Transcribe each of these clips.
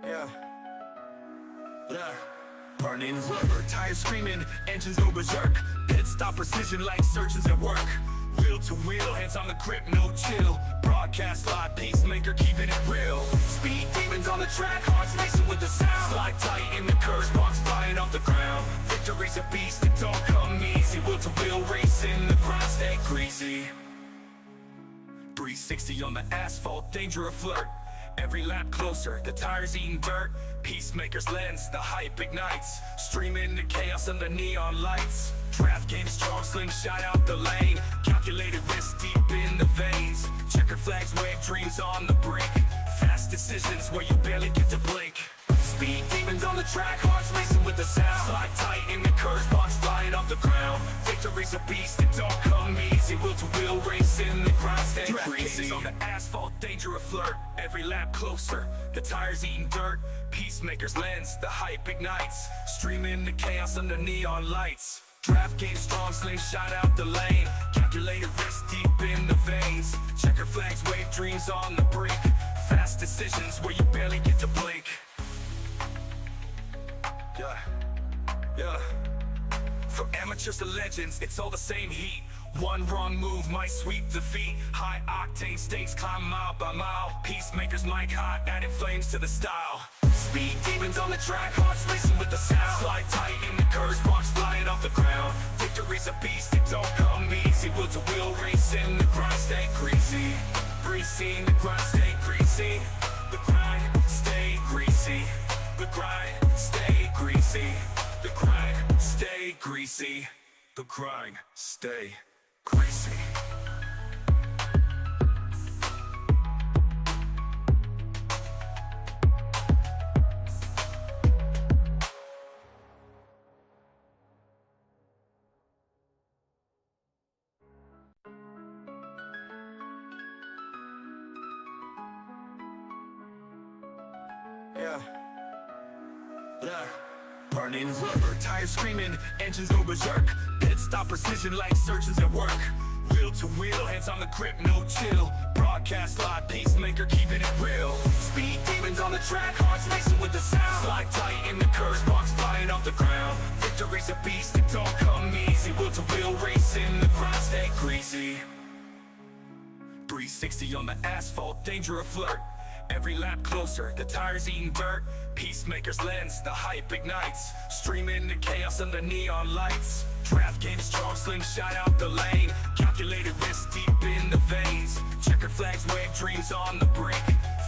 Yeah. Burning rubber, tires screaming, engines go berserk. Pit stop precision like surgeons at work. Wheel to wheel, hands on the grip, no chill. Broadcast live, PeaceMaker keeping it real. Speed demons on the track, hearts racing with the sound. Slide tight in the curve, sparks flying off the ground. Victory's a beast, it don't come easy. Wheel to wheel racing, the grind stay greasy. 360 on the asphalt, danger a flirt. Every lap closer, the tires eating dirt. PeaceMaker's lens, the hype ignites. Streaming the chaos under neon lights. Draft game strong, slingshot out the lane. Calculated risk deep in the veins. Checkered flags wave, dreams on the brink. Fast decisions where you barely get to blink. Speed demons on the track, hearts racing with the sound. Slide tight in the curves, box flying off the ground. Victory's a beast, it don't come easy. Wheel to wheel racing, the grind stay greasy. On the asphalt, danger a flirt. Every lap closer, the tires eating dirt. PeaceMaker's lens, the hype ignites. Streaming the chaos under neon lights. Draft game strong, slingshot out the lane. Calculated risk deep in the veins. Checker flags wave, dreams on the brink. Fast decisions where you barely get to blink. Yeah. From amateurs to legends, it's all the same heat. One wrong move might sweep defeat. High octane stakes climb mile by mile. PeaceMaker's mic hot, adding flames to the style. Speed demons on the track, hearts racing with the sound. Slide tight in the curves, sparks flying off the ground. Victory's a beast, it don't come easy. Wheel to wheel racing, the grind stay greasy. Greasy, the grind stay greasy. The grind stay greasy. The grind stay greasy. The grind stay greasy. The grind stay greasy. Yeah. Burning rubber, tires screaming, engines go berserk. Pit stop precision like surgeons at work. Wheel to wheel, hands on the grip, no chill. Broadcast live, PeaceMaker keeping it real. Speed demons on the track, hearts racing with the sound. Slide tight in the curves, sparks flying off the ground. Victory's a beast, it don't come easy. Wheel to wheel racing, the grind stay greasy. 360 on the asphalt, danger a flirt. Every lap closer, the tires eating dirt. PeaceMaker's lens, the hype ignites. Streaming the chaos under neon lights. Draft game strong, slingshot out the lane. Calculated risk deep in the veins. Checkered flags wave, dreams on the brink.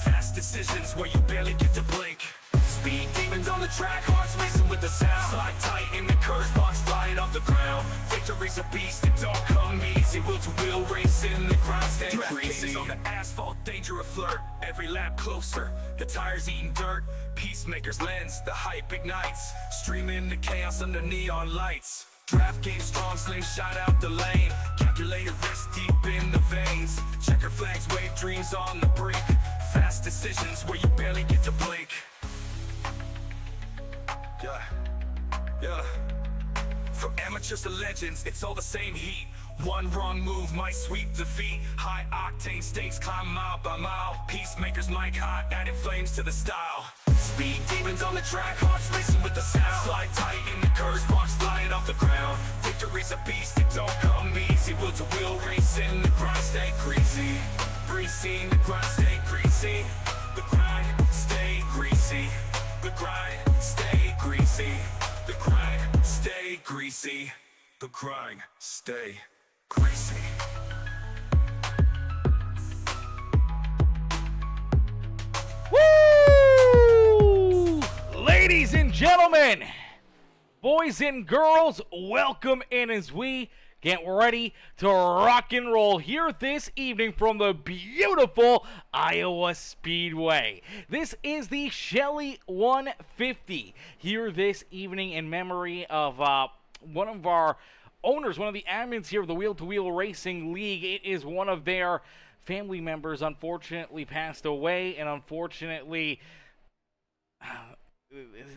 Fast decisions where you barely get to blink. Speed demons on the track, hearts racing with the sound. Slide tight in the curves, box flying off the ground. Victory's a beast, it don't come easy. Wheel to wheel racing, the grind stay greasy. On the asphalt, danger a flirt. Every lap closer, the tires eating dirt. PeaceMaker's lens, the hype ignites. Streaming the chaos under neon lights. Draft game strong, slingshot out the lane. Calculated risk deep in the veins. Checker flags wave, dreams on the brink. Fast decisions where you barely get to blink. Yeah. From amateurs to legends, it's all the same heat. One wrong move might sweep defeat. High octane stakes climb mile by mile. PeaceMaker's mic hot, adding flames to the style. Speed demons on the track, hearts racing with the sound. Slide tight in the curves, sparks flying off the ground. Victory's a beast, it don't come easy. Wheel to wheel racing, the grind stay greasy. Greasy, the grind stay greasy. The grind stay greasy. The grind stay greasy. The grind stay greasy. The grind stay greasy. Woo! Ladies and gentlemen, boys and girls, welcome in as we get ready to rock and roll here this evening from the beautiful Iowa Speedway. This is the Shelly 150 here this evening in memory of one of our owners, one of the admins here of the Wheel to Wheel Racing League. It is one of their family members unfortunately passed away, and unfortunately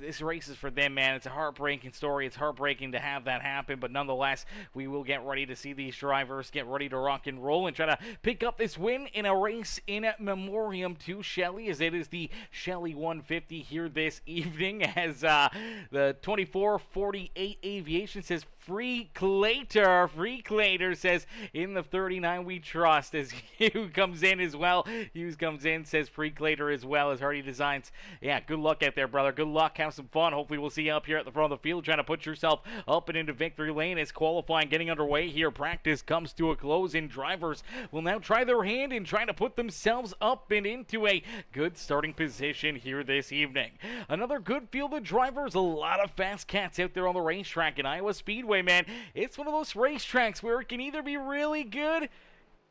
this race is for them, man. It's a heartbreaking story. It's heartbreaking to have that happen, but nonetheless, we will get ready to see these drivers get ready to rock and roll and try to pick up this win in a race in memoriam to Shelly, as it is the Shelly 150 here this evening, as the 2448 Aviation says Free Clater says in the 39 we trust, as Hugh comes in as well. Hughes comes in, says Free Clater as well, as Hardy Designs. Yeah, good luck out there, brother. Good luck. Have some fun. Hopefully we'll see you up here at the front of the field trying to put yourself up and into victory lane as qualifying getting underway here. Practice comes to a close, and drivers will now try their hand in trying to put themselves up and into a good starting position here this evening. Another good field of drivers. A lot of fast cats out there on the racetrack in Iowa Speedway, man. It's one of those racetracks where it can either be really good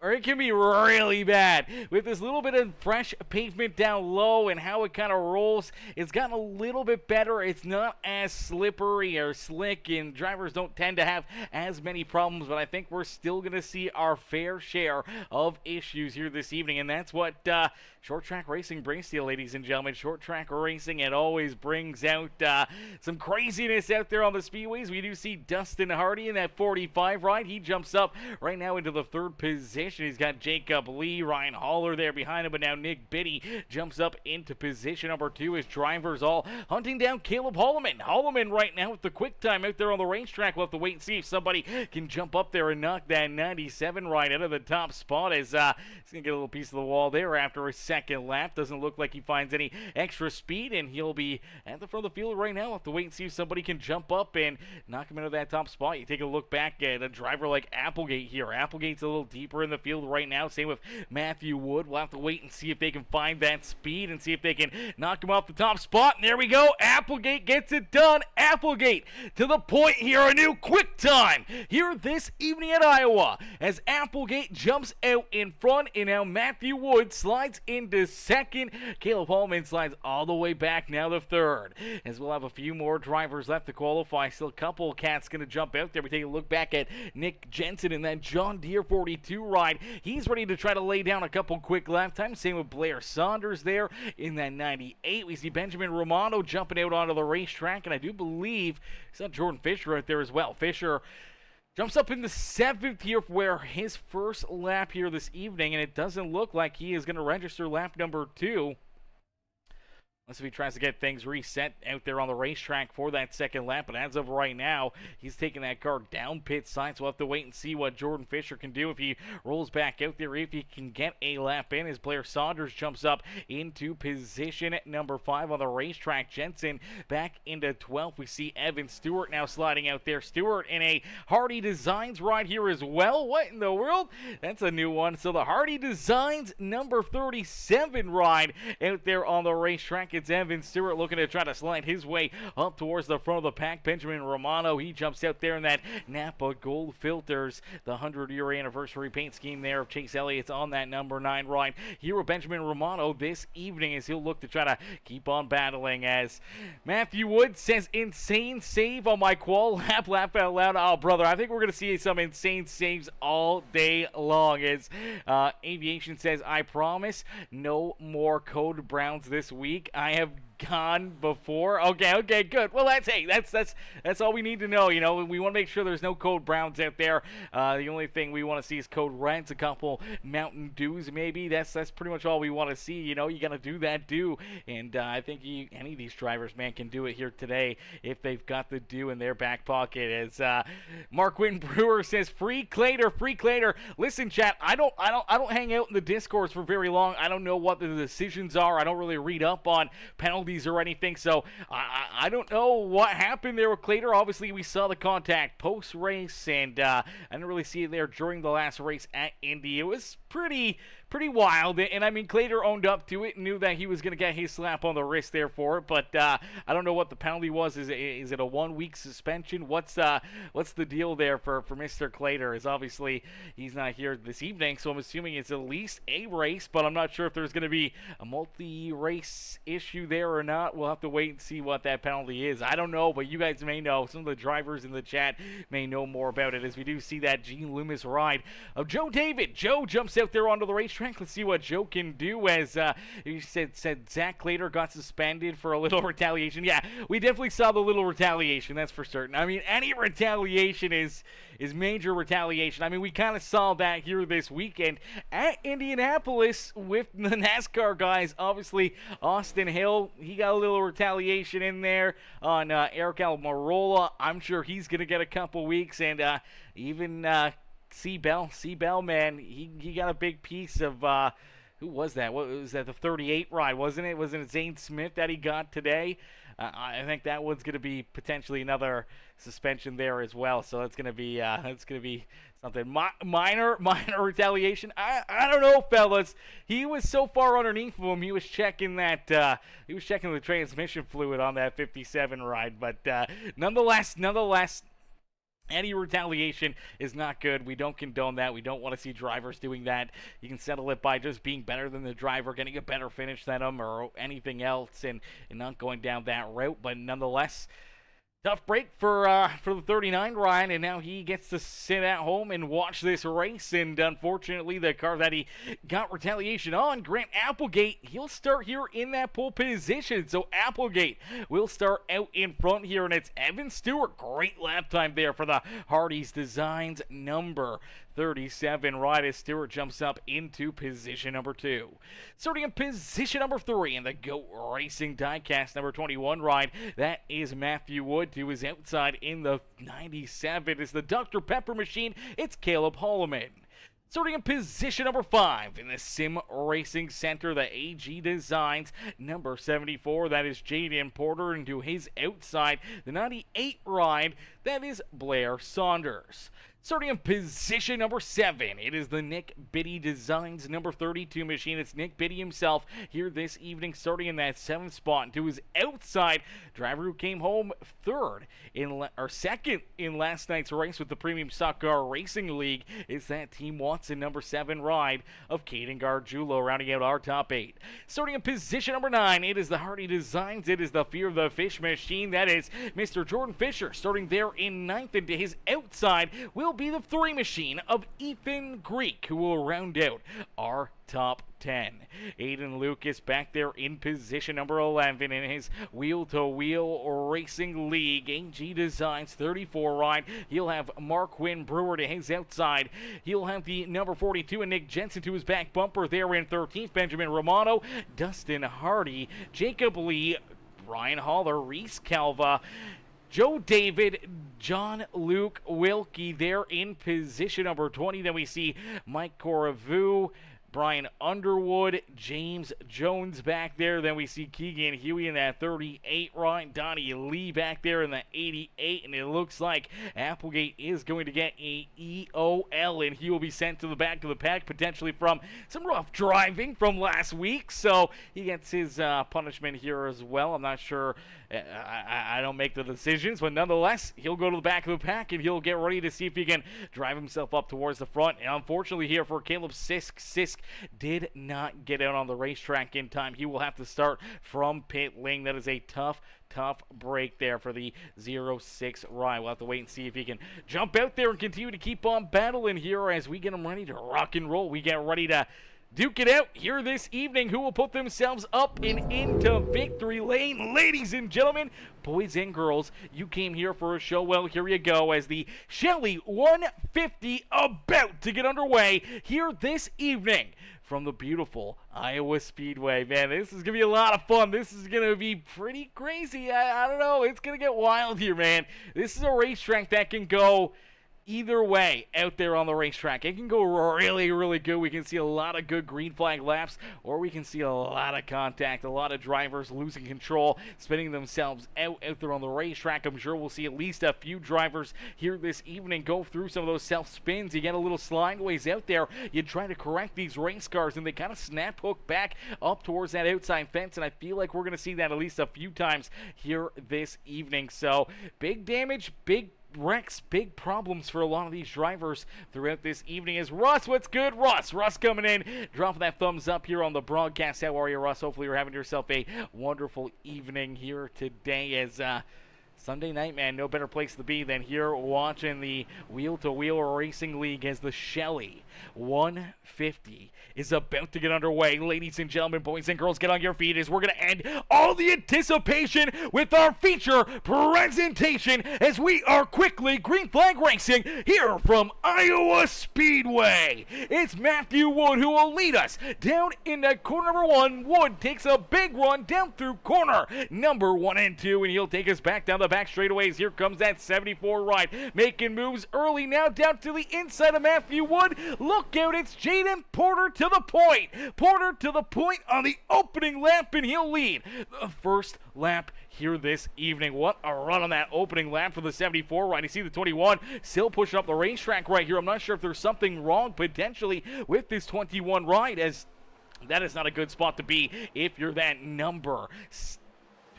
or it can be really bad. With this little bit of fresh pavement down low and how it kind of rolls, it's gotten a little bit better. It's not as slippery or slick, and drivers don't tend to have as many problems, but I think we're still going to see our fair share of issues here this evening, and that's what short track racing brings to you, ladies and gentlemen. Short track racing, it always brings out some craziness out there on the speedways. We do see Dustin Hardy in that 45 ride. He jumps up right now into the third position. He's got Jacob Lee, Ryan Haller there behind him, but now Nick Biddy jumps up into position number 2 as drivers all hunting down Caleb Holloman. Holloman right now with the quick time out there on the racetrack. We'll have to wait and see if somebody can jump up there and knock that 97 ride out of the top spot, as he's going to get a little piece of the wall there after a second lap. Doesn't look like he finds any extra speed, and he'll be at the front of the field right now. We'll have to wait and see if somebody can jump up and knock him into that top spot. You take a look back at a driver like Applegate here. Applegate's a little deeper in the field right now. Same with Matthew Wood. We'll have to wait and see if they can find that speed and see if they can knock him off the top spot. And there we go. Applegate gets it done. Applegate to the point here. A new quick time here this evening at Iowa, as Applegate jumps out in front, and now Matthew Wood slides into second. Caleb Holman slides all the way back now to third, as we'll have a few more drivers left to qualify. Still a couple of cats going to jump out there. We take a look back at Nick Jensen in that John Deere 42 ride. He's ready to try to lay down a couple quick lap times. Same with Blair Saunders there in that 98. We see Benjamin Romano jumping out onto the racetrack, and I do believe it's not Jordan Fisher out there as well. Fisher jumps up in the 7th here for his first lap here this evening, and it doesn't look like he is going to register lap number 2. Unless if he tries to get things reset out there on the racetrack for that second lap. But as of right now, he's taking that car down pit side. So we'll have to wait and see what Jordan Fisher can do if he rolls back out there, if he can get a lap in, as Blair Saunders jumps up into position at number 5 on the racetrack. Jensen back into 12th. We see Evan Stewart now sliding out there. Stewart in a Hardy Designs ride here as well. What in the world? That's a new one. So the Hardy Designs number 37 ride out there on the racetrack. It's Evan Stewart looking to try to slide his way up towards the front of the pack. Benjamin Romano, he jumps out there in that Napa Gold Filters, the 100-year anniversary paint scheme there of Chase Elliott's on that number 9 ride. Hero Benjamin Romano this evening, as he'll look to try to keep on battling, as Matthew Wood says, insane save on my qual lap, laugh out loud. Oh, brother, I think we're going to see some insane saves all day long, as Aviation says, I promise no more Code Browns this week. I have gone before. Okay, good. Well, that's all we need to know. You know, we want to make sure there's no Code Browns out there. The only thing we want to see is Code Reds, a couple Mountain Dews, maybe. That's pretty much all we want to see. You know, you got to do that dew, and I think any of these drivers, man, can do it here today if they've got the dew in their back pocket. As Mark Wynn Brewer says, free Clater. Listen, chat, I don't hang out in the discourse for very long. I don't know what the decisions are. I don't really read up on penalties or anything, so I don't know what happened there with Clater. Obviously, we saw the contact post-race, and I didn't really see it there during the last race at Indy. It was pretty wild, and I mean, Clater owned up to it and knew that he was going to get his slap on the wrist there for it, but I don't know what the penalty was. Is it a 1-week suspension? What's the deal there for Mr. Clater? Is obviously he's not here this evening, so I'm assuming it's at least a race, but I'm not sure if there's going to be a multi-race issue there fair or not, we'll have to wait and see what that penalty is. I don't know, but you guys may know. Some of the drivers in the chat may know more about it, as we do see that Gene Loomis ride of Joe David. Joe jumps out there onto the racetrack. Let's see what Joe can do, as he said Zach Clater got suspended for a little retaliation. Yeah, we definitely saw the little retaliation, that's for certain. I mean, any retaliation is major retaliation. I mean, we kind of saw that here this weekend at Indianapolis with the NASCAR guys. Obviously, Austin Hill, he got a little retaliation in there on Eric Almirola. I'm sure he's going to get a couple weeks, and even C-Bell, man, he got a big piece of... who was that? What was that? The 38 ride, wasn't it? Wasn't it Zane Smith that he got today? I think that one's going to be potentially another suspension there as well. So that's going to be something minor retaliation. I don't know, fellas. He was so far underneath of him. He was checking that. He was checking the transmission fluid on that 57 ride. But nonetheless. Any retaliation is not good. We don't condone that. We don't want to see drivers doing that. You can settle it by just being better than the driver, getting a better finish than them, or anything else, and not going down that route. But nonetheless, tough break for the 39 Ryan, and now he gets to sit at home and watch this race. And unfortunately, the car that he got retaliation on, Grant Applegate, he'll start here in that pole position. So Applegate will start out in front here, and it's Evan Stewart. Great lap time there for the Hardee's Designs number 37 ride, as Stewart jumps up into position number 2. Starting in position number 3 in the GOAT Racing Diecast number 21 ride, that is Matthew Wood. To his outside in the 97 is the Dr. Pepper machine. It's Caleb Holloman. Starting in position number 5 in the Sim Racing Center, the AG Designs number 74, that is Jaden Porter, and to his outside, the 98 ride, that is Blair Saunders. Starting in position number 7, it is the Nick Biddy Designs number 32 machine. It's Nick Biddy himself here this evening, starting in that 7th spot. And to his outside, driver who came home second in last night's race with the Premium Stock Car Racing League, is that Team Watson number 7 ride of Caden Gargiulo, rounding out our top 8. Starting in position number 9, it is the Hardy Designs. It is the Fear of the Fish machine. That is Mr. Jordan Fisher, starting there in 9th. And to his outside will be the 3 machine of Ethan Greek, who will round out our top 10. Aiden Lucas back there in position number 11 in his wheel-to-wheel racing league. AG Designs 34 ride. He'll have Mark Quinn Brewer to his outside. He'll have the number 42 and Nick Jensen to his back bumper there in 13th. Benjamin Romano, Dustin Hardy, Jacob Lee, Ryan Haller, Reese Calva, Joe David, John Luke Wilkie there in position number 20. Then we see Mike Coravu, Brian Underwood, James Jones back there. Then we see Keegan Huey in that 38 ride, Donnie Lee back there in the 88, and it looks like Applegate is going to get a EOL, and he will be sent to the back of the pack, potentially from some rough driving from last week. So he gets his punishment here as well. I'm not sure. I don't make the decisions, but nonetheless, he'll go to the back of the pack, and he'll get ready to see if he can drive himself up towards the front. And unfortunately here for Caleb Sisk did not get out on the racetrack in time. He will have to start from pit lane. That is a tough break there for the 06 ride. We'll have to wait and see if he can jump out there and continue to keep on battling here as we get him ready to rock and roll. We get ready to duke it out here this evening. Who will put themselves up and into victory lane? Ladies and gentlemen, boys and girls, you came here for a show. Well, here you go, as the Shelly 150 about to get underway here this evening from the beautiful Iowa Speedway. Man, this is going to be a lot of fun. This is going to be pretty crazy. I don't know. It's going to get wild here, man. This is a racetrack that can go either way out there on the racetrack. It can go really, really good. We can see a lot of good green flag laps, or we can see a lot of contact, a lot of drivers losing control, spinning themselves out there on the racetrack. I'm sure we'll see at least a few drivers here this evening go through some of those self-spins. You get a little slideways out there. You try to correct these race cars, and they kind of snap hook back up towards that outside fence, and I feel like we're going to see that at least a few times here this evening. So, big damage, big wrecks, big problems for a lot of these drivers throughout this evening. Is Russ, what's good, Russ? Russ coming in, dropping that thumbs up here on the broadcast. How are you, Russ? Hopefully you're having yourself a wonderful evening here today as Sunday night, man, no better place to be than here watching the Wheel-to-Wheel Racing League as the Shelly 150 is about to get underway. Ladies and gentlemen, boys and girls, get on your feet as we're going to end all the anticipation with our feature presentation as we are quickly green flag racing here from Iowa Speedway. It's Matthew Wood who will lead us down in that corner number 1. Wood takes a big run down through corner number 1 and 2, and he'll take us back down the back straightaways. Here comes that 74 ride, making moves early now down to the inside of Matthew Wood. Look out, it's Jaden Porter to the point. Porter to the point on the opening lap, and he'll lead the first lap here this evening. What a run on that opening lap for the 74 ride. You see the 21 still pushing up the racetrack right here. I'm not sure if there's something wrong potentially with this 21 ride, as that is not a good spot to be if you're that number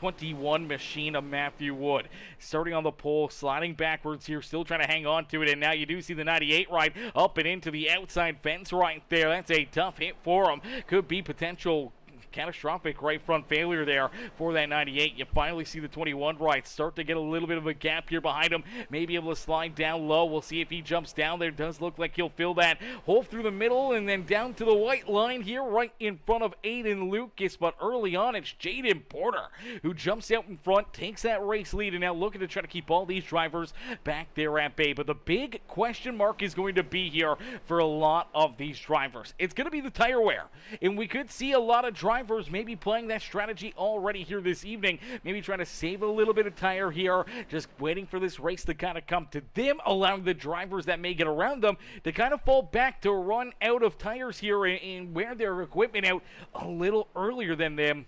21 machine of Matthew Wood. Starting on the pole, sliding backwards here, still trying to hang on to it, and now you do see the 98 ride up and into the outside fence right there. That's a tough hit for him. Could be potential catastrophic right front failure there for that 98. You finally see the 21 right start to get a little bit of a gap here behind him, maybe able to slide down low. We'll see if he jumps down there. Does look like he'll fill that hole through the middle and then down to the white line here right in front of Aiden Lucas, but early on it's Jaden Porter who jumps out in front, takes that race lead, and now looking to try to keep all these drivers back there at bay. But the big question mark is going to be here for a lot of these drivers. It's going to be the tire wear, and we could see a lot of drivers maybe playing that strategy already here this evening, maybe trying to save a little bit of tire here, just waiting for this race to kind of come to them, allowing the drivers that may get around them to kind of fall back to run out of tires here and wear their equipment out a little earlier than them,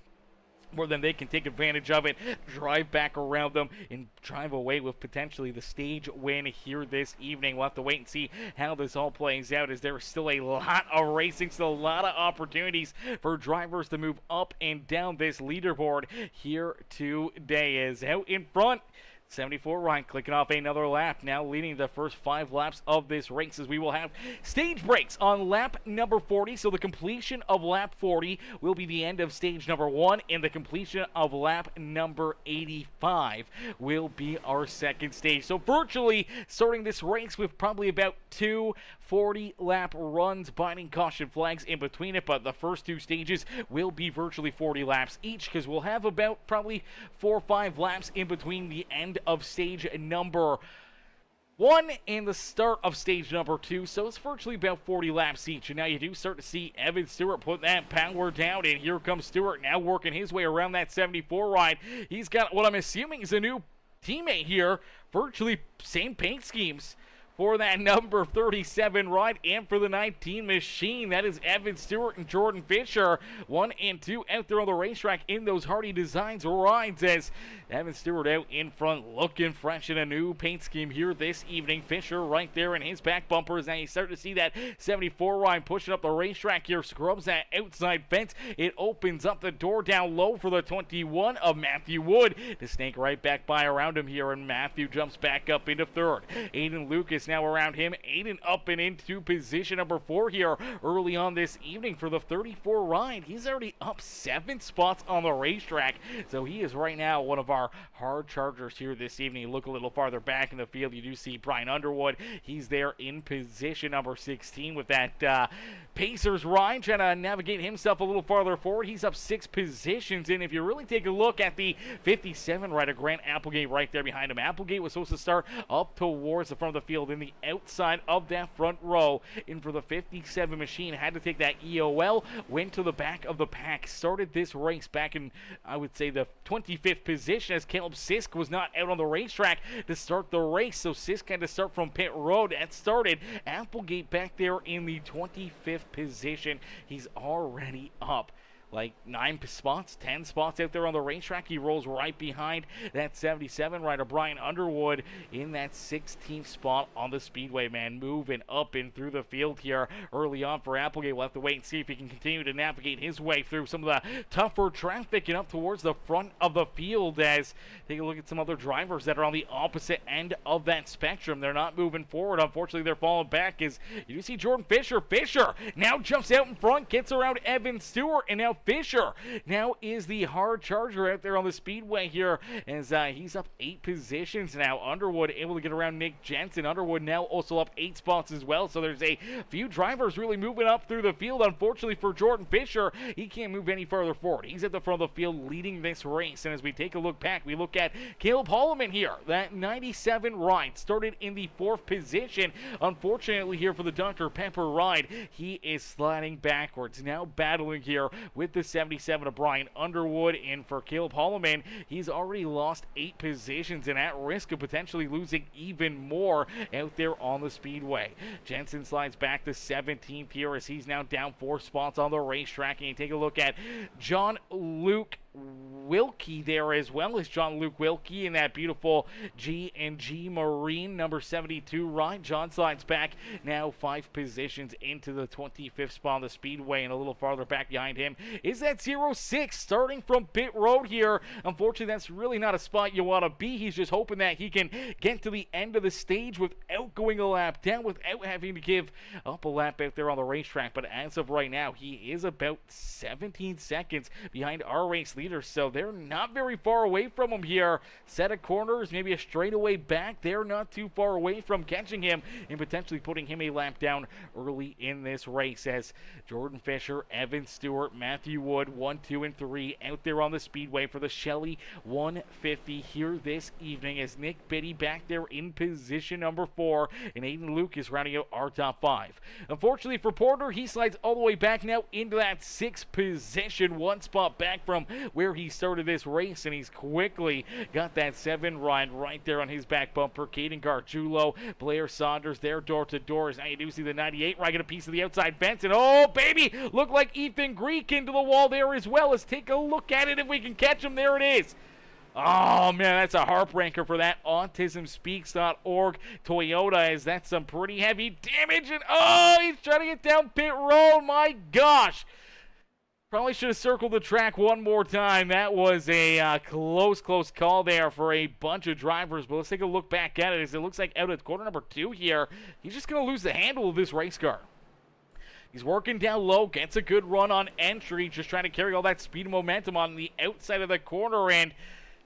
more than they can take advantage of it, drive back around them, and drive away with potentially the stage win here this evening. We'll have to wait and see how this all plays out, as there is still a lot of racing, still a lot of opportunities for drivers to move up and down this leaderboard here today. As out in front, 74 Ryan clicking off another lap, now leading the first 5 laps of this race, as we will have stage breaks on lap number 40. So the completion of lap 40 will be the end of stage number 1, and the completion of lap number 85 will be our second stage. So virtually starting this race with probably about 2 40-lap runs, binding caution flags in between it, but the first 2 stages will be virtually 40 laps each, because we'll have about probably 4 or 5 laps in between the end of stage number 1 and the start of stage number 2, so it's virtually about 40 laps each. And now you do start to see Evan Stewart put that power down, and here comes Stewart now working his way around that 74 ride. He's got what I'm assuming is a new teammate here, virtually same paint schemes for that number 37 ride and for the 19 machine. That is Evan Stewart and Jordan Fisher, 1 and 2 out there on the racetrack in those Hardy Designs rides, as Evan Stewart out in front looking fresh in a new paint scheme here this evening. Fisher right there in his back bumpers. Now you start to see that 74 ride pushing up the racetrack here, scrubs that outside fence. It opens up the door down low for the 21 of Matthew Wood to snake right back by around him here, and Matthew jumps back up into third. Aiden Lucas now around him. Aiden up and into position number 4 here early on this evening for the 34 ride. He's already up 7 spots on the racetrack, so he is right now one of our hard chargers here this evening. You look a little farther back in the field, you do see Brian Underwood. He's there in position number 16 with that Pacers ride, trying to navigate himself a little farther forward. He's up 6 positions, and if you really take a look at the 57 rider, Grant Applegate right there behind him. Applegate was supposed to start up towards the front of the field in the outside of that front row, and for the 57 machine had to take that EOL, went to the back of the pack, started this race back in, I would say, the 25th position, as Caleb Sisk was not out on the racetrack to start the race, so Sisk had to start from pit road. That started Applegate back there in the 25th position. He's already up like 9 spots, 10 spots out there on the racetrack. He rolls right behind that 77 rider, Brian Underwood, in that 16th spot on the Speedway, man. Moving up and through the field here early on for Applegate. We'll have to wait and see if he can continue to navigate his way through some of the tougher traffic and up towards the front of the field as take a look at some other drivers that are on the opposite end of that spectrum. They're not moving forward. Unfortunately, they're falling back as you see Jordan Fisher. Fisher now jumps out in front, gets around Evan Stewart, and now Fisher now is the hard charger out there on the Speedway here as he's up 8 positions now. Underwood able to get around Nick Jensen. Underwood now also up 8 spots as well, so there's a few drivers really moving up through the field. Unfortunately for Jordan Fisher, he can't move any further forward. He's at the front of the field leading this race, and as we take a look back, we look at Caleb Holloman here. That 97 ride started in the 4th position. Unfortunately here for the Dr. Pepper ride, he is sliding backwards, now battling here with the 77 of Brian Underwood. And for Caleb Holloman, he's already lost 8 positions and at risk of potentially losing even more out there on the Speedway. Jensen slides back to 17th here as he's now down 4 spots on the racetrack. And you take a look at John Luke Wilkie there as well as John Luke Wilkie in that beautiful G&G Marine number 72 ride. John slides back now 5 positions into the 25th spot on the Speedway, and a little farther back behind him is that 06 starting from pit road here. Unfortunately, that's really not a spot you want to be. He's just hoping that he can get to the end of the stage without going a lap down, without having to give up a lap out there on the racetrack. But as of right now, he is about 17 seconds behind our race leader, so they're not very far away from him here. Set of corners, maybe a straightaway back. They're not too far away from catching him and potentially putting him a lap down early in this race as Jordan Fisher, Evan Stewart, Matthew Wood, 1, 2, and 3 out there on the Speedway for the Shelly 150 here this evening as Nick Biddy back there in position number 4 and Aiden Lucas rounding out our top 5. Unfortunately for Porter, he slides all the way back now into that 6th position, 1 spot back from where he started this race, and he's quickly got that 7 ride right there on his back bumper. Caden Gargiulo, Blair Saunders there door to door as now you do see the 98 right, get a piece of the outside fence, and oh baby, look like Ethan Greek into the wall there as well. Let's take a look at it if we can catch him. There it is. Oh, man, that's a heartbreaker for that autismspeaks.org Toyota, as that's some pretty heavy damage, and oh, he's trying to get down pit road. My gosh. Probably should have circled the track one more time. That was a close call there for a bunch of drivers. But let's take a look back at it as it looks like out at corner number 2 here, he's just going to lose the handle of this race car. He's working down low, gets a good run on entry, just trying to carry all that speed and momentum on the outside of the corner, and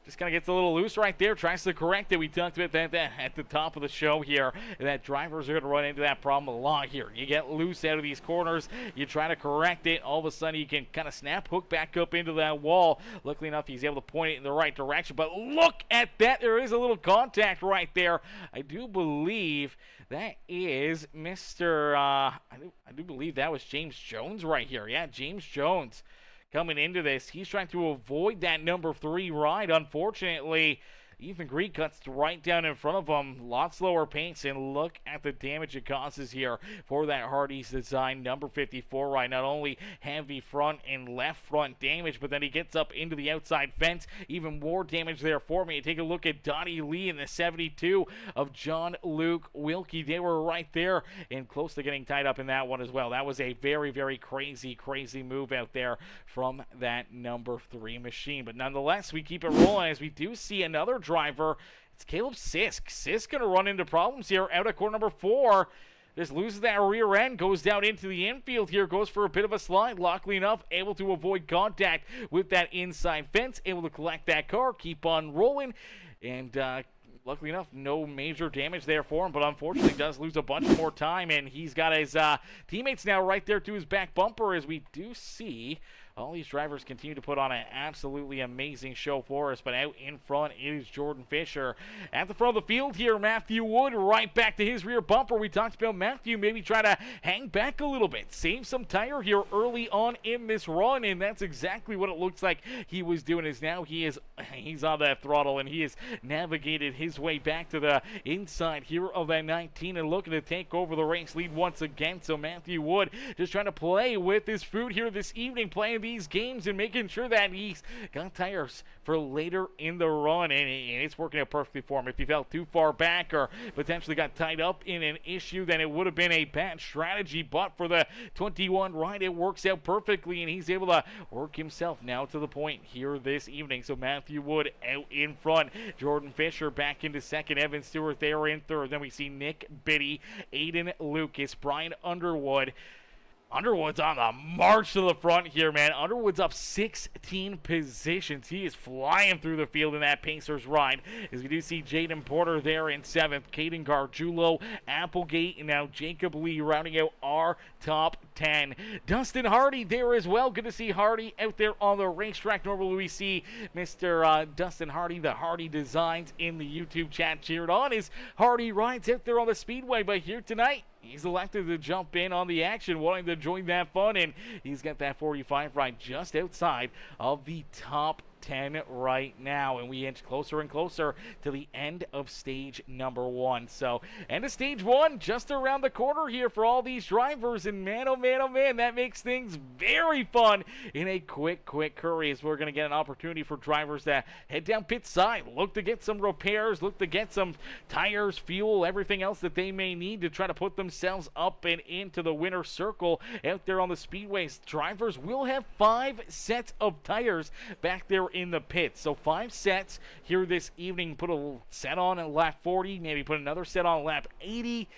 just kind of gets a little loose right there, tries to correct it. We talked about that at the top of the show here, that drivers are going to run into that problem a lot here. You get loose out of these corners, you try to correct it, all of a sudden you can kind of snap hook back up into that wall. Luckily enough, he's able to point it in the right direction, but look at that. There is a little contact right there. I do believe that is Mr. I do believe that was James Jones right here. Yeah, James Jones. Coming into this, he's trying to avoid that number 3 ride. Unfortunately, Ethan Greek cuts right down in front of him. Lot slower pace, and look at the damage it causes here for that Hardee's design number 54 ride. Not only heavy front and left front damage, but then he gets up into the outside fence. Even more damage there for me. Take a look at Donnie Lee in the 72 of John Luke Wilkie. They were right there and close to getting tied up in that one as well. That was a very, very crazy move out there from that number 3 machine. But nonetheless, we keep it rolling as we do see another driver. It's Caleb Sisk. Sisk going to run into problems here out at corner number 4. Just loses that rear end, goes down into the infield here, goes for a bit of a slide. Luckily enough, able to avoid contact with that inside fence, able to collect that car, keep on rolling, and luckily enough, no major damage there for him, but unfortunately does lose a bunch more time, and he's got his teammates now right there to his back bumper as we do see all these drivers continue to put on an absolutely amazing show for us, but out in front is Jordan Fisher. At the front of the field here, Matthew Wood right back to his rear bumper. We talked about Matthew maybe try to hang back a little bit, save some tire here early on in this run, and that's exactly what it looks like he was doing. Is now he's on that throttle, and he has navigated his way back to the inside here of that 19 and looking to take over the race lead once again. So Matthew Wood just trying to play with his fruit here this evening, playing playing these games and making sure that he's got tires for later in the run, and it's working out perfectly for him. If he fell too far back or potentially got tied up in an issue, then it would have been a bad strategy, but for the 21 ride, it works out perfectly, and he's able to work himself now to the point here this evening. So Matthew Wood out in front, Jordan Fisher back into second, Evan Stewart there in third. Then we see Nick Biddy, Aiden Lucas, Brian Underwood. Underwood's on the march to the front here, man. Underwood's up 16 positions. He is flying through the field in that Pacers ride. As we do see Jaden Porter there in 7th, Caden Gargiulo, Applegate, and now Jacob Lee rounding out our top 10. Dustin Hardy there as well. Good to see Hardy out there on the racetrack. Normally we see Mr. Dustin Hardy, the Hardy Designs, in the YouTube chat cheered on his Hardy rides out there on the Speedway. But here tonight, he's elected to jump in on the action, wanting to join that fun, and he's got that 45 ride just outside of the top 10 right now, and we inch closer and closer to the end of stage number 1. So, end of stage 1 just around the corner here for all these drivers, and man, oh man, oh man, that makes things very fun in a quick hurry, as we're going to get an opportunity for drivers to head down pit side, look to get some repairs, look to get some tires, fuel, everything else that they may need to try to put themselves up and into the winner's circle out there on the speedways. Drivers will have 5 sets of tires back there in the pits. So 5 sets here this evening. Put a set on at lap 40, maybe put another set on lap 80.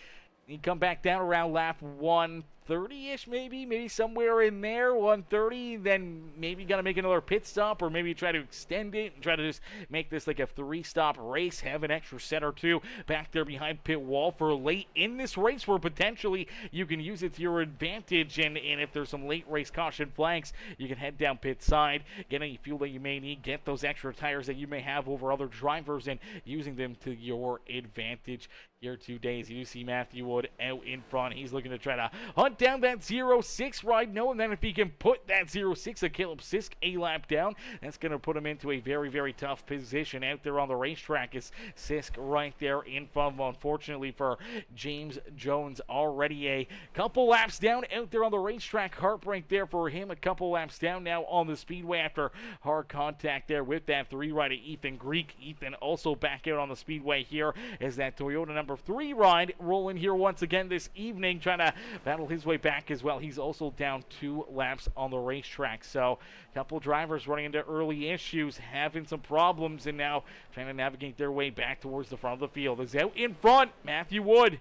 You come back down around lap 130-ish, maybe somewhere in there, 130, then maybe got to make another pit stop, or maybe try to extend it and try to just make this like a 3-stop race, have an extra set or 2 back there behind pit wall for late in this race, where potentially you can use it to your advantage, and if there's some late race caution flags, you can head down pit side, get any fuel that you may need, get those extra tires that you may have over other drivers, and using them to your advantage here today. As you do see Matthew Wood out in front, he's looking to try to hunt down that 06 ride, knowing that if he can put that 06 of Caleb Sisk a lap down, that's going to put him into a very tough position out there on the racetrack. Is Sisk right there in front of him. Unfortunately for James Jones, already a couple laps down out there on the racetrack. Heartbreak there for him, a couple laps down now on the speedway after hard contact there with that 3 ride of Ethan Greek. Ethan also back out on the speedway here as that Toyota number 3 ride rolling here once again this evening, trying to battle his way back as well. He's also down 2 laps on the racetrack. So a couple drivers running into early issues, having some problems, and now trying to navigate their way back towards the front of the field. Is out in front, Matthew Wood.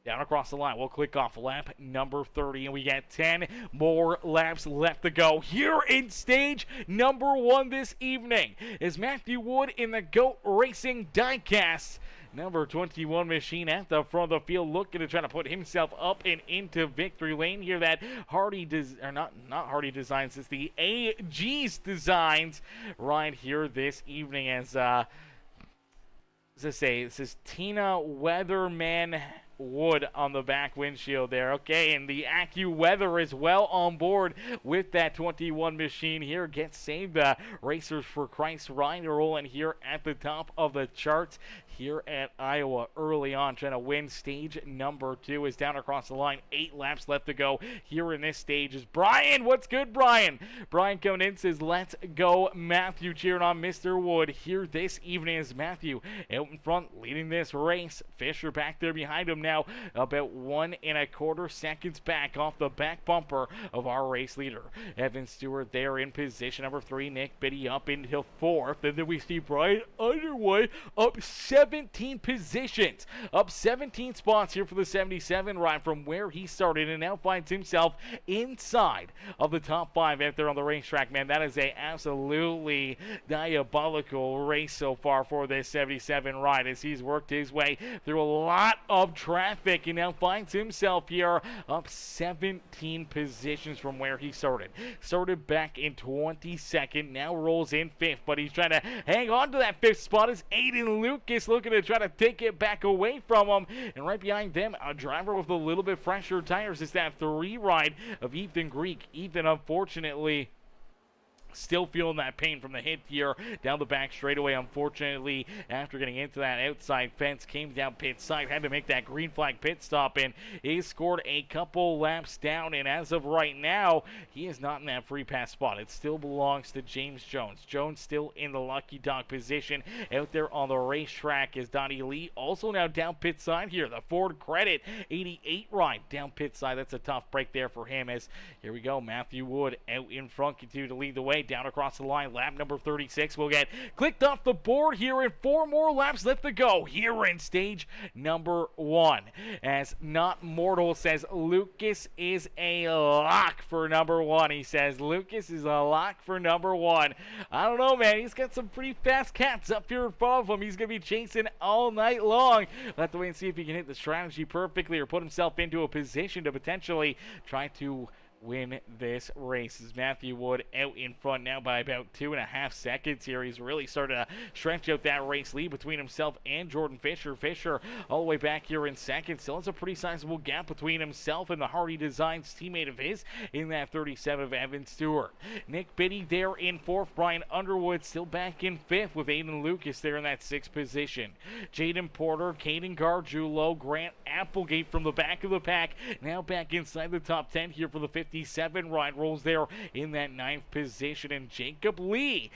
Down across the line, we'll click off lap number 30, and we got 10 more laps left to go here in stage number 1 this evening. Is Matthew Wood in the GOAT Racing Diecast number 21 machine at the front of the field, looking to try to put himself up and into victory lane here. That Hardy not Hardy Designs, it's the AG's Designs right here this evening. As this is Tina Weatherman Wood on the back windshield there. Okay, and the AccuWeather is well on board with that 21 machine here. Get saved, the Racers for Christ ride rolling here at the top of the charts here at Iowa early on, trying to win stage number 2. Is down across the line, 8 laps left to go here in this stage. Is Brian, what's good, Brian? Brian coming in says, let's go Matthew, cheering on Mr. Wood here this evening. As Matthew out in front leading this race. Fisher back there behind him now, about 1 1/4 seconds back off the back bumper of our race leader. Evan Stewart there in position number 3. Nick Biddy up into 4th, and then we see Brian Underwood up 17 positions, up 17 spots here for the 77 ride from where he started, and now finds himself inside of the top 5 out there on the racetrack. Man, that is a absolutely diabolical race so far for this 77 ride, as he's worked his way through a lot of traffic and now finds himself here up 17 positions from where he started. Started back in 22nd, now rolls in 5th, but he's trying to hang on to that 5th spot. Is Aiden Lucas looking to try to take it back away from him, and right behind them, a driver with a little bit fresher tires. Is that 3 ride of Ethan Greek. Ethan, unfortunately, Still feeling that pain from the hit here down the back straightaway. Unfortunately, after getting into that outside fence, came down pit side, had to make that green flag pit stop, and he scored a couple laps down. And as of right now, he is not in that free pass spot. It still belongs to James Jones. Jones still in the lucky dog position out there on the racetrack as Donnie Lee also now down pit side here. The Ford Credit 88 ride down pit side. That's a tough break there for him as here we go. Matthew Wood out in front, continue to lead the way. Down across the line, lap number 36 will get clicked off the board here, and 4 more laps left to go here in stage number 1. As Not Mortal says, Lucas is a lock for number 1. He says, Lucas is a lock for number 1. I don't know, man. He's got some pretty fast cats up here in front of him. He's going to be chasing all night long. We'll have to wait and see if he can hit the strategy perfectly or put himself into a position to potentially try to win this race. As Matthew Wood out in front now by about 2.5 seconds here. He's really started to stretch out that race lead between himself and Jordan Fisher. Fisher all the way back here in second. Still has a pretty sizable gap between himself and the Hardy Designs teammate of his in that 37 of Evan Stewart. Nick Biddy there in 4th. Brian Underwood still back in 5th with Aiden Lucas there in that 6th position. Jaden Porter, Caden Gargiulo, Grant Applegate from the back of the pack now back inside the top 10 here for the 57 ride. Rolls there in that 9th position, and Jacob Lee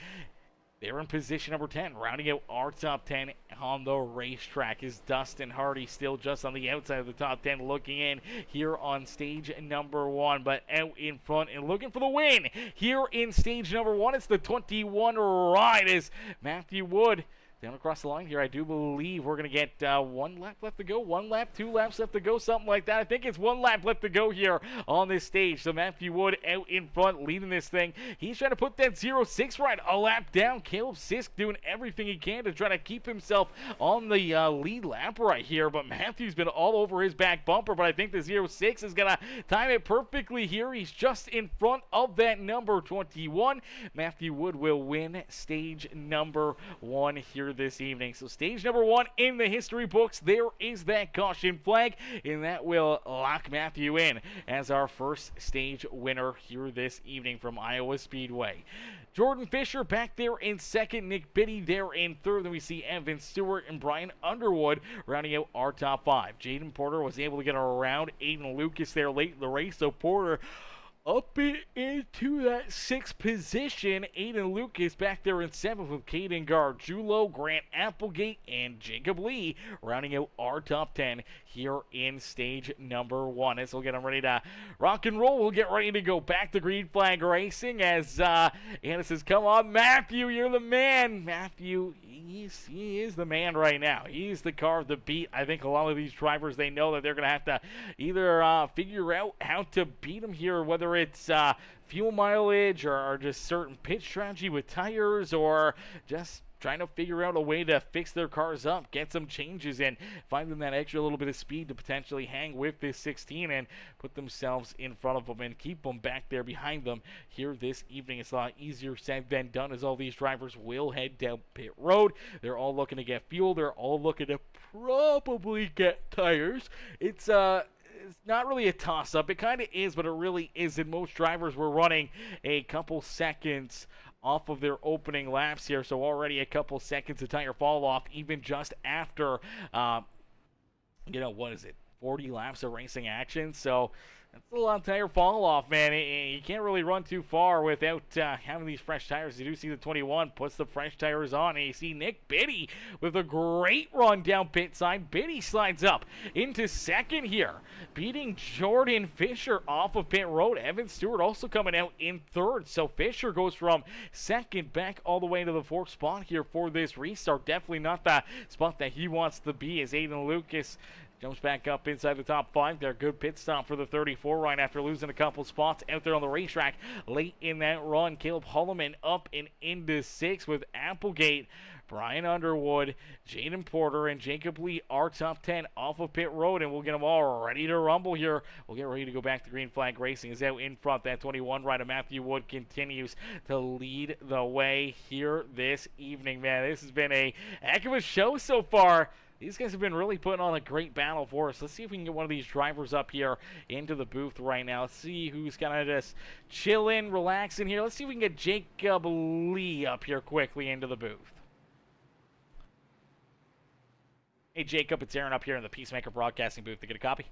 they're in position number 10, rounding out our top 10 on the racetrack. Is Dustin Hardy still just on the outside of the top 10 looking in here on stage number 1, but out in front and looking for the win here in stage number 1. It's the 21 ride as Matthew Wood down across the line here. I do believe we're going to get 1 lap left to go, 1 lap, 2 laps left to go, something like that. I think it's 1 lap left to go here on this stage. So Matthew Wood out in front leading this thing. He's trying to put that 0-6 ride a lap down. Caleb Sisk doing everything he can to try to keep himself on the lead lap right here. But Matthew's been all over his back bumper. But I think the 0-6 is going to time it perfectly here. He's just in front of that number 21. Matthew Wood will win stage number 1 here this evening. So stage number 1 in the history books. There is that caution flag, and that will lock Matthew in as our first stage winner here this evening from Iowa Speedway. Jordan Fisher back there in 2nd, Nick Biddy there in 3rd. Then we see Evan Stewart and Brian Underwood rounding out our top 5. Jaden Porter was able to get around Aiden Lucas there late in the race, so Porter up into that 6th position. Aiden Lucas back there in 7th with Caden Gargiulo, Grant Applegate, and Jacob Lee rounding out our top 10 here in stage number 1. As we'll get them ready to rock and roll, we'll get ready to go back to green flag racing as Anna says, come on, Matthew, you're the man. Matthew, he is the man right now. He's the car of the beat. I think a lot of these drivers, they know that they're going to have to either figure out how to beat him here, whether it's fuel mileage or just certain pit strategy with tires or just trying to figure out a way to fix their cars up, get some changes, and find them that extra little bit of speed to potentially hang with this 16 and put themselves in front of them and keep them back there behind them here this evening. It's a lot easier said than done as all these drivers will head down pit road. They're all looking to get fuel. They're all looking to probably get tires. It's not really a toss-up. It kind of is, but it really isn't. Most drivers were running a couple seconds off of their opening laps here, so already a couple seconds of tire fall off even just after, 40 laps of racing action. So that's a lot of tire fall off, man. You can't really run too far without having these fresh tires. You do see the 21 puts the fresh tires on, and you see Nick Biddy with a great run down pit side. Biddy slides up into 2nd here, beating Jordan Fisher off of pit road. Evan Stewart also coming out in 3rd. So Fisher goes from 2nd back all the way to the 4th spot here for this restart. Definitely not the spot that he wants to be as Aiden Lucas jumps back up inside the top 5 there. Good pit stop for the 34 ride after losing a couple spots out there on the racetrack late in that run. Caleb Hulleman up and into 6th with Applegate, Brian Underwood, Jaden Porter, and Jacob Lee are top 10 off of pit road, and we'll get them all ready to rumble here. We'll get ready to go back to green flag racing. Is out in front. That 21 rider Matthew Wood continues to lead the way here this evening. Man, this has been a heck of a show so far. These guys have been really putting on a great battle for us. Let's see if we can get one of these drivers up here into the booth right now. Let's see who's kind of just chilling, relaxing here. Let's see if we can get Jacob Lee up here quickly into the booth. Hey, Jacob, it's Aaron up here in the PeaceMaker broadcasting booth to get a copy.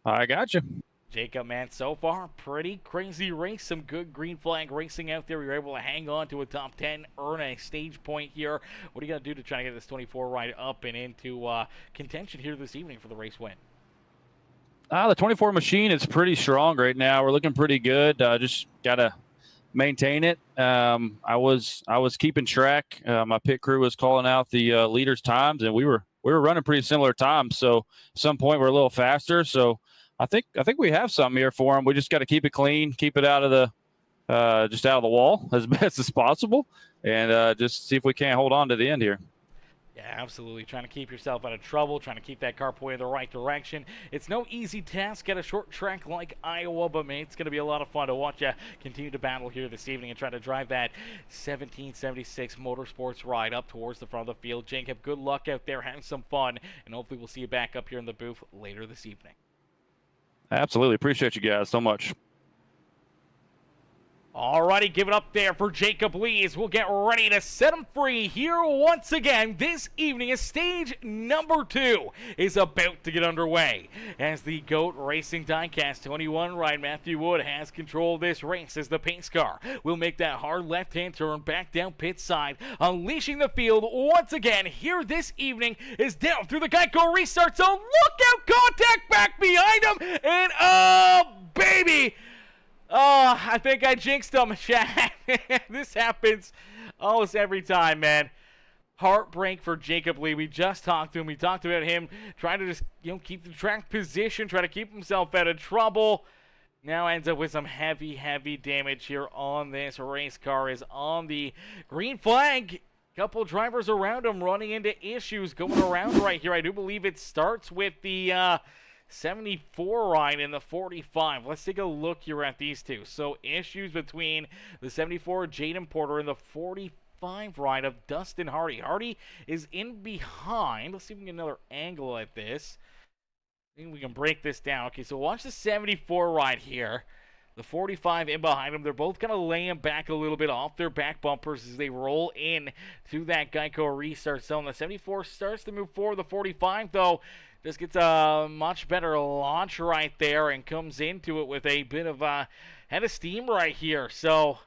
I got you. Jacob, man, so far, pretty crazy race. Some good green flag racing out there. We were able to hang on to a top 10, earn a stage point here. What are you going to do to try to get this 24 ride up and into contention here this evening for the race win? The 24 machine is pretty strong right now. We're looking pretty good. Just got to maintain it. I was keeping track. My pit crew was calling out the leaders' times, and we were running pretty similar times. So at some point we're a little faster. So I think we have something here for them. We just got to keep it clean, keep it out of the just out of the wall as best as possible, and just see if we can't hold on to the end here. Yeah, absolutely. Trying to keep yourself out of trouble, trying to keep that car pointed in the right direction. It's no easy task at a short track like Iowa, but man, it's going to be a lot of fun to watch you continue to battle here this evening and try to drive that 1776 Motorsports ride up towards the front of the field. Jacob, good luck out there, having some fun, and hopefully we'll see you back up here in the booth later this evening. Absolutely. Appreciate you guys so much. Alrighty, give it up there for Jacob Lee as we'll get ready to set him free here once again this evening as stage number 2 is about to get underway. As the GOAT Racing Diecast 21 ride, Matthew Wood has control of this race as the pace car will make that hard left-hand turn back down pit side, unleashing the field once again here this evening is down through the Geico restart zone. Look out, contact back behind him, and oh, baby! Oh, I think I jinxed him, Chad. This happens almost every time, man. Heartbreak for Jacob Lee. We just talked to him. We talked about him trying to just, keep the track position, try to keep himself out of trouble. Now ends up with some heavy, heavy damage here on this race car. Is on the green flag. Couple drivers around him running into issues going around right here. I do believe it starts with the 74 ride and the 45. Let's take a look here at these two. So issues between the 74 Jaden Porter and the 45 ride of Dustin Hardy. Hardy is in behind. Let's see if we can get another angle at this. I think we can break this down. Okay, so watch the 74 ride here. The 45 in behind them. They're both kind of laying back a little bit off their back bumpers as they roll in to that Geico restart zone. The 74 starts to move forward. The 45, though, just gets a much better launch right there and comes into it with a bit of a head of steam right here. So,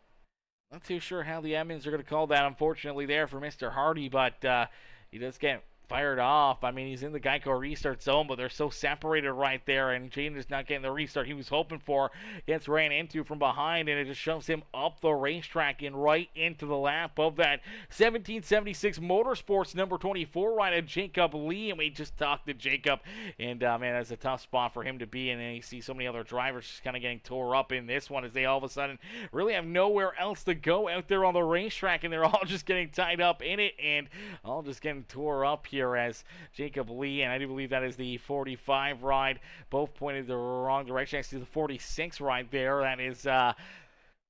not too sure how the admins are going to call that, unfortunately, there for Mr. Hardy, but he does get fired off. I mean, he's in the Geico restart zone, but they're so separated right there, and Jaden is not getting the restart he was hoping for. Gets ran into from behind, and it just shoves him up the racetrack and right into the lap of that 1776 Motorsports number 24 ride of Jacob Lee. And we just talked to Jacob, and man, that's a tough spot for him to be in. And you see so many other drivers just kind of getting tore up in this one as they all of a sudden really have nowhere else to go out there on the racetrack, and they're all just getting tied up in it and all just getting tore up here as Jacob Lee, and I do believe that is the 45 ride, both pointed the wrong direction. Actually, the 46 ride there, that is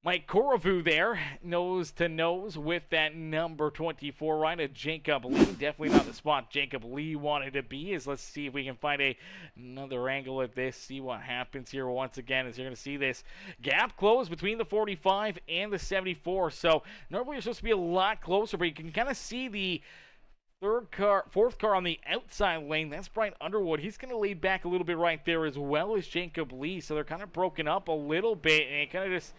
Mike Koravu there, nose to nose with that number 24 ride of Jacob Lee. Definitely not the spot Jacob Lee wanted to be. Let's see if we can find another angle at this, see what happens here once again, as you're going to see this gap close between the 45 and the 74. So normally you're supposed to be a lot closer, but you can kind of see the fourth car on the outside lane. That's Brian Underwood. He's going to lead back a little bit right there, as well as Jacob Lee. So they're kind of broken up a little bit, and it kind of just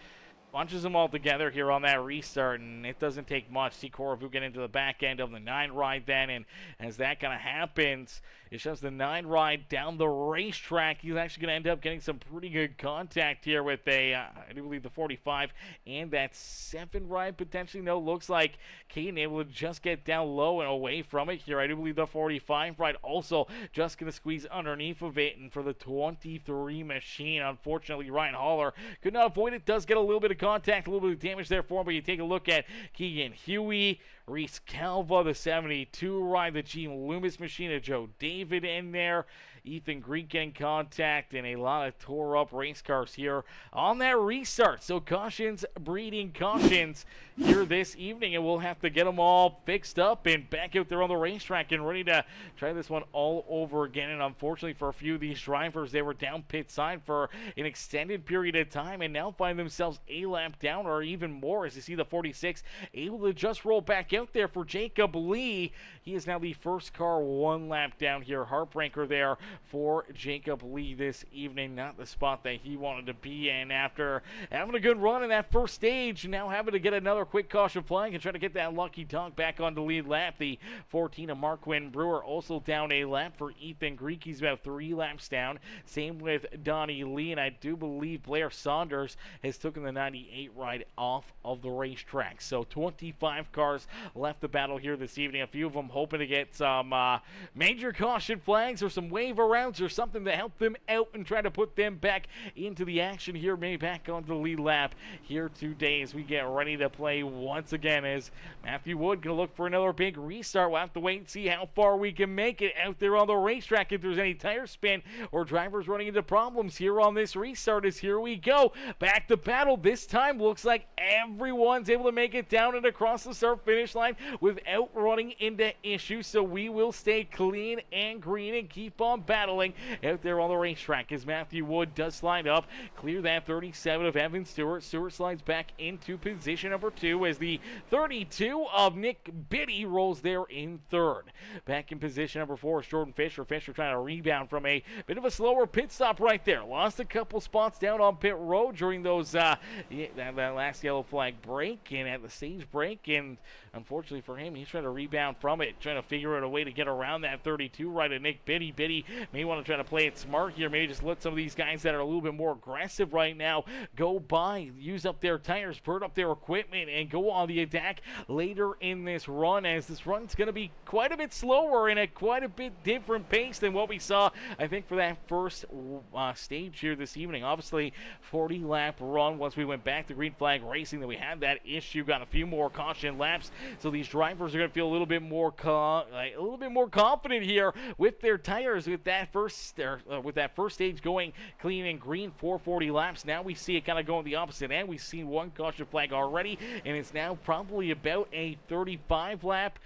bunches them all together here on that restart, and it doesn't take much. See Koravu get into the back end of the 9 ride then, and as that kind of happens, it shows the 9 ride down the racetrack. He's actually going to end up getting some pretty good contact here with I do believe the 45 and that 7 ride potentially. No, looks like Caden able to just get down low and away from it here. I do believe the 45 ride also just going to squeeze underneath of it, and for the 23 machine, unfortunately, Ryan Haller could not avoid it. Does get a little bit of contact, a little bit of damage there for him, but you take a look at Keegan Huey, Reese Calva, the 72 ride, the Gene Loomis machine of Joe David in there. Ethan Greek getting contact, and a lot of tore-up race cars here on that restart. So cautions breeding cautions here this evening, and we'll have to get them all fixed up and back out there on the racetrack and ready to try this one all over again. And unfortunately for a few of these drivers, they were down pit side for an extended period of time and now find themselves a lap down or even more, as you see the 46 able to just roll back out there for Jacob Lee. He is now the first car one lap down here. Heartbreaker there for Jacob Lee this evening. Not the spot that he wanted to be in after having a good run in that first stage. Now having to get another quick caution flag and try to get that lucky dunk back on the lead lap. The 14 of Marquin Brewer also down a lap for Ethan Greek. He's about 3 laps down. Same with Donnie Lee, and I do believe Blair Saunders has taken the 98 ride off of the racetrack. So 25 cars left the battle here this evening. A few of them hoping to get some major caution flags or some wave rounds or something to help them out and try to put them back into the action here, maybe back onto the lead lap here today as we get ready to play once again. As Matthew Wood gonna look for another big restart. We'll have to wait and see how far we can make it out there on the racetrack, if there's any tire spin or drivers running into problems here on this restart. As here we go back to battle. This time looks like everyone's able to make it down and across the start finish line without running into issues, so we will stay clean and green and keep on battling out there on the racetrack as Matthew Wood does slide up, clear that 37 of Evan Stewart. Stewart slides back into position number 2 as the 32 of Nick Biddy rolls there in third. Back in position number 4 is Jordan Fisher. Fisher trying to rebound from a bit of a slower pit stop right there. Lost a couple spots down on pit road during those that last yellow flag break and at the stage break, and unfortunately for him, he's trying to rebound from it, trying to figure out a way to get around that 32 right of Nick Biddy. Biddy may want to try to play it smart here, maybe just let some of these guys that are a little bit more aggressive right now go by, use up their tires, burn up their equipment, and go on the attack later in this run, as this run's going to be quite a bit slower and at quite a bit different pace than what we saw, I think, for that first stage here this evening. Obviously, 40-lap run once we went back to green flag racing, that we had that issue, got a few more caution laps, so these drivers are going to feel a little bit more confident here with their tires with that first stage going clean and green. 440 laps. Now we see it kind of going the opposite end. We've seen one caution flag already, and it's now probably about a 35 lap,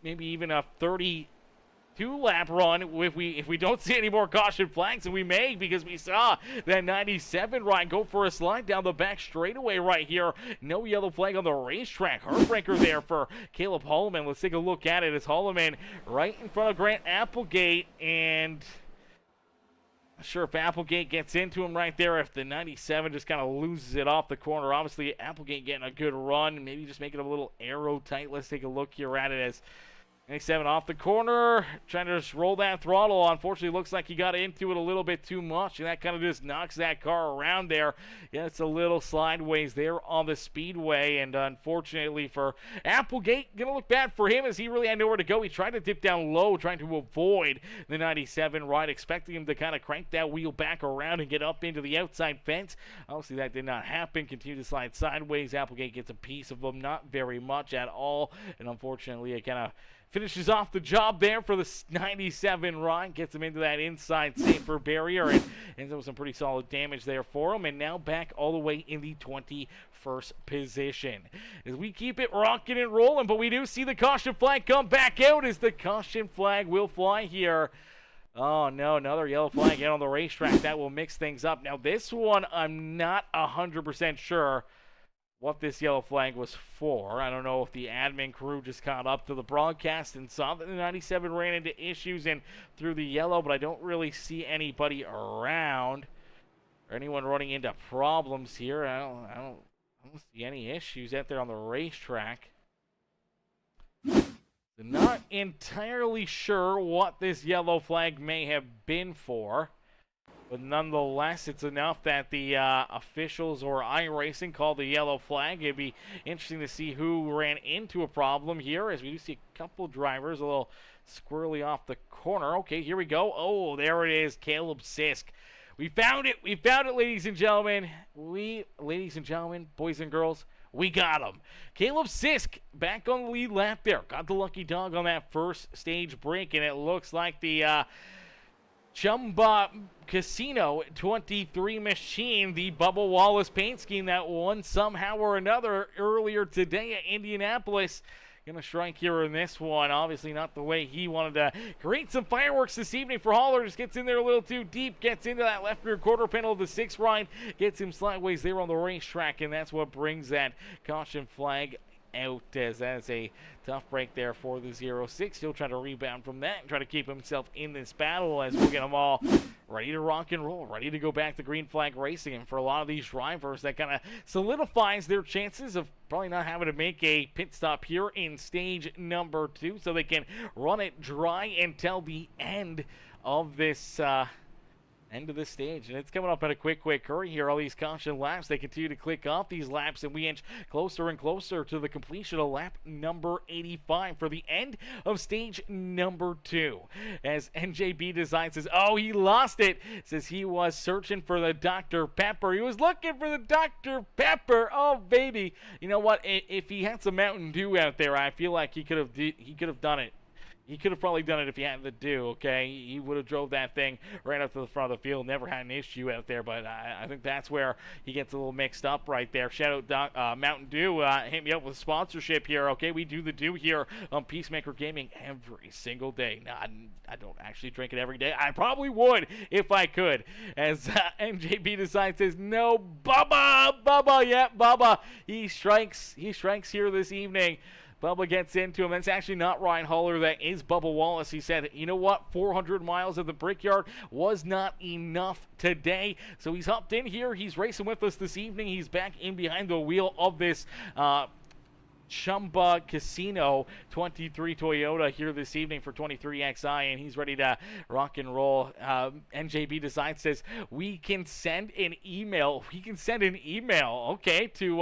maybe even a 32-lap run if we don't see any more caution flags, and we may, because we saw that 97 ride go for a slide down the back straightaway right here. No yellow flag on the racetrack. Heartbreaker there for Caleb Holloman. Let's take a look at it as Holloman right in front of Grant Applegate, and not sure if Applegate gets into him right there, if the 97 just kind of loses it off the corner. Obviously, Applegate getting a good run, maybe just making it a little arrow tight. Let's take a look here at it as 97 off the corner, trying to just roll that throttle. Unfortunately, looks like he got into it a little bit too much, and that kind of just knocks that car around there. Yeah, it's a little sideways there on the speedway, and unfortunately for Applegate, going to look bad for him as he really had nowhere to go. He tried to dip down low, trying to avoid the 97 ride, expecting him to kind of crank that wheel back around and get up into the outside fence. Obviously, that did not happen. Continue to slide sideways. Applegate gets a piece of them, not very much at all, and unfortunately, it kind of finishes off the job there for the 97 ride, gets him into that inside safer barrier, and ends up with some pretty solid damage there for him, and now back all the way in the 21st position. As we keep it rocking and rolling, but we do see the caution flag come back out, as the caution flag will fly here. Oh no, another yellow flag out on the racetrack. That will mix things up. Now this one, I'm not 100% sure what this yellow flag was for. I don't know if the admin crew just caught up to the broadcast and saw that the 97 ran into issues and threw the yellow, but I don't really see anybody around or anyone running into problems here. I don't see any issues out there on the racetrack. I'm not entirely sure what this yellow flag may have been for, but nonetheless, it's enough that the officials or iRacing called the yellow flag. It'd be interesting to see who ran into a problem here, as we do see a couple drivers a little squirrely off the corner. Okay, here we go. Oh, there it is, Caleb Sisk. We found it. We found it, ladies and gentlemen. Ladies and gentlemen, boys and girls, We got him. Caleb Sisk back on the lead lap there. Got the lucky dog on that first stage break, and it looks like the Chumba Casino 23 machine, the Bubba Wallace paint scheme that won somehow or another earlier today at Indianapolis. Gonna strike here in this one. Obviously not the way he wanted to create some fireworks this evening for Haller. Just gets in there a little too deep, gets into that left rear quarter panel of the 6th ride, gets him sideways there on the racetrack, and that's what brings that caution flag out, as that is a tough break there for the 06. He'll try to rebound from that and try to keep himself in this battle as we'll get them all ready to rock and roll, ready to go back to green flag racing. And for a lot of these drivers, that kind of solidifies their chances of probably not having to make a pit stop here in stage number 2, so they can run it dry until the end of this end of the stage. And it's coming up in a quick hurry here. All these caution laps, they continue to click off these laps, and we inch closer and closer to the completion of lap number 85 for the end of stage number 2. As NJB Design says, oh, he lost it. Says he was searching for the Dr. Pepper. He was looking for the Dr. Pepper. Oh, baby. You know what? If he had some Mountain Dew out there, I feel like he could have done it. He could have probably done it if he had the Dew, okay? He would have drove that thing right up to the front of the field. Never had an issue out there, but I think that's where he gets a little mixed up right there. Shout out Mountain Dew. Hit me up with sponsorship here, okay? We do the Dew here on PeaceMaker Gaming every single day. Now, I don't actually drink it every day. I probably would if I could. As NJB Design says, no, Bubba, yeah, Bubba. He strikes here this evening. Bubba gets into him. That's actually not Ryan Haller. That is Bubba Wallace. He said, you know what? 400 miles of the Brickyard was not enough today. So he's hopped in here. He's racing with us this evening. He's back in behind the wheel of this Chumba Casino 23 Toyota here this evening for 23XI, and he's ready to rock and roll. NJB Design says we can send an email. Okay, to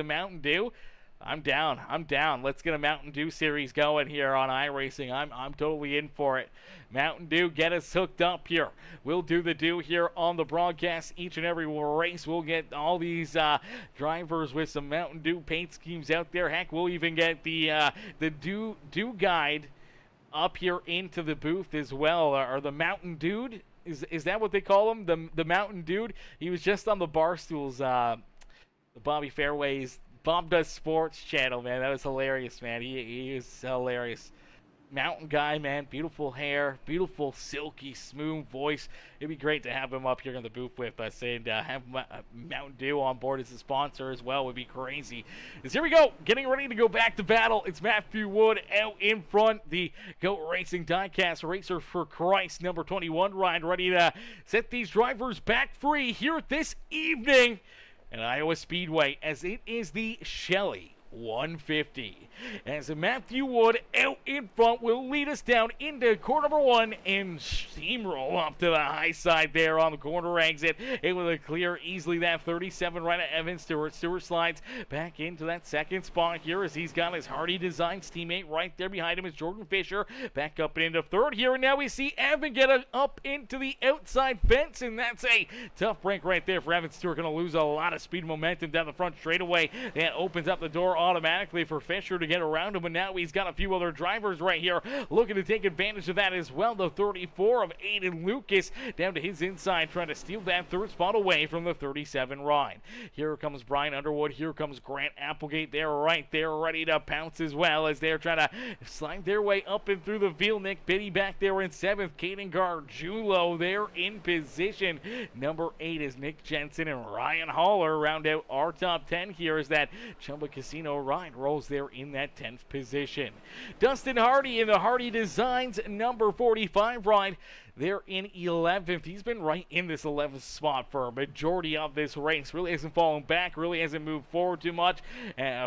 Mountain Dew. I'm down. Let's get a Mountain Dew series going here on iRacing. I'm totally in for it. Mountain Dew, get us hooked up here. We'll do the Dew here on the broadcast each and every race. We'll get all these drivers with some Mountain Dew paint schemes out there. Heck, we'll even get the Dew guide up here into the booth as well. Or the Mountain Dude, is that what they call him? The Mountain Dude. He was just on the Barstools, the Bobby Fairways Bob Does Sports channel, man. That was hilarious, man. He was hilarious. Mountain guy, man. Beautiful hair, beautiful, silky, smooth voice. It'd be great to have him up here in the booth with us, and have Mountain Dew on board as a sponsor as well. Would be crazy. As here we go, getting ready to go back to battle. It's Matthew Wood out in front. The GOAT Racing Diecast Racer for Christ number 21 ride, ready to set these drivers back free here this evening at Iowa Speedway, as it is the Shelly 150. As Matthew Wood out in front will lead us down into corner number 1 and steamroll up to the high side there on the corner exit, able to clear easily that 37 right at Evan Stewart. Stewart slides back into that second spot here as he's got his Hardy Designs teammate right there behind him is Jordan Fisher back up into third here, and now we see Evan get up into the outside fence, and that's a tough break right there for Evan Stewart. Going to lose a lot of speed momentum down the front straightaway. That opens up the door automatically for Fisher to get around him, and now he's got a few other drivers right here looking to take advantage of that as well. The 34 of Aiden Lucas down to his inside, trying to steal that third spot away from the 37 ride. Here comes Brian Underwood. Here comes Grant Applegate. They're right there ready to pounce as well, as they're trying to slide their way up and through the field. Nick Biddy back there in 7th. Caden Gargiulo there in position. Number 8 is Nick Jensen, and Ryan Haller round out our top 10 here as that Chumba Casino ride rolls there in that 10th position. Dustin Hardy in the Hardy Designs number 45 ride. They're in 11th. He's been right in this 11th spot for a majority of this race. Really hasn't fallen back, really hasn't moved forward too much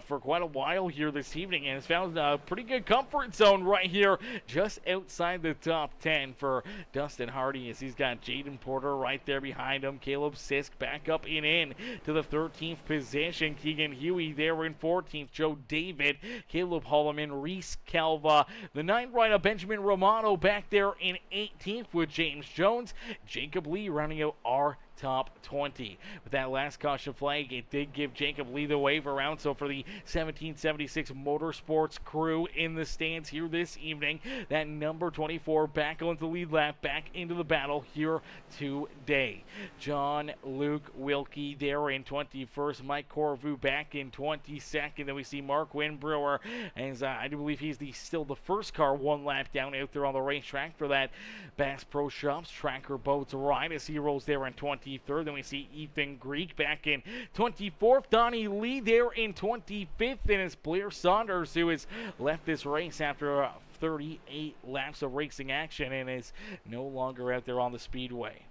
for quite a while here this evening, and has found a pretty good comfort zone right here just outside the top 10 for Dustin Hardy, as he's got Jaden Porter right there behind him. Caleb Sisk back up and in to the 13th position. Keegan Huey there in 14th. Joe David, Caleb Holloman, Reese Calva. The 9th rider Benjamin Romano back there in 18th with James Jones. Jacob Lee rounding out our top 20. With that last caution flag, it did give Jacob Lee the wave around. So for the 1776 Motorsports crew in the stands here this evening, that number 24 back onto the lead lap, back into the battle here today. John Luke Wilkie there in 21st. Mike Corvu back in 22nd. Then we see Mark Winbrewer, as I do believe he's still the first car one lap down out there on the racetrack for that Bass Pro Shops Tracker Boats ride, as he rolls there in 23rd. Then we see Ethan Greek back in 24th. Donnie Lee there in 25th. And it's Blair Saunders who has left this race after 38 laps of racing action and is no longer out there on the Speedway.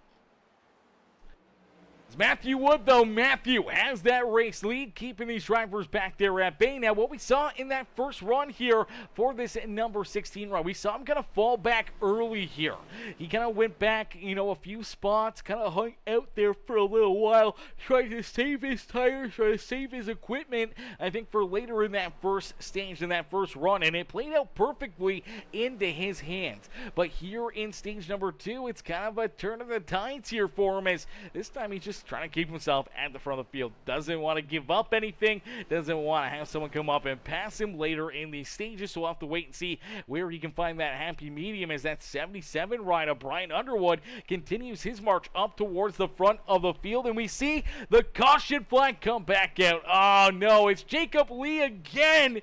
It's Matthew Wood, though. Matthew has that race lead, keeping these drivers back there at bay. Now, what we saw in that first run here for this number 16 run, we saw him kind of fall back early here. He kind of went back, a few spots, kind of hung out there for a little while, trying to save his tires, trying to save his equipment, I think, for later in that first stage, in that first run, and it played out perfectly into his hands. But here in stage number 2, it's kind of a turn of the tides here for him, as this time he's just trying to keep himself at the front of the field. Doesn't want to give up anything. Doesn't want to have someone come up and pass him later in these stages. So we'll have to wait and see where he can find that happy medium, as that 77 rider, Brian Underwood, continues his march up towards the front of the field. And we see the caution flag come back out. Oh, no. It's Jacob Lee again.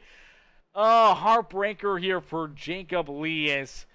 Oh, heartbreaker here for Jacob Lee, as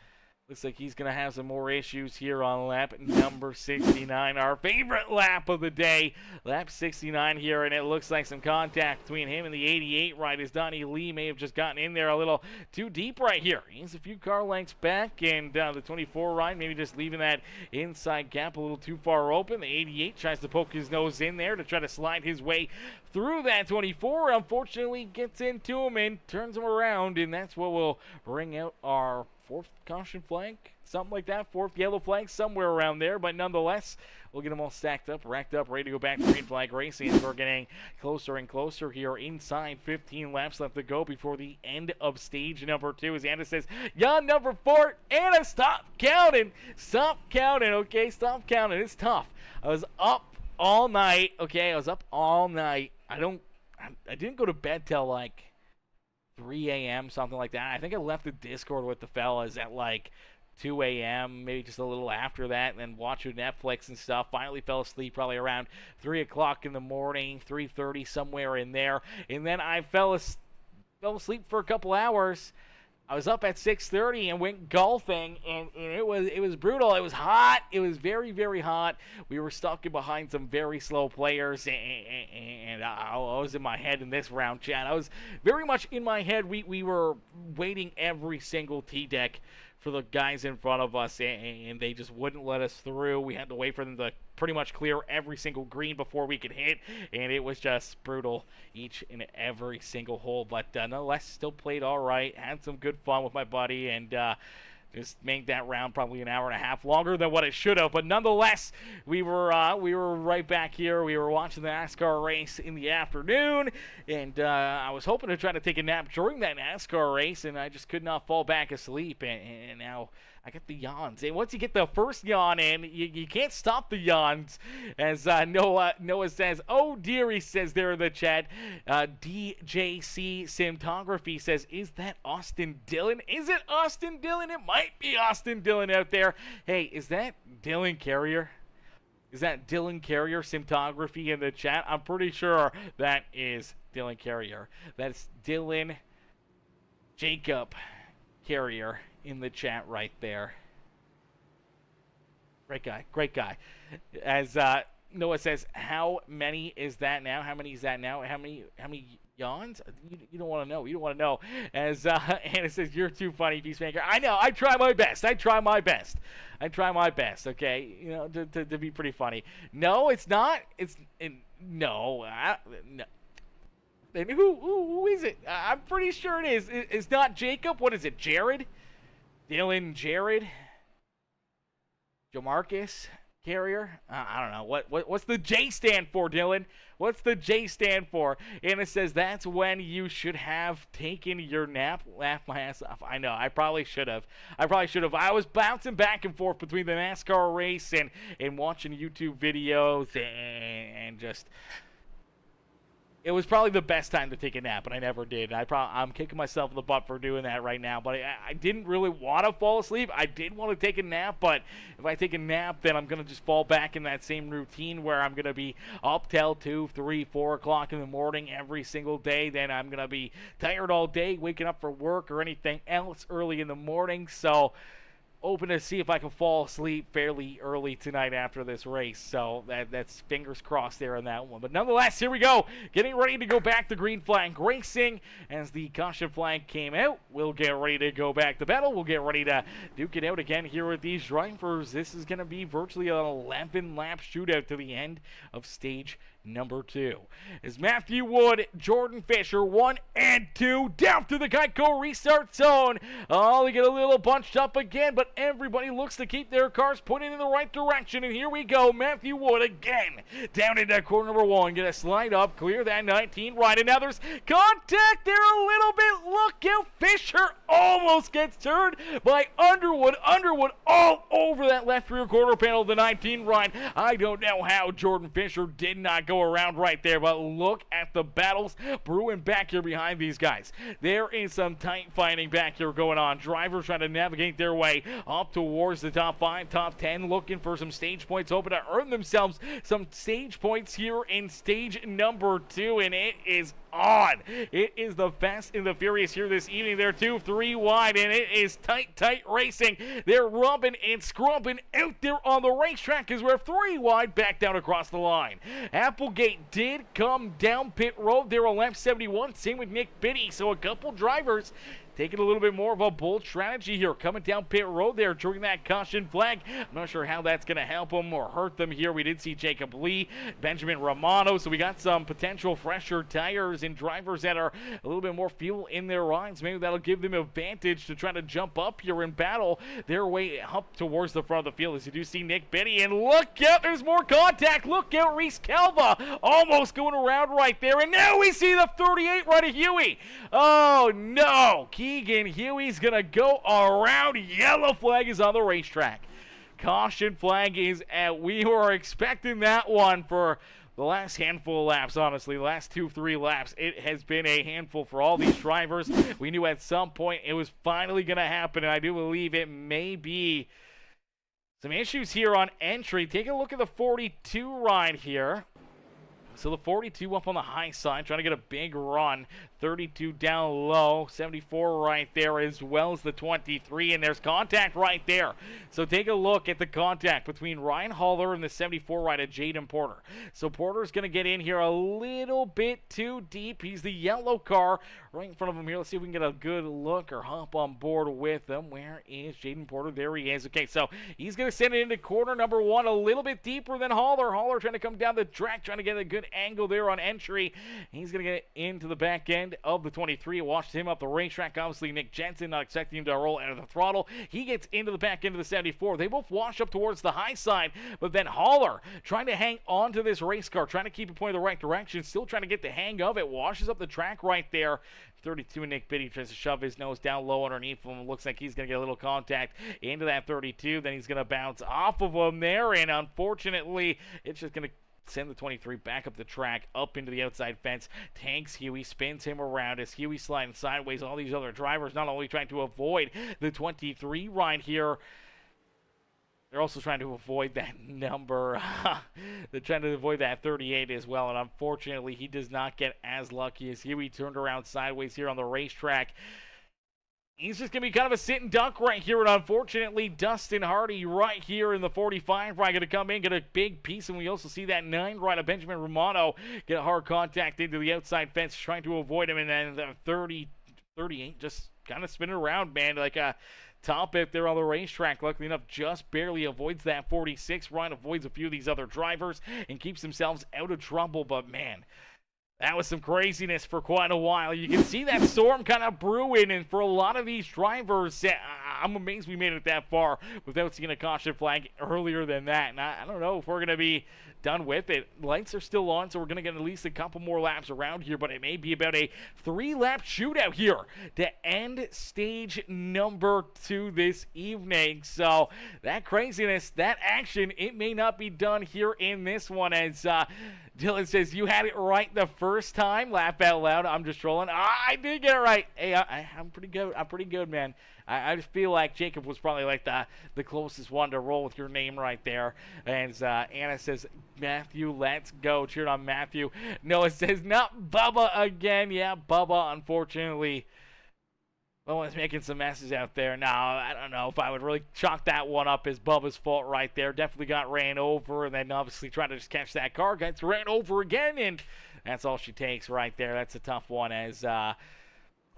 looks like he's going to have some more issues here on lap number 69, our favorite lap of the day. Lap 69 here, and it looks like some contact between him and the 88 ride, as Donnie Lee may have just gotten in there a little too deep right here. He's a few car lengths back, and the 24 ride maybe just leaving that inside gap a little too far open. The 88 tries to poke his nose in there to try to slide his way through that 24. Unfortunately, gets into him and turns him around, and that's what will bring out our fourth caution flag, something like that, fourth yellow flag, somewhere around there. But nonetheless, we'll get them all stacked up, racked up, ready to go back to green flag racing, as we're getting closer and closer here. Inside 15 laps left to go before the end of stage number 2, as Anna says, "Yeah, number 4, Anna, stop counting, okay, stop counting, it's tough. I was up all night, okay, I didn't go to bed till like 3 a.m., something like that. I think I left the Discord with the fellas at like 2 a.m., maybe just a little after that, and then watching Netflix and stuff. Finally fell asleep probably around 3 o'clock in the morning, 3:30, somewhere in there. And then I fell asleep for a couple hours. I was up at 6:30 and went golfing, and it was brutal. It was hot. It was very, very hot. We were stuck in behind some very slow players, and I was in my head in this round, Chad. I was very much in my head. We were waiting every single tee deck for the guys in front of us, and they just wouldn't let us through. We had to wait for them to pretty much clear every single green before we could hit, and it was just brutal each and every single hole. But nonetheless, still played all right, had some good fun with my buddy, and just made that round probably an hour and a half longer than what it should have. But nonetheless, we were right back here. We were watching the NASCAR race in the afternoon, and I was hoping to try to take a nap during that NASCAR race, and I just could not fall back asleep. And now I get the yawns. And once you get the first yawn in, you can't stop the yawns. As Noah says, "Oh dear," he says there in the chat. DJC Simtography says, "Is that Austin Dillon?" Is it Austin Dillon? It might be Austin Dillon out there. Hey, is that Dylan Carrier? Is that Dylan Carrier Simtography in the chat? I'm pretty sure that is Dylan Carrier. That's Dylan Jacob Carrier in the chat right there. Great guy. As Noah says, how many is that now? How many is that now? How many yawns? You don't want to know. You don't want to know. As Anna says, "You're too funny, Peacemaker." I know. I try my best. Okay, to be pretty funny. No, it's not. No. And who is it? I'm pretty sure it is. It's not Jacob. What is it? Jared? Dylan, Jared? Jamarcus? carrier. I don't know. What's the J stand for, Dylan? What's the J stand for? And it says that's when you should have taken your nap. Laugh my ass off. I know. I probably should have. I was bouncing back and forth between the NASCAR race and watching YouTube videos and just. It was probably the best time to take a nap, but I never did. I'm kicking myself in the butt for doing that right now, but I didn't really want to fall asleep. I did want to take a nap, but if I take a nap, then I'm going to just fall back in that same routine where I'm going to be up till 2, 3, 4 o'clock in the morning every single day. Then I'm going to be tired all day, waking up for work or anything else early in the morning. So open to see if I can fall asleep fairly early tonight after this race. So that's fingers crossed there on that one. But nonetheless, here we go. Getting ready to go back to green flag racing. As the caution flag came out, we'll get ready to go back to battle. We'll get ready to duke it out again here with these drivers. This is going to be virtually an 11-lap shootout to the end of stage number 2. As Matthew Wood, Jordan Fisher, 1 and 2, down to the Geico restart zone. Oh, they get a little bunched up again, but everybody looks to keep their cars pointing in the right direction. And here we go, Matthew Wood again, down into corner number 1. Gonna slide up, clear that 19 right, and now there's contact there a little bit. Look out, Fisher almost gets turned by Underwood. Underwood all over that left rear quarter panel of the 19 right. I don't know how Jordan Fisher did not go around right there, but look at the battles brewing back here behind these guys. There is some tight fighting back here going on. Drivers trying to navigate their way up towards the top 5, top 10, looking for some stage points, hoping to earn themselves some stage points here in stage number 2, and it is on. It is the Fast and the Furious here this evening. They're 2, 3 wide, and it is tight racing. They're rubbing and scrubbing out there on the racetrack as we're 3 wide back down across the line. Applegate did come down pit road there on lap 71. Same with Nick Biddy, so a couple drivers taking a little bit more of a bold strategy here, coming down pit road there during that caution flag. I'm not sure how that's going to help them or hurt them here. We did see Jacob Lee, Benjamin Romano, so we got some potential fresher tires and drivers that are a little bit more fuel in their rides. Maybe that'll give them advantage to try to jump up here and battle their way up towards the front of the field. As you do see Nick Biddy, and look out, there's more contact. Look out, Reese Calva almost going around right there, and now we see the 38 right of Huey. Oh no, Keegan Huey's gonna go around. Yellow flag is on the racetrack. Caution flag is at. We were expecting that one for the last handful of laps, honestly. The last 2, 3 laps, it has been a handful for all these drivers. We knew at some point it was finally gonna happen, and I do believe it may be some issues here on entry. Take a look at the 42 ride here. So the 42 up on the high side, trying to get a big run. 32 down low, 74 right there, as well as the 23, and there's contact right there. So take a look at the contact between Ryan Haller and the 74 right of Jaden Porter. So Porter's going to get in here a little bit too deep. He's the yellow car right in front of him here. Let's see if we can get a good look or hop on board with him. Where is Jaden Porter? There he is. Okay, so he's going to send it into corner number 1 a little bit deeper than Haller. Haller trying to come down the track, trying to get a good angle there on entry. He's going to get into the back end of the 23. Watched him up the racetrack. Obviously, Nick Jensen not expecting him to roll out of the throttle. He gets into the back end of the 74. They both wash up towards the high side, but then Haller trying to hang on to this race car, trying to keep it pointed the right direction, still trying to get the hang of it. Washes up the track right there. 32, Nick Biddy tries to shove his nose down low underneath him. Looks like he's going to get a little contact into that 32. Then he's going to bounce off of him there, and unfortunately, it's just going to send the 23 back up the track, up into the outside fence. Tanks Huey, spins him around as Huey sliding sideways. All these other drivers not only trying to avoid the 23 right here, they're also trying to avoid that number. They're trying to avoid that 38 as well, and unfortunately, he does not get as lucky as Huey turned around sideways here on the racetrack. He's just going to be kind of a sit and duck right here, and unfortunately, Dustin Hardy right here in the 45 right going to come in, get a big piece, and we also see that 9 right of Benjamin Romano get a hard contact into the outside fence, trying to avoid him, and then the 38 just kind of spinning around, man, like a top it there on the racetrack. Luckily enough, just barely avoids that 46 right, avoids a few of these other drivers, and keeps themselves out of trouble, but man, that was some craziness for quite a while. You can see that storm kind of brewing, and for a lot of these drivers, I'm amazed we made it that far without seeing a caution flag earlier than that. And I don't know if we're going to be done with it. Lights are still on, so we're going to get at least a couple more laps around here, but it may be about a 3-lap shootout here to end stage number 2 this evening. So that craziness, that action, it may not be done here in this one, as Dylan says, you had it right the first time. Laugh out loud. I'm just trolling. I did get it right. Hey, I'm pretty good. I'm pretty good, man. I just feel like Jacob was probably like the closest one to roll with your name right there. And Anna says, Matthew, let's go. Cheered on Matthew. Noah says, not Bubba again. Yeah, Bubba, unfortunately. Bubba's making some messes out there. No, I don't know if I would really chalk that one up as Bubba's fault right there. Definitely got ran over, and then obviously trying to just catch that car. Gets ran over again, and that's all she takes right there. That's a tough one, as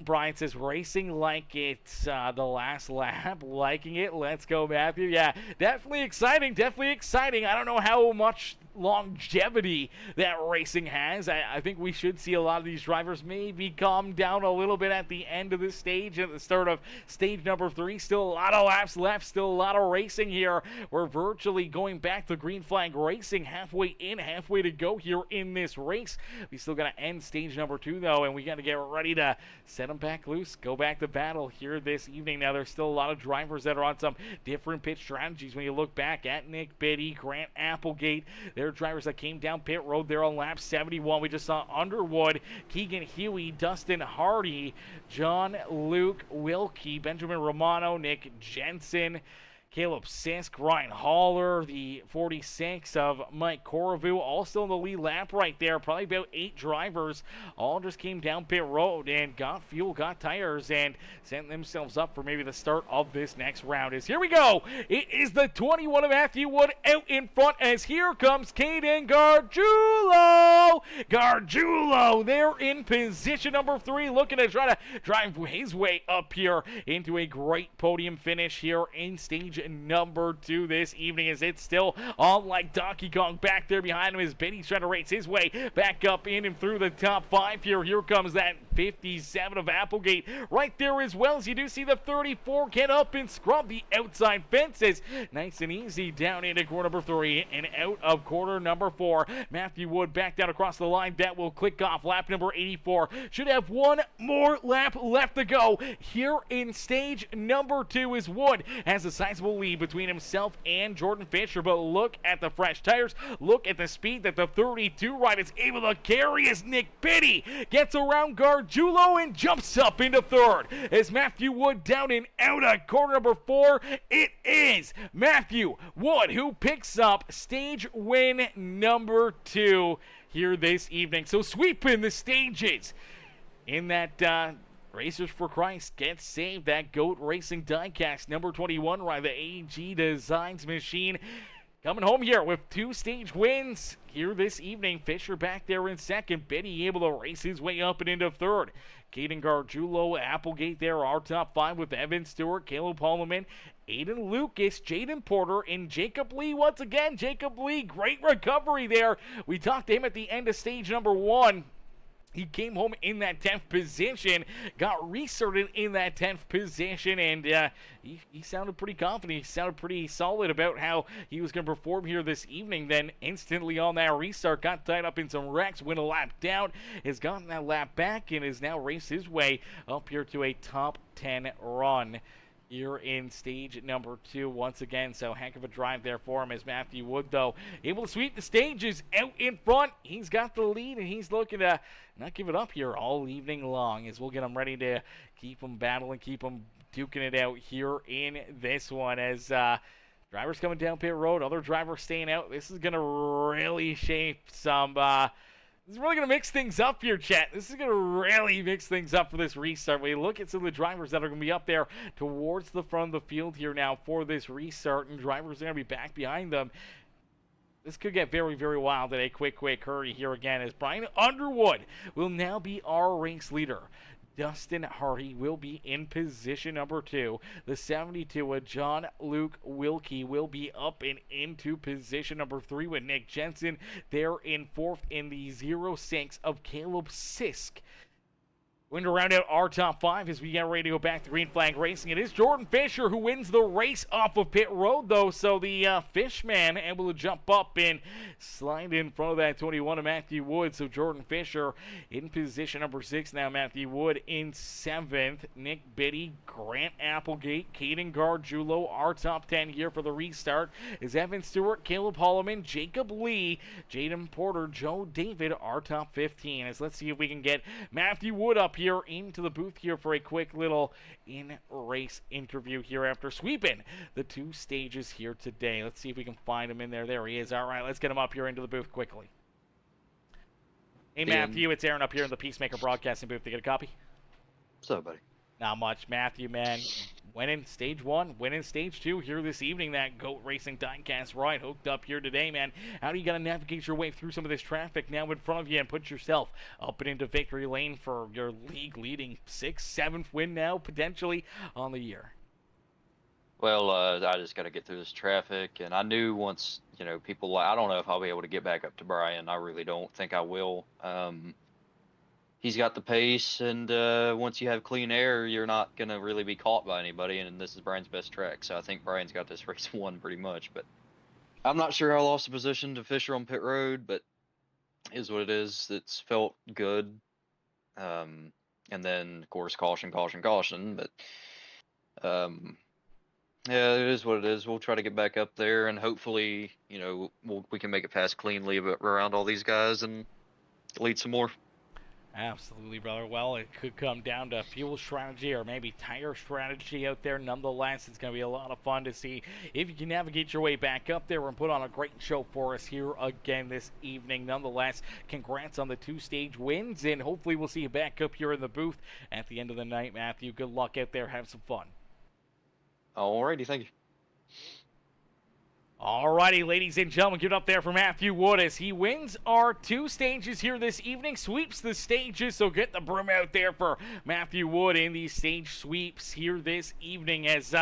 Brian says, racing like it's the last lap. Liking it. Let's go, Matthew. Yeah, definitely exciting. Definitely exciting. I don't know how much longevity that racing has. I think we should see a lot of these drivers maybe calm down a little bit at the end of the stage, at the start of stage number 3. Still a lot of laps left, still a lot of racing here. We're virtually going back to green flag racing, halfway in, halfway to go here in this race. We still got to end stage number 2 though, and we got to get ready to set them back loose, go back to battle here this evening. Now there's still a lot of drivers that are on some different pit strategies. When you look back at Nick Biddy, Grant Applegate, there are drivers that came down pit road there on lap 71. We just saw Underwood, Keegan Huey, Dustin Hardy, John Luke Wilkie, Benjamin Romano, Nick Jensen, Caleb Sisk, Ryan Haller, the 46 of Mike Corriveau, all still in the lead lap right there. Probably about 8 drivers all just came down pit road and got fuel, got tires, and sent themselves up for maybe the start of this next round. As here we go. It is the 21 of Matthew Wood out in front, as here comes Caden Gargiulo. Gargiulo there in position number 3, looking to try to drive his way up here into a great podium finish here in stage number 2 this evening, as it's still all like Donkey Kong back there behind him as Benny's trying to race his way back up in and through the top 5 here. Here comes that 57 of Applegate right there, as well as you do see the 34 get up and scrub the outside fences. Nice and easy down into corner number 3 and out of corner number 4. Matthew Wood back down across the line. That will click off lap number 84. Should have one more lap left to go here in stage number 2, as Wood has a sizable lead between himself and Jordan Fisher. But look at the fresh tires. Look at the speed that the 32 ride is able to carry, as Nick Biddy gets around Gargiulo and jumps up into 3rd. As Matthew Wood down and out of corner number 4, it is Matthew Wood who picks up stage win number 2 here this evening. So sweeping the stages in that Racers for Christ gets saved. That GOAT Racing diecast number 21 ride, the AG Designs machine, coming home here with 2 stage wins here this evening. Fisher back there in 2nd. Biddy able to race his way up and into 3rd. Caden Gargiulo, Applegate there, our top 5 with Evan Stewart, Caleb Holloman, Aiden Lucas, Jaden Porter, and Jacob Lee once again. Jacob Lee, great recovery there. We talked to him at the end of stage number 1. He came home in that 10th position, got restarted in that 10th position, and he sounded pretty confident. He sounded pretty solid about how he was going to perform here this evening. Then instantly on that restart, got tied up in some wrecks, went a lap down, has gotten that lap back, and has now raced his way up here to a top 10 run here in stage number 2 once again. So heck of a drive there for him, as Matthew Wood, though, able to sweep the stages out in front. He's got the lead, and he's looking to not give it up here all evening long, as we'll get him ready to keep him battling, keep him duking it out here in this one, as drivers coming down pit road, other drivers staying out. This is going to really shape some this is really going to mix things up here, chat. This is going to really mix things up for this restart. We look at some of the drivers that are going to be up there towards the front of the field here now for this restart, and drivers are going to be back behind them. This could get very, very wild in a quick hurry here again, as Brian Underwood will now be our race leader. Dustin Hardy will be in position number 2. The 72 of John Luke Wilkie will be up and into position number 3, with Nick Jensen there in 4th, in the 06 of Caleb Sisk Going to round out our top 5 as we get ready to go back to green flag racing. It is Jordan Fisher who wins the race off of pit road, though. So the Fishman able to jump up and slide in front of that 21 of Matthew Wood. So Jordan Fisher in position number 6 now. Matthew Wood in 7th. Nick Biddy, Grant Applegate, Caden Gargiulo. Our top 10 here for the restart is Evan Stewart, Caleb Holloman, Jacob Lee, Jaden Porter, Joe David. Our top 15. As let's see if we can get Matthew Wood up here into the booth here for a quick little in-race interview here after sweeping the 2 stages here today. Let's see if we can find him in there. There he is. All right, let's get him up here into the booth quickly. Hey, Matthew, it's Aaron up here in the PeaceMaker broadcasting booth. To get a copy? What's up, buddy? Not much. Matthew, man, winning stage 1, winning stage 2 here this evening. That GOAT Racing diecast ride hooked up here today, man. How do you got to navigate your way through some of this traffic now in front of you and put yourself up and into victory lane for your league-leading 6th, 7th win now, potentially, on the year? Well, I just got to get through this traffic, and I knew once, people, I don't know if I'll be able to get back up to Brian. I really don't think I will. He's got the pace, and once you have clean air, you're not going to really be caught by anybody, and this is Brian's best track, so I think Brian's got this race won pretty much, but I'm not sure I lost the position to Fisher on pit road, but is what it is. It's felt good, and then, of course, caution, but yeah, it is what it is. We'll try to get back up there, and hopefully, we can make it past cleanly around all these guys and lead some more. Absolutely, brother. Well, it could come down to fuel strategy or maybe tire strategy out there. Nonetheless, it's going to be a lot of fun to see if you can navigate your way back up there and put on a great show for us here again this evening. Nonetheless, congrats on the 2-stage wins, and hopefully we'll see you back up here in the booth at the end of the night, Matthew. Good luck out there. Have some fun. Alrighty, thank you. Alrighty, ladies and gentlemen, give it up there for Matthew Wood as he wins our 2 stages here this evening, sweeps the stages, so get the broom out there for Matthew Wood in these stage sweeps here this evening as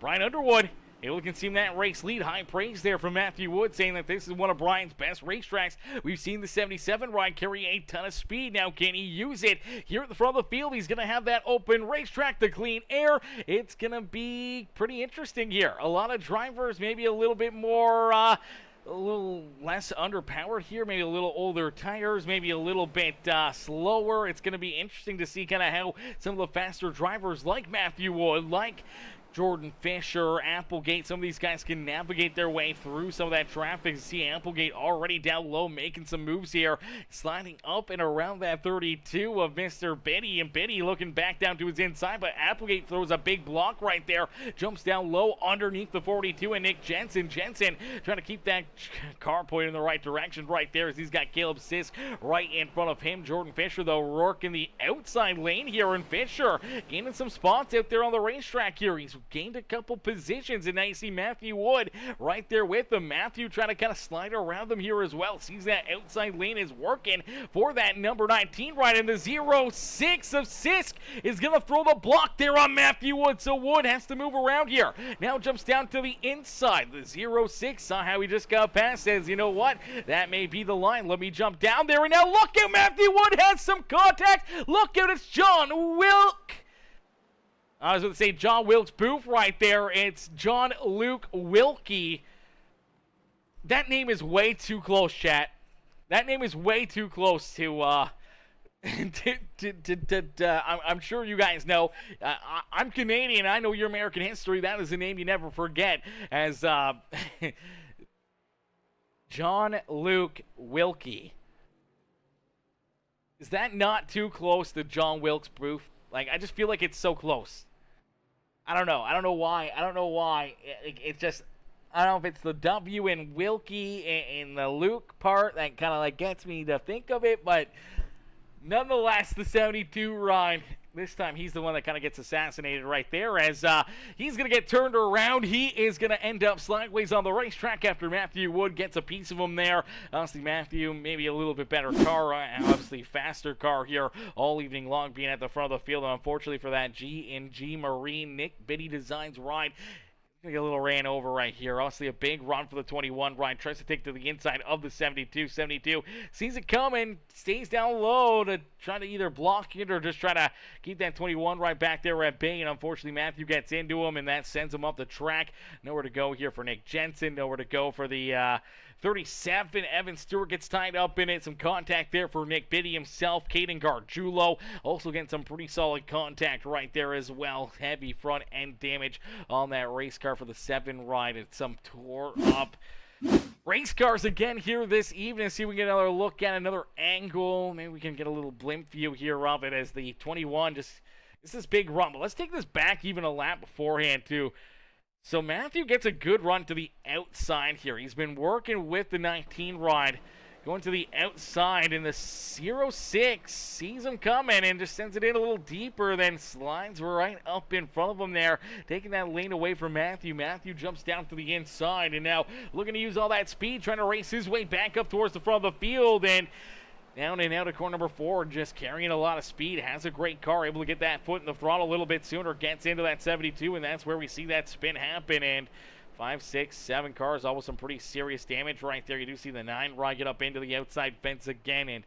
Brian Underwood able to consume that race lead. High praise there from Matthew Wood, saying that this is one of Brian's best racetracks. We've seen the 77 ride carry a ton of speed. Now, can he use it here at the front of the field? He's going to have that open racetrack, the clean air. It's going to be pretty interesting here. A lot of drivers, maybe a little bit more, a little less underpowered here, maybe a little older tires, maybe a little bit slower. It's going to be interesting to see kind of how some of the faster drivers like Matthew Wood, like Jordan Fisher, Applegate, some of these guys can navigate their way through some of that traffic. See Applegate already down low, making some moves here, sliding up and around that 32 of Mr. Biddy, and Biddy looking back down to his inside, but Applegate throws a big block right there, jumps down low underneath the 42, and Nick Jensen trying to keep that car pointed in the right direction right there as he's got Caleb Sisk right in front of him. Jordan Fisher, though, Rourke in the outside lane here, and Fisher gaining some spots out there on the racetrack here. He's gained a couple positions, and now you see Matthew Wood right there with him. Matthew trying to kind of slide around them here as well. Sees that outside lane is working for that number 19 ride, and the 06 of Sisk is going to throw the block there on Matthew Wood, so Wood has to move around here. Now jumps down to the inside. The 06 saw how he just got past, says, you know what, that may be the line. Let me jump down there, and now look out, Matthew Wood has some contact. Look out, it's John Wilk. I was going to say John Wilkes Booth right there. It's John Luke Wilkie. That name is way too close, chat. That name is way too close to, I'm sure you guys know. I'm Canadian. I know your American history. That is a name you never forget. As John Luke Wilkie. Is that not too close to John Wilkes Booth? Like, I just feel like it's so close. I don't know. I don't know why. It's just, I don't know if it's the W in Wilkie and the Luke part that kind of like gets me to think of it, but nonetheless, the 72 ride, this time he's the one that kind of gets assassinated right there as he's going to get turned around. He is going to end up sideways on the racetrack after Matthew Wood gets a piece of him there. Honestly, Matthew, maybe a little bit better car, obviously faster car here all evening long, being at the front of the field. And unfortunately for that G&G Marine Nick Biddy Designs ride, Gonna get a little ran over right here. Obviously a big run for the 21. Ryan tries to take to the inside of the 72. 72 sees it coming, stays down low to try to either block it or just try to keep that 21 right back there at bay. And unfortunately Matthew gets into him, and that sends him up the track. Nowhere to go here for Nick Jensen. Nowhere to go for the 37. Evan Stewart gets tied up in it. Some contact there for Nick Biddy himself. Caden Gargiulo also getting some pretty solid contact right there as well. Heavy front end damage on that race car for the 7 ride. It's some tore up race cars again here this evening. See if we can get another look at another angle. Maybe we can get a little blimp view here of it as the 21 just, it's this big run. But let's take this back even a lap beforehand too. So Matthew gets a good run to the outside here. He's been working with the 19 ride, going to the outside, and the 06 sees him coming and just sends it in a little deeper, then slides right up in front of him there, taking that lane away from Matthew. Matthew jumps down to the inside and now looking to use all that speed, trying to race his way back up towards the front of the field, and down and out of corner number 4, just carrying a lot of speed. Has a great car, able to get that foot in the throttle a little bit sooner. Gets into that 72, and that's where we see that spin happen. And 5, 6, 7 cars, all with some pretty serious damage right there. You do see the 9 ride get up into the outside fence again, and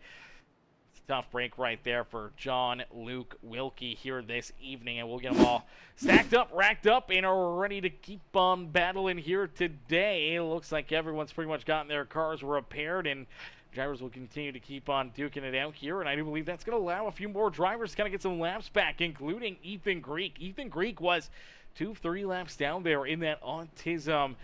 it's a tough break right there for John Luke Wilkie here this evening. And we'll get them all stacked up, racked up, and are ready to keep on battling here today. It looks like everyone's pretty much gotten their cars repaired, and drivers will continue to keep on duking it out here, and I do believe that's going to allow a few more drivers to kind of get some laps back, including Ethan Greek. Ethan Greek was 2-3 laps down there in that Autism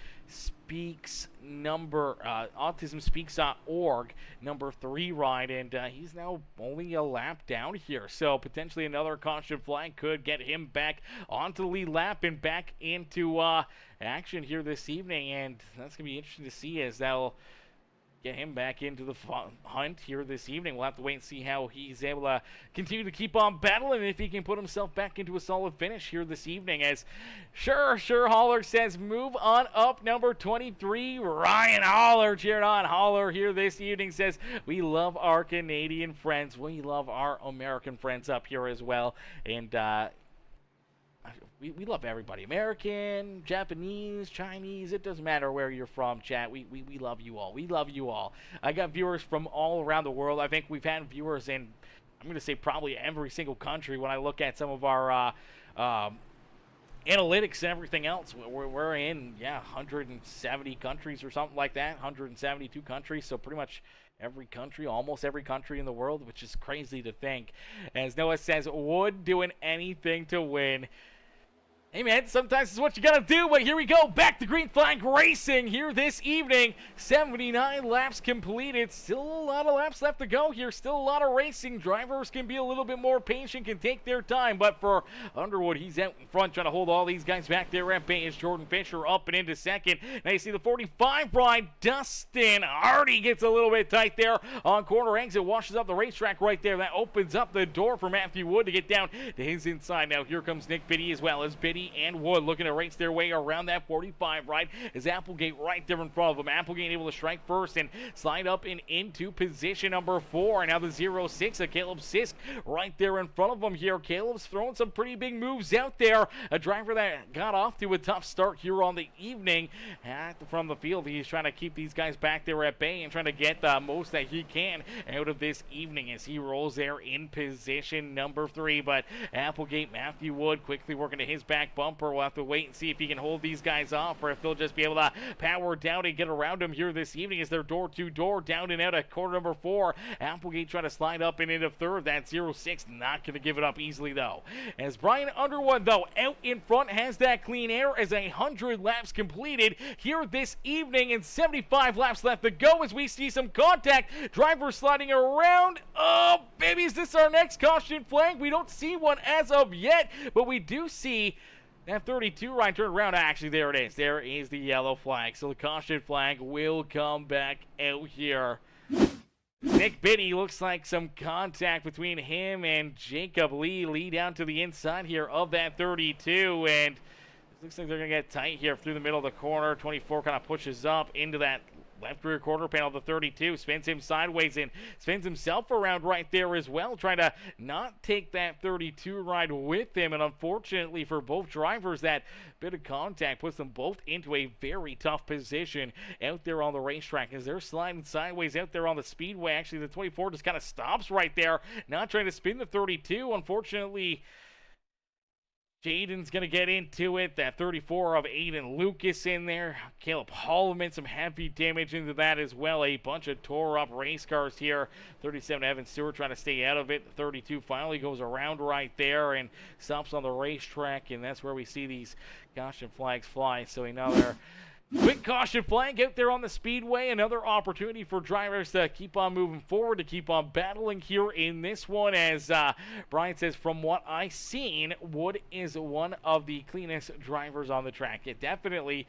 Speaks.org number 3 ride, and he's now only a lap down here. So potentially another caution flag could get him back onto the lead lap and back into action here this evening, and that's going to be interesting to see as that'll get him back into the hunt here this evening. We'll have to wait and see how he's able to continue to keep on battling, if he can put himself back into a solid finish here this evening. As Sure Holler says, move on up, number 23, Ryan Holler. Cheering on Holler here this evening, says, we love our Canadian friends. We love our American friends up here as well. And we love everybody. American, Japanese, Chinese, it doesn't matter where you're from, chat. We love you all. We love you all. I got viewers from all around the world. I think we've had viewers in, I'm going to say probably every single country when I look at some of our analytics and everything else. We're in, 170 countries or something like that, 172 countries, so pretty much every country, almost every country in the world, which is crazy to think. As Noah says, Wood doing anything to win. Hey man, sometimes it's what you gotta do, but here we go, back to Green Flag Racing here this evening. 79 laps completed, still a lot of laps left to go here, still a lot of racing. Drivers can be a little bit more patient, can take their time, but for Underwood, he's out in front trying to hold all these guys back there at bay. As Jordan Fisher up and into second. Now you see the 45 ride, Dustin Hardy gets a little bit tight there on corner exit, washes up the racetrack right there. That opens up the door for Matthew Wood to get down to his inside. Now here comes Nick Biddy as well, as Biddy and Wood looking to race their way around that 45 ride. Is Applegate right there in front of them. Applegate able to strike first and slide up and into position number 4. And now the 06 of Caleb Sisk right there in front of them here. Caleb's throwing some pretty big moves out there. A driver that got off to a tough start here on the evening. From the field, he's trying to keep these guys back there at bay and trying to get the most that he can out of this evening as he rolls there in position number 3. But Applegate, Matthew Wood quickly working to his back bumper. We'll have to wait and see if he can hold these guys off or if they'll just be able to power down and get around him here this evening as they're door-to-door down and out at corner number 4. Applegate trying to slide up and into third. That 06 not going to give it up easily though. As Brian Underwood though out in front has that clean air as 100 laps completed here this evening and 75 laps left to go as we see some contact. Driver sliding around. Oh baby, is this our next caution flag? We don't see one as of yet, but we do see that 32 right turn around. Actually, there it is. There is the yellow flag. So the caution flag will come back out here. Nick Biddy, looks like some contact between him and Jacob Lee. Lee down to the inside here of that 32. And it looks like they're going to get tight here through the middle of the corner. 24 kind of pushes up into that left rear quarter panel, the 32, spins him sideways and spins himself around right there as well, trying to not take that 32 ride with him. And unfortunately for both drivers, that bit of contact puts them both into a very tough position out there on the racetrack as they're sliding sideways out there on the speedway. Actually, the 24 just kind of stops right there, not trying to spin the 32. Unfortunately, Jaden's going to get into it. That 34 of Aiden Lucas in there. Caleb Holloman, some heavy damage into that as well. A bunch of tore up race cars here. 37 Evan Stewart trying to stay out of it. The 32 finally goes around right there and stops on the racetrack. And that's where we see these caution flags fly. So another quick caution flag out there on the speedway. Another opportunity for drivers to keep on moving forward, to keep on battling here in this one. As Brian says, from what I've seen, Wood is one of the cleanest drivers on the track. It definitely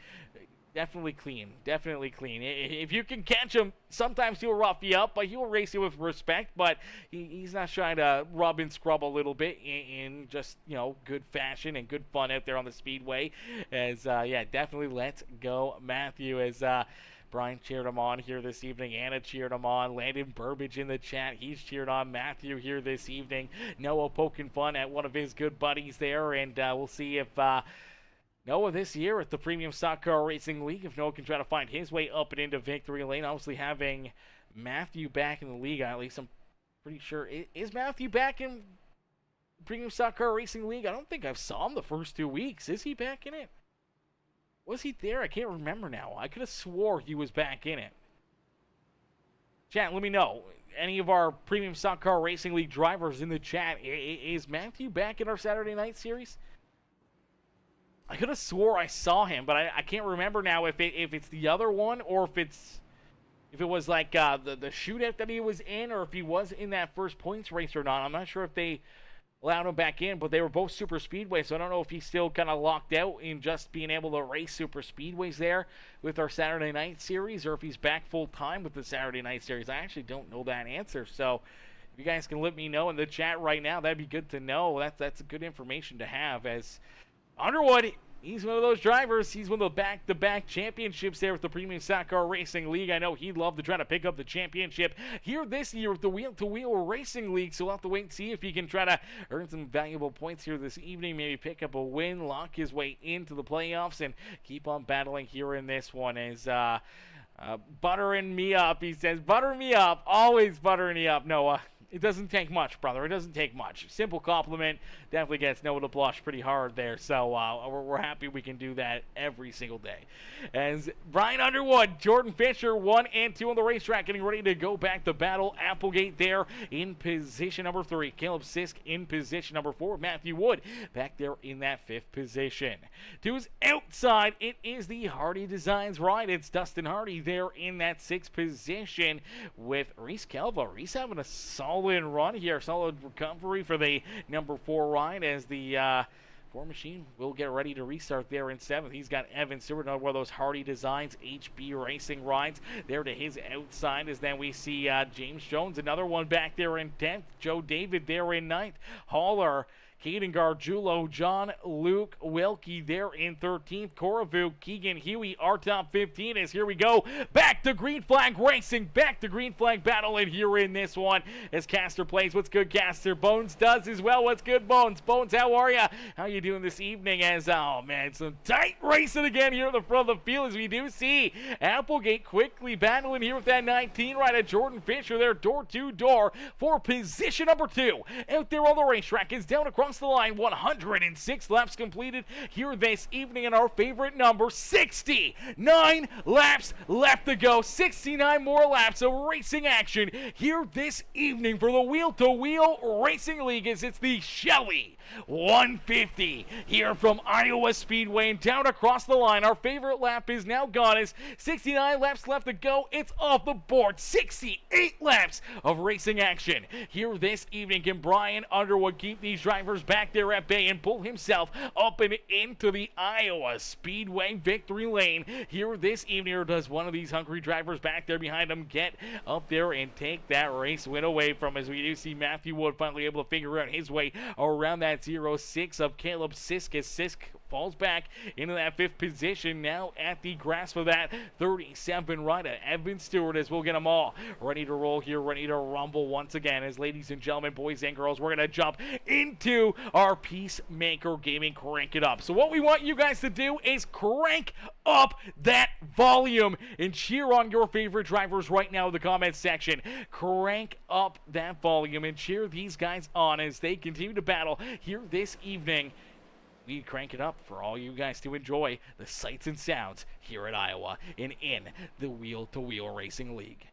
clean. If you can catch him, sometimes he'll rough you up, but he'll race you with respect. But he's not trying to rub and scrub a little bit in just, good fashion and good fun out there on the speedway. As, definitely let's go Matthew. As Brian cheered him on here this evening. Anna cheered him on. Landon Burbage in the chat. He's cheered on Matthew here this evening. Noah poking fun at one of his good buddies there. And we'll see if Noah this year at the Premium Stock Car Racing League, if Noah can try to find his way up and into victory lane. Obviously having Matthew back in the league, at least I'm pretty sure. Is Matthew back in Premium Stock Car Racing League? I don't think I saw him the first 2 weeks. Is he back in it? Was he there? I can't remember now. I could have swore he was back in it. Chat, let me know. Any of our Premium Stock Car Racing League drivers in the chat, is Matthew back in our Saturday night series? I could have swore I saw him, but I can't remember now if it's the other one or if it was like the shootout that he was in, or if he was in that first points race or not. I'm not sure if they allowed him back in, but they were both super speedways, so I don't know if he's still kind of locked out in just being able to race super speedways there with our Saturday night series, or if he's back full time with the Saturday night series. I actually don't know that answer, so if you guys can let me know in the chat right now, that'd be good to know. That's good information to have. As Underwood, he's one of those drivers. He's one of the back-to-back championships there with the Premium Stock Car Racing League. I know he'd love to try to pick up the championship here this year with the Wheel-to-Wheel Racing League. So we'll have to wait and see if he can try to earn some valuable points here this evening. Maybe pick up a win, lock his way into the playoffs, and keep on battling here in this one. As buttering me up, he says, butter me up. Always buttering me up, Noah. It doesn't take much, brother. It doesn't take much. Simple compliment. Definitely gets Noah to blush pretty hard there. So we're happy we can do that every single day. As Brian Underwood, Jordan Fisher, 1 and 2 on the racetrack, getting ready to go back to battle. Applegate there in position number 3. Caleb Sisk in position number 4. Matthew Wood back there in that 5th position. To his outside, it is the Hardy Designs ride. It's Dustin Hardy there in that 6th position with Reese Calvo. Reese having a solid run here, solid recovery for the number 4 ride, as the 4 machine will get ready to restart there in 7th. He's got Evan Stewart, another one of those Hardy Designs HB Racing rides there to his outside. As then we see James Jones, another one back there in 10th. Joe David there in 9th. Haller, Caden Gargiulo, John Luke Wilkie there in 13th. Coravu, Keegan Huey, our top 15 is here we go. Back to green flag racing, back to green flag battle, and here in this one as Caster plays. What's good, Caster? Bones does as well. What's good, Bones? Bones, how are ya? How you doing this evening? As, oh man, some tight racing again here at the front of the field, as we do see Applegate quickly battling here with that 19 right at Jordan Fisher there, door to door for position number 2. Out there on the racetrack is down across the line. 106 laps completed here this evening, and our favorite number, 69 laps left to go. 69 more laps of racing action here this evening for the Wheel-to-Wheel Racing League, as it's the Shelly 150 here from Iowa Speedway, and down across the line. Our favorite lap is now gone. As 69 laps left to go, it's off the board. 68 laps of racing action here this evening. Can Brian Underwood keep these drivers back there at bay and pull himself up and into the Iowa Speedway victory lane here this evening? Or does one of these hungry drivers back there behind him get up there and take that race win away from, as we do see Matthew Wood finally able to figure out his way around that 0-6 of Caleb Sisk, as Sisk falls back into that 5th position. Now at the grasp of that 37 rider, Evan Stewart, as we'll get them all ready to roll here, ready to rumble once again. As ladies and gentlemen, boys and girls, we're going to jump into our PeaceMaker Gaming Crank It Up. So what we want you guys to do is crank up that volume and cheer on your favorite drivers right now in the comments section. Crank up that volume and cheer these guys on as they continue to battle here this evening. We crank it up for all you guys to enjoy the sights and sounds here at Iowa and in the Wheel-to-Wheel Racing League.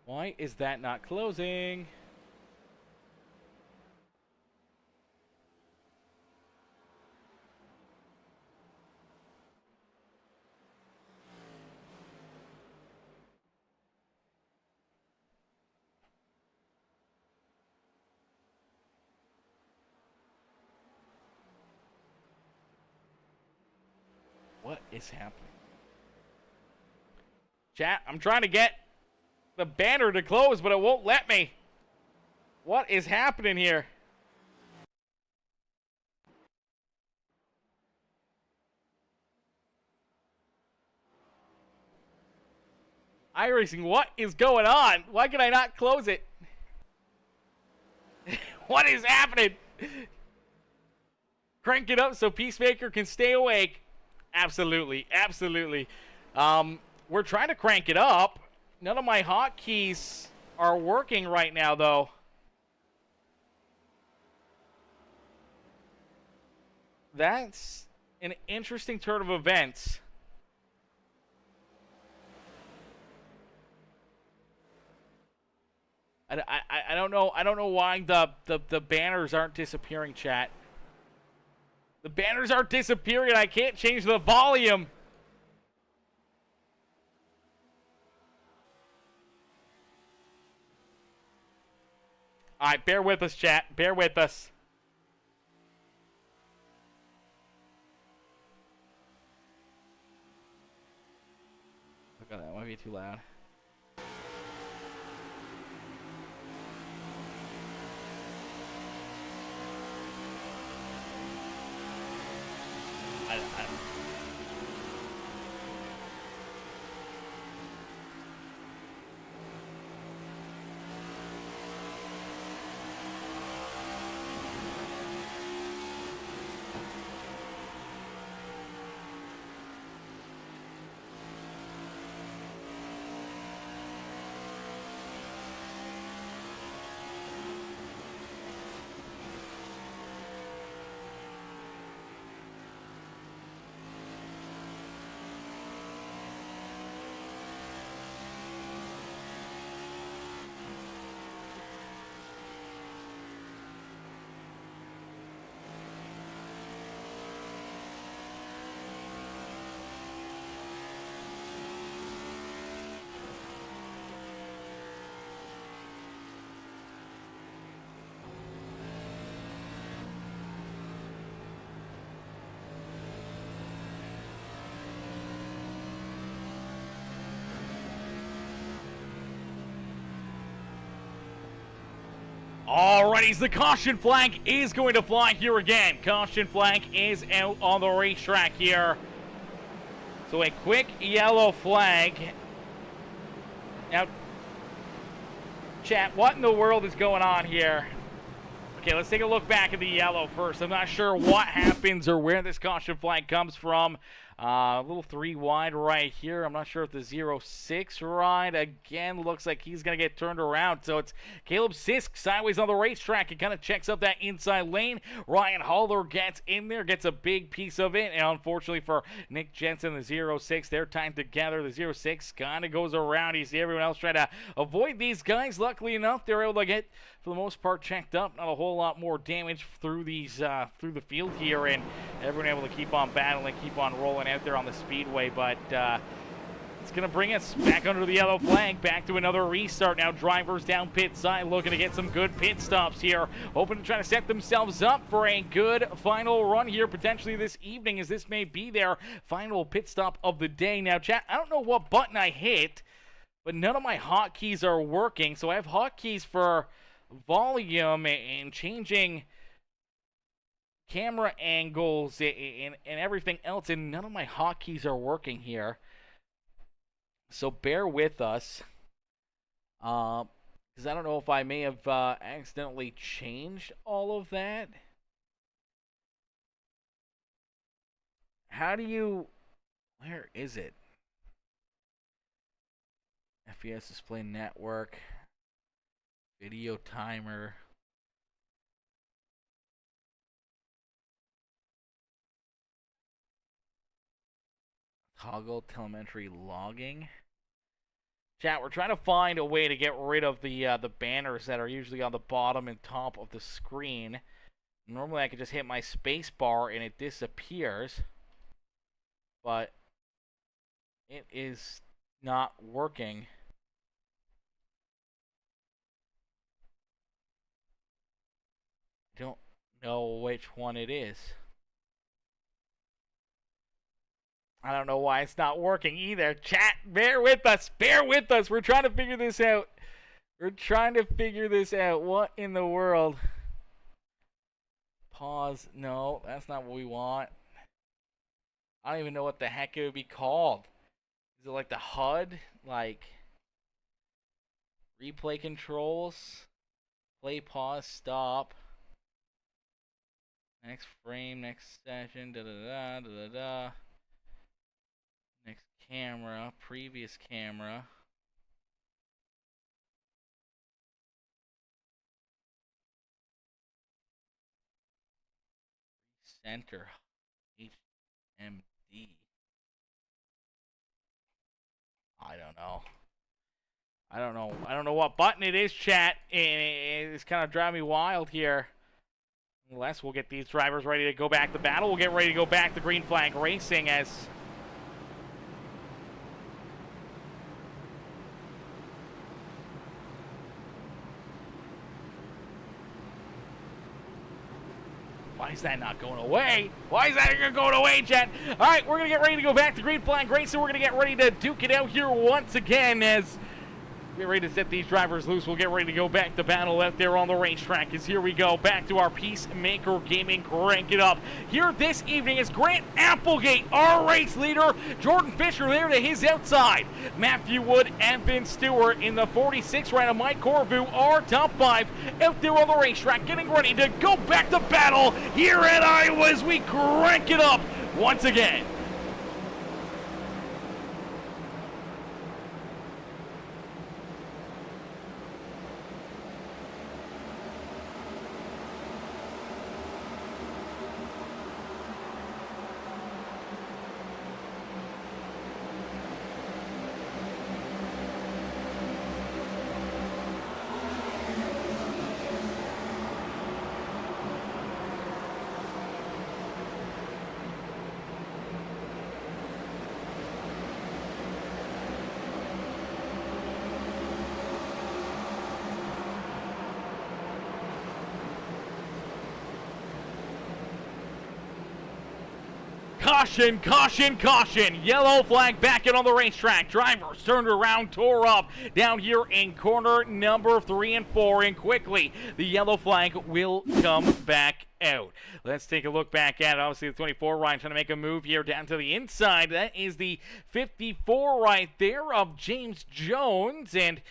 Why is that not closing? What is happening? Chat, I'm trying to get the banner to close, but it won't let me. What is happening here? iRacing, what is going on? Why can I not close it? What is happening? Crank it up so PeaceMaker can stay awake. Absolutely, absolutely. We're trying to crank it up. None of my hotkeys are working right now, though. That's an interesting turn of events. I don't know. I don't know why the banners aren't disappearing, chat. The banners aren't disappearing. I can't change the volume. All right, bear with us, chat. Bear with us. Oh God, that might be too loud. I Alrighty, so the caution flag is going to fly here again. Caution flag is out on the racetrack here. So a quick yellow flag. Now, chat, what in the world is going on here? Okay, let's take a look back at the yellow first. I'm not sure what happens or where this caution flag comes from. A little 3 wide right here. I'm not sure if the 0-6 ride again looks like he's going to get turned around. So it's Caleb Sisk sideways on the racetrack. He kind of checks up that inside lane. Ryan Haller gets in there, gets a big piece of it. And unfortunately for Nick Jensen, the 0-6, they're tied together. The 0-6 kind of goes around. You see everyone else trying to avoid these guys. Luckily enough, they're able to get, for the most part, checked up. Not a whole lot more damage through these through the field here. And everyone able to keep on battling, keep on rolling out there on the Speedway, but That's going to bring us back under the yellow flag, back to another restart. Now drivers down pit side looking to get some good pit stops here, hoping to try to set themselves up for a good final run here potentially this evening, as this may be their final pit stop of the day. Now chat, I don't know what button I hit, but none of my hotkeys are working. So I have hotkeys for volume and changing camera angles and everything else, and none of my hotkeys are working here. So bear with us, because I don't know if I may have accidentally changed all of that. How do you... Where is it? FPS display network. Video timer. Toggle telemetry logging. Chat, we're trying to find a way to get rid of the banners that are usually on the bottom and top of the screen. Normally I could just hit my space bar and it disappears, but it is not working. I don't know which one it is. I don't know why it's not working either. Chat, bear with us. Bear with us. We're trying to figure this out. We're trying to figure this out. What in the world? Pause. No, that's not what we want. I don't even know what the heck it would be called. Is it like the HUD? Like replay controls? Play, pause, stop. Next frame, next session, da-da-da, da-da-da. Next camera, previous camera. Center, HMD. I don't know. I don't know what button it is, chat. And it's kind of driving me wild here. Unless we'll get these drivers ready to go back to battle. We'll get ready to go back to green flag racing as... Why is that not going away? Why is that not going away, chat? All right, we're going to get ready to go back to green flag racing. We're going to get ready to duke it out here once again as we get ready to set these drivers loose. We'll get ready to go back to battle out there on the racetrack as here we go back to our PeaceMaker Gaming Crank It Up. Here this evening is Grant Applegate, our race leader. Jordan Fisher there to his outside. Matthew Wood, Evan Stewart in the 46 round of Mike Corvu, our top 5 out there on the racetrack, getting ready to go back to battle here at Iowa as we crank it up once again. Caution, caution, caution. Yellow flag back in on the racetrack. Drivers turned around, tore up down here in corner number 3 and 4. And quickly, the yellow flag will come back out. Let's take a look back at it. Obviously, the 24 right trying to make a move here down to the inside. That is the 54 right there of James Jones. And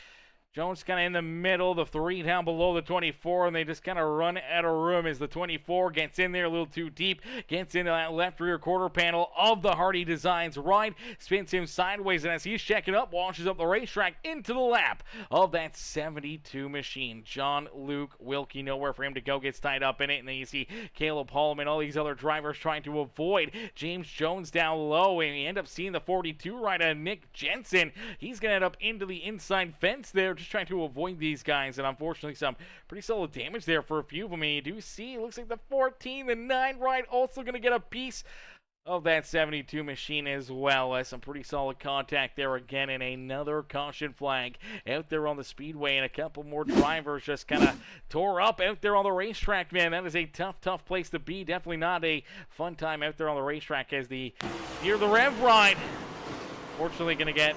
Jones kind of in the middle, the 3 down below the 24, and they just kind of run out of room as the 24 gets in there a little too deep, gets into that left rear quarter panel of the Hardy Designs ride, spins him sideways, and as he's checking up, launches up the racetrack into the lap of that 72 machine. John Luke Wilkie, nowhere for him to go, gets tied up in it, and then you see Caleb Hallman, all these other drivers trying to avoid James Jones down low, and you end up seeing the 42 right of Nick Jensen. He's going to end up into the inside fence there, just trying to avoid these guys, and unfortunately some pretty solid damage there for a few of them. And you do see, it looks like the 14, the 9 right also going to get a piece of that 72 machine as well, as some pretty solid contact there again, and another caution flag out there on the speedway, and a couple more drivers just kind of tore up out there on the racetrack. Man, that is a tough place to be. Definitely not a fun time out there on the racetrack as the near the rev ride. Fortunately going to get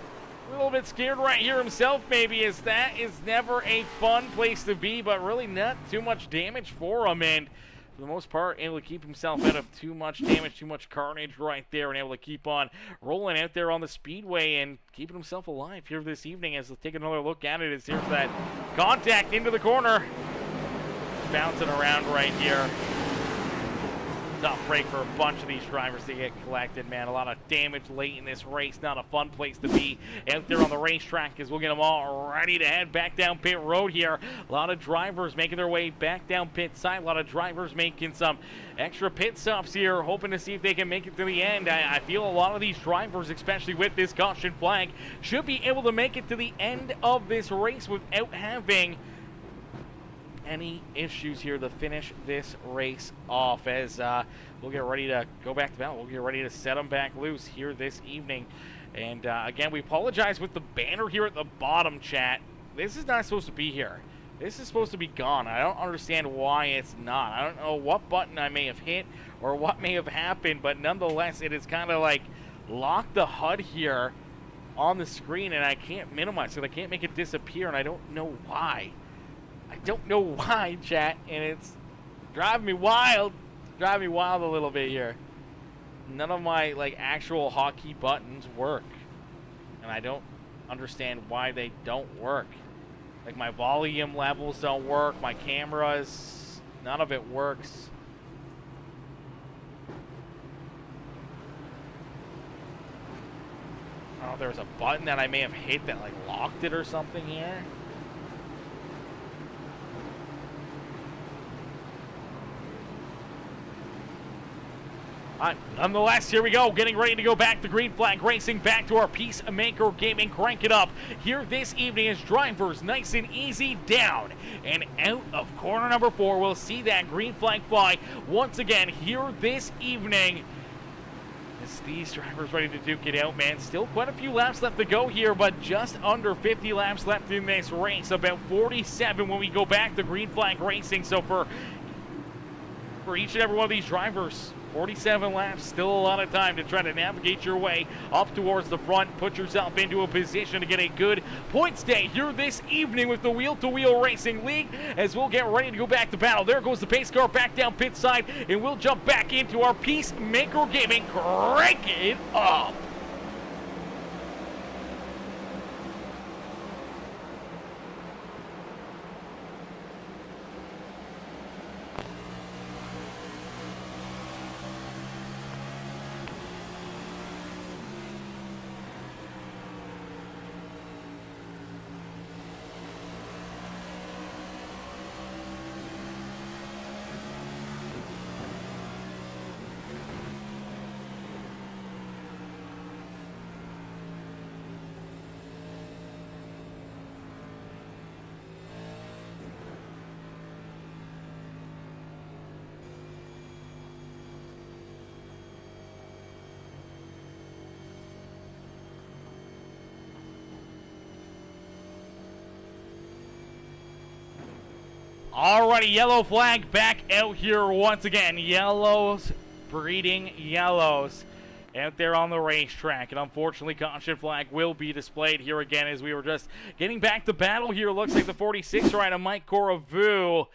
a little bit scared right here himself, maybe, as that is never a fun place to be, but really not too much damage for him, and for the most part, able to keep himself out of too much damage, too much carnage right there, and able to keep on rolling out there on the speedway and keeping himself alive here this evening. As we'll take another look at it, as here's that contact into the corner. Bouncing around right here. Tough break for a bunch of these drivers to get collected, man. A lot of damage late in this race. Not a fun place to be out there on the racetrack, as we'll get them all ready to head back down pit road here. A lot of drivers making their way back down pit side. A lot of drivers making some extra pit stops here, hoping to see if they can make it to the end. I feel a lot of these drivers, especially with this caution flag, should be able to make it to the end of this race without having any issues here to finish this race off, as we'll get ready to go back to battle. We'll get ready to set them back loose here this evening. And again, we apologize with the banner here at the bottom, chat. This is not supposed to be here. This is supposed to be gone. I don't understand why it's not. I don't know what button I may have hit or what may have happened, but nonetheless, it is kind of like locked the HUD here on the screen, and I can't minimize it. I can't make it disappear, and I don't know why. I don't know why, chat, and it's driving me wild. It's driving me wild a little bit here. None of my actual hotkey buttons work, and I don't understand why they don't work. Like, my volume levels don't work, my cameras, none of it works. Oh, there's a button that I may have hit that locked it or something here. Nonetheless, here we go, getting ready to go back to green flag racing, back to our PeaceMaker gaming. Crank it up here this evening as drivers nice and easy down and out of corner number 4. We'll see that green flag fly once again here this evening. As these drivers ready to duke it out, man. Still quite a few laps left to go here, but just under 50 laps left in this race. About 47 when we go back to green flag racing. So for each and every one of these drivers, 47 laps, still a lot of time to try to navigate your way up towards the front, put yourself into a position to get a good points day here this evening with the Wheel-to-Wheel Racing League, as we'll get ready to go back to battle. There goes the pace car back down pit side, and we'll jump back into our PeaceMaker gaming. Crank it up! Alrighty, yellow flag back out here once again. Yellows breeding yellows out there on the racetrack. And unfortunately, caution flag will be displayed here again as we were just getting back to battle here. Looks like the 46 ride of Mike Coravu.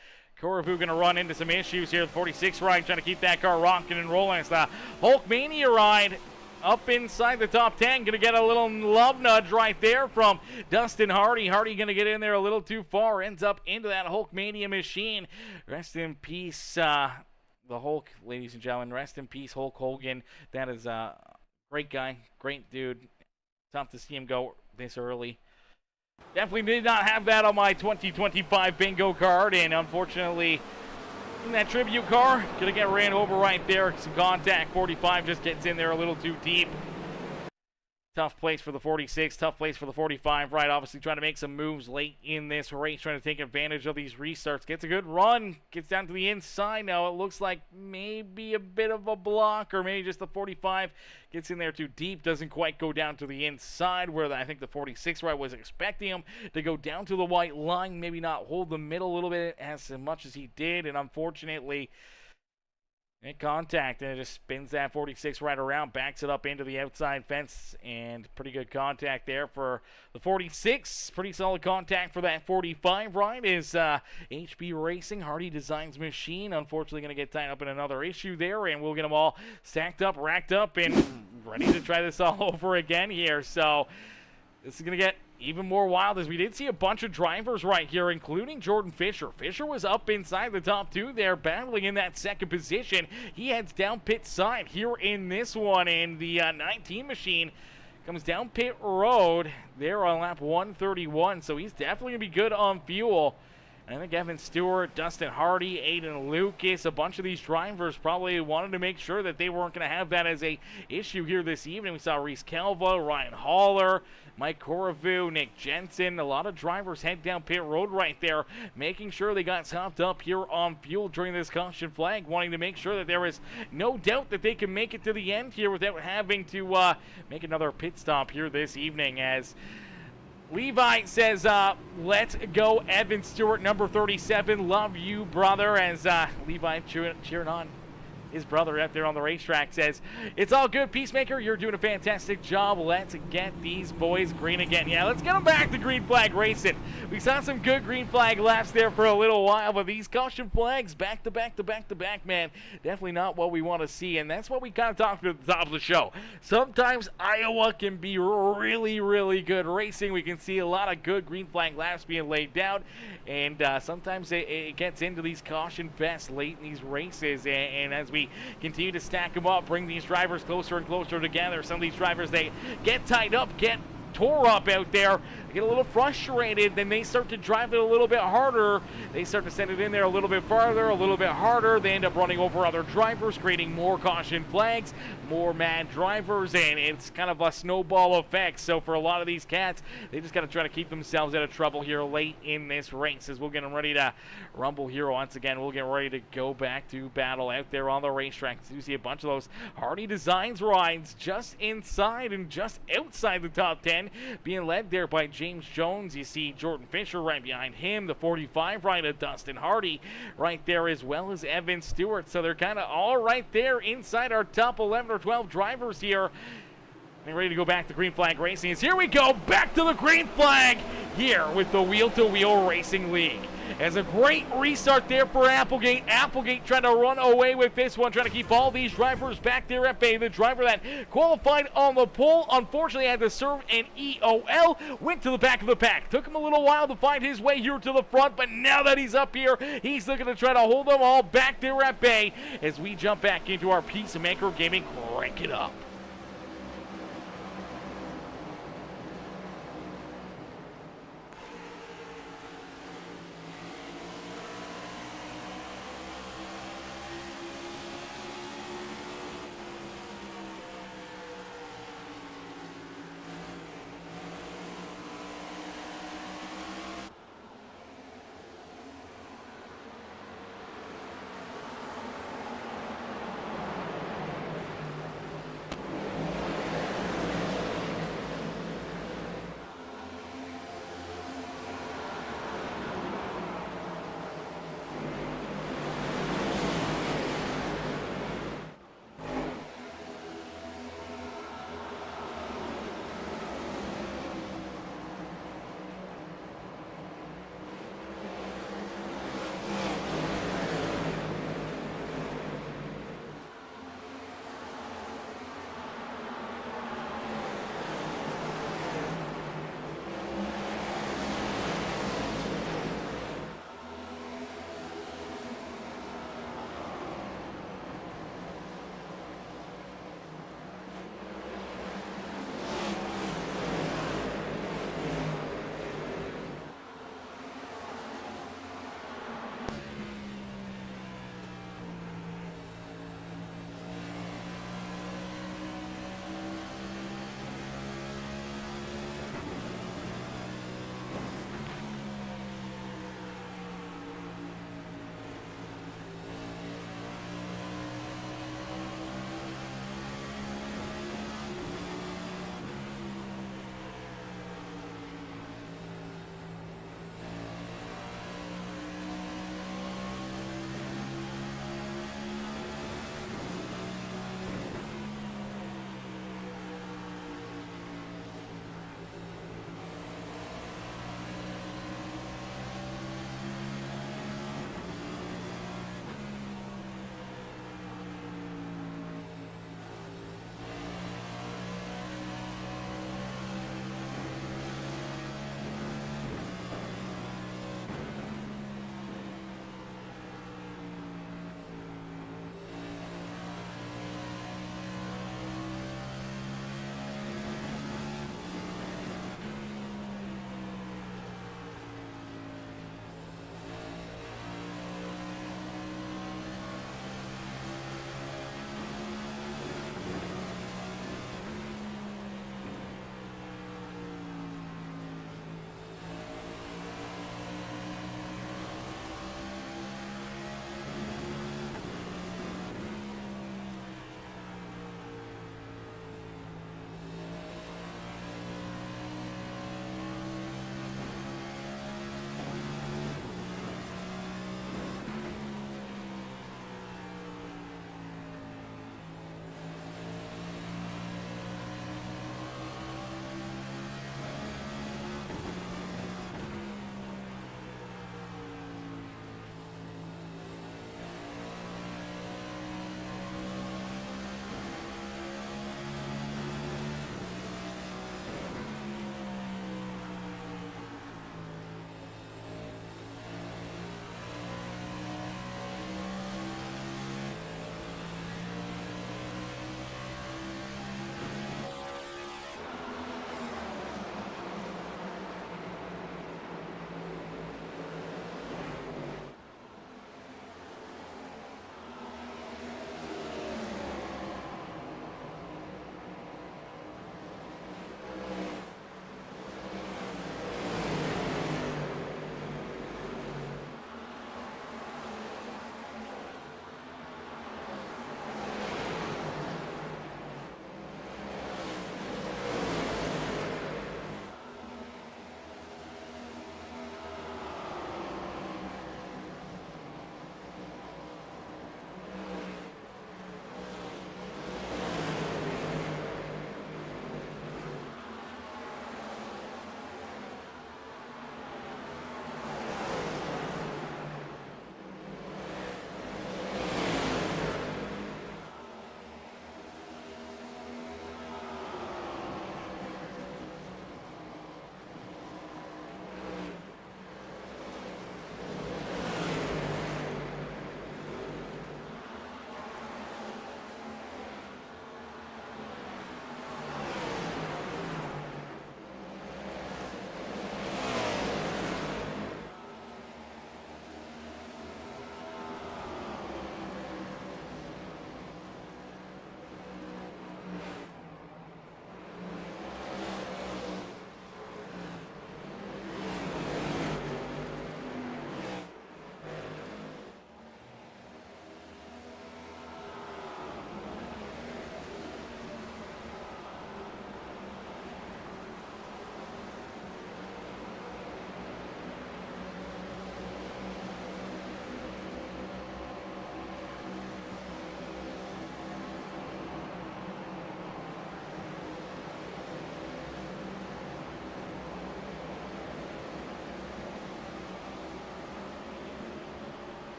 Coravu going to run into some issues here. The 46 ride trying to keep that car rocking and rolling. It's the Hulkmania ride up inside the top 10. Going to get a little love nudge right there from Dustin Hardy. Hardy going to get in there a little too far. Ends up into that Hulkmania machine. Rest in peace, the Hulk, ladies and gentlemen. Rest in peace, Hulk Hogan. That is a great guy, great dude. Tough to see him go this early. Definitely did not have that on my 2025 bingo card, and unfortunately, in that tribute car, gonna get ran over right there. Some contact. 45 just gets in there a little too deep. Tough place for the 46, tough place for the 45, right? Obviously trying to make some moves late in this race, trying to take advantage of these restarts. Gets a good run, gets down to the inside now. It looks like maybe a bit of a block, or maybe just the 45 gets in there too deep. Doesn't quite go down to the inside where I think the 46 right was expecting him to go down to the white line, maybe not hold the middle a little bit as much as he did, and unfortunately, in contact, and it just spins that 46 right around, backs it up into the outside fence, and pretty good contact there for the 46. Pretty solid contact for that 45, right? Is HB Racing, Hardy Designs machine. Unfortunately, going to get tied up in another issue there, and we'll get them all stacked up, racked up, and ready to try this all over again here. So this is going to get even more wild, as we did see a bunch of drivers right here, including Jordan Fisher. Fisher was up inside the top two there, battling in that second position. He heads down pit side here in this one, and the 19 machine comes down pit road there on lap 131, so he's definitely going to be good on fuel. I think Evan Stewart, Dustin Hardy, Aiden Lucas, a bunch of these drivers probably wanted to make sure that they weren't going to have that as a issue here this evening. We saw Reese Calva, Ryan Haller, Mike Koravu, Nick Jensen. A lot of drivers head down pit road right there, making sure they got topped up here on fuel during this caution flag, wanting to make sure that there is no doubt that they can make it to the end here without having to make another pit stop here this evening, as Levi says, let's go Evan Stewart, number 37. Love you, brother, as Levi cheering on his brother up there on the racetrack. Says, it's all good, Peacemaker. You're doing a fantastic job. Let's get these boys green again. Yeah, let's get them back to green flag racing. We saw some good green flag laps there for a little while, but these caution flags back to back to back to back, man, definitely not what we want to see. And that's what we kind of talked at the top of the show. Sometimes Iowa can be really, really good racing. We can see a lot of good green flag laps being laid down, and sometimes it gets into these caution fests late in these races, and as we continue to stack them up, bring these drivers closer and closer together, some of these drivers, they get tied up, get tore up out there, get a little frustrated, then they start to drive it a little bit harder, they start to send it in there a little bit farther, a little bit harder, they end up running over other drivers, creating more caution flags, more mad drivers, and it's kind of a snowball effect. So for a lot of these cats, they just got to try to keep themselves out of trouble here late in this race, as we'll get them ready to rumble here once again. We'll get ready to go back to battle out there on the racetrack. So you see a bunch of those Hardy Designs rides just inside and just outside the top 10, being led there by James Jones. You see Jordan Fisher right behind him, the 45 right of Dustin Hardy right there, as well as Evan Stewart. So they're kind of all right there inside our top 11 or 12 drivers here. And ready to go back to green flag racing. As here we go back to the green flag here with the Wheel to Wheel Racing League. As a great restart there for Applegate. Applegate trying to run away with this one, trying to keep all these drivers back there at bay. The driver that qualified on the pole unfortunately had to serve an EOL, went to the back of the pack. Took him a little while to find his way here to the front, but now that he's up here, he's looking to try to hold them all back there at bay as we jump back into our PeaceMaker Gaming. Crank it up.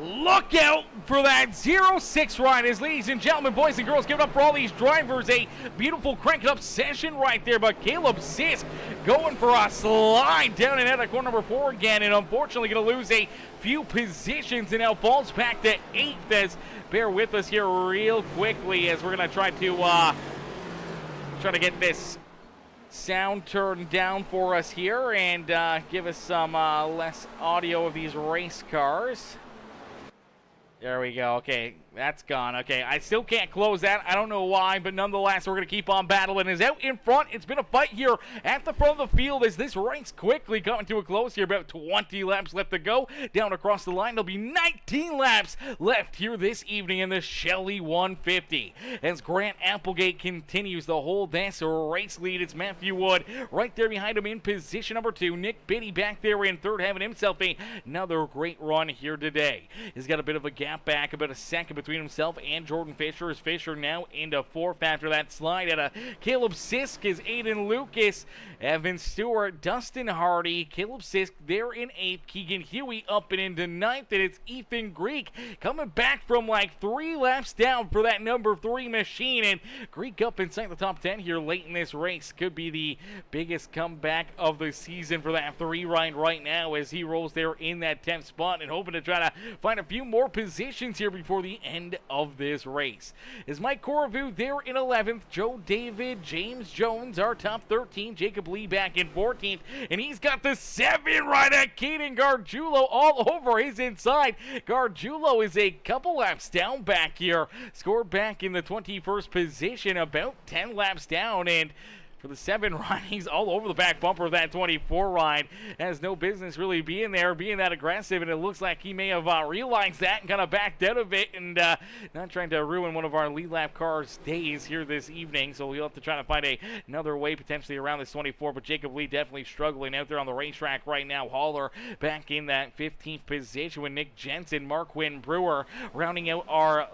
Look out for that 06 ride, as ladies and gentlemen, boys and girls, give it up for all these drivers. A beautiful crank it up session right there, but Caleb Sisk going for a slide down and out of corner number 4 again, and unfortunately going to lose a few positions and now falls back to 8th. As bear with us here real quickly as we're going to try to get this sound turned down for us here and give us some less audio of these race cars. There we go. Okay, that's gone. Okay, I still can't close that. I don't know why, but nonetheless, we're going to keep on battling. Is out in front. It's been a fight here at the front of the field as this race quickly coming to a close here. About 20 laps left to go. Down across the line, there'll be 19 laps left here this evening in the Shelly 150. As Grant Applegate continues to hold this race lead, it's Matthew Wood right there behind him in position number 2. Nick Biddy back there in third, having himself another great run here today. He's got a bit of a gap back, about a second between himself and Jordan Fisher, as Fisher now into 4th after that slide. At a Caleb Sisk is Aiden Lucas, Evan Stewart, Dustin Hardy, Caleb Sisk there in 8th, Keegan Huey up and into 9th, and it's Ethan Greek coming back from like 3 laps down for that number 3 machine, and Greek up inside the top 10 here late in this race. Could be the biggest comeback of the season for that 3 ride right now as he rolls there in that 10th spot and hoping to try to find a few more positions here before the end of this race. Is Mike Corriveau there in 11th, Joe David, James Jones, our top 13, Jacob Lee back in 14th, and he's got the 7 right at Caden Gargiulo all over his inside. Gargiulo is a couple laps down back here, scored back in the 21st position, about 10 laps down, and for the 7 ride, he's all over the back bumper of that 24 ride. Has no business really being there, being that aggressive, and it looks like he may have realized that and kind of backed out of it and not trying to ruin one of our lead lap cars' days here this evening. So we'll have to try to find another way potentially around this 24, but Jacob Lee definitely struggling out there on the racetrack right now. Haller back in that 15th position with Nick Jensen, Mark Wynn Brewer rounding out our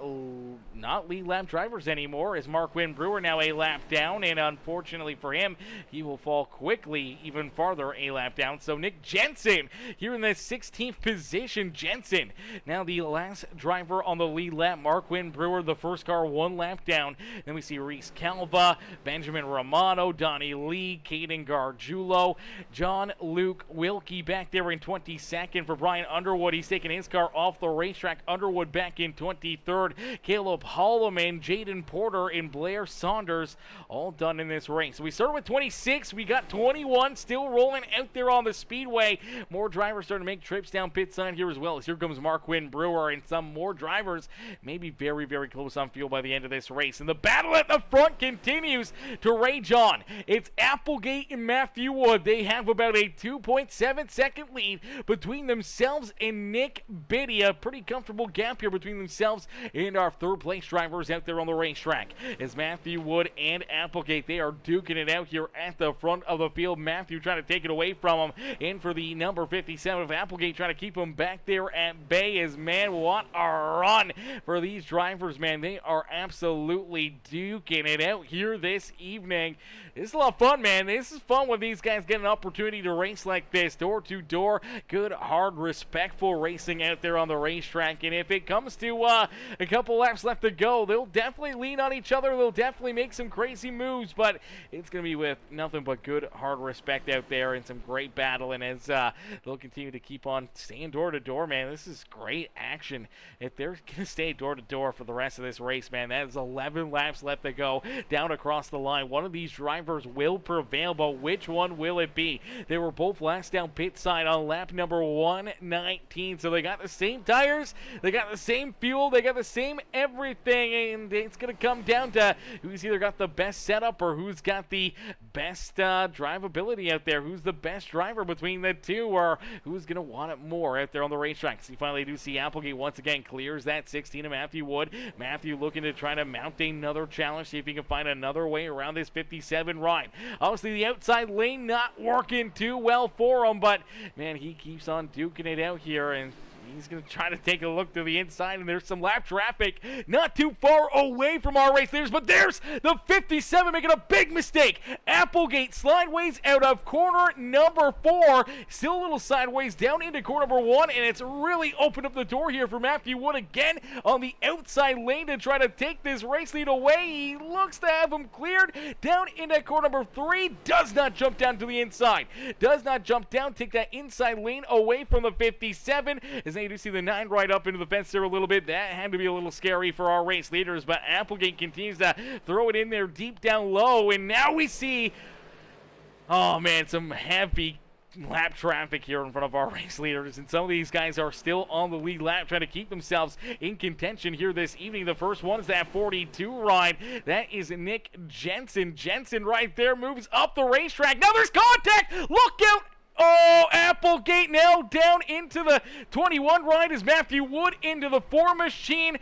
not lead lap drivers anymore, as Mark Wynn Brewer now a lap down, and unfortunately for him, he will fall quickly even farther a lap down. So Nick Jensen here in the 16th position. Jensen now the last driver on the lead lap. Mark Wynn Brewer, the first car, 1 lap down. Then we see Reese Calva, Benjamin Romano, Donnie Lee, Caden Gargiulo, John Luke Wilkie back there in 22nd for Brian Underwood. He's taking his car off the racetrack. Underwood back in 23rd. Caleb Holloman, Jaden Porter, and Blair Saunders all done in this race. So we started with 26. We got 21 still rolling out there on the Speedway. More drivers starting to make trips down pit side here as well. As here comes Mark Wynn Brewer, and some more drivers may be very, very close on fuel by the end of this race. And the battle at the front continues to rage on. It's Applegate and Matthew Wood. They have about a 2.7 second lead between themselves and Nick Biddy. A pretty comfortable gap here between themselves and our 3rd place drivers out there on the racetrack. As Matthew Wood and Applegate, they are duking it out here at the front of the field. Matthew trying to take it away from him. In for the number 57 of Applegate, trying to keep him back there at bay. As, man, what a run for these drivers, man. They are absolutely duking it out here this evening. This is a lot of fun, man. This is fun when these guys get an opportunity to race like this, door to door. Good, hard, respectful racing out there on the racetrack. And if it comes to a couple laps left to go, they'll definitely lean on each other. They'll definitely make some crazy moves, but it's going to be with nothing but good, hard respect out there and some great battling as they'll continue to keep on staying door to door, man. This is great action. If they're going to stay door to door for the rest of this race, man, that is 11 laps left to go down across the line. One of these drivers will prevail, but which one will it be? They were both last down pit side on lap number 119, so they got the same tires, they got the same fuel, they got the same everything, and it's going to come down to who's either got the best setup or who's got the best drivability out there, who's the best driver between the two, or who's going to want it more out there on the racetrack. So you finally do see Applegate once again clears that 16 of Matthew Wood. Matthew looking to try to mount another challenge, see if he can find another way around this 57 ride. Obviously the outside lane not working too well for him, but man, he keeps on duking it out here, and He's going to try to take a look to the inside, and there's some lap traffic not too far away from our race leaders, but there's the 57 making a big mistake. Applegate sideways out of corner number 4, still a little sideways down into corner number 1, and it's really opened up the door here for Matthew Wood again on the outside lane to try to take this race lead away. He looks to have him cleared down into corner number 3, does not jump down to the inside, does not jump down, take that inside lane away from the 57, as now you do see the 9 right up into the fence there a little bit. That had to be a little scary for our race leaders, but Applegate continues to throw it in there deep down low, and now we see, oh man, some heavy lap traffic here in front of our race leaders, and some of these guys are still on the lead lap trying to keep themselves in contention here this evening. The first one is that 42 ride. That is Nick Jensen. Jensen right there moves up the racetrack. Now there's contact. Look out. Oh, Applegate now down into the 21 ride as Matthew Wood into the 4 machine.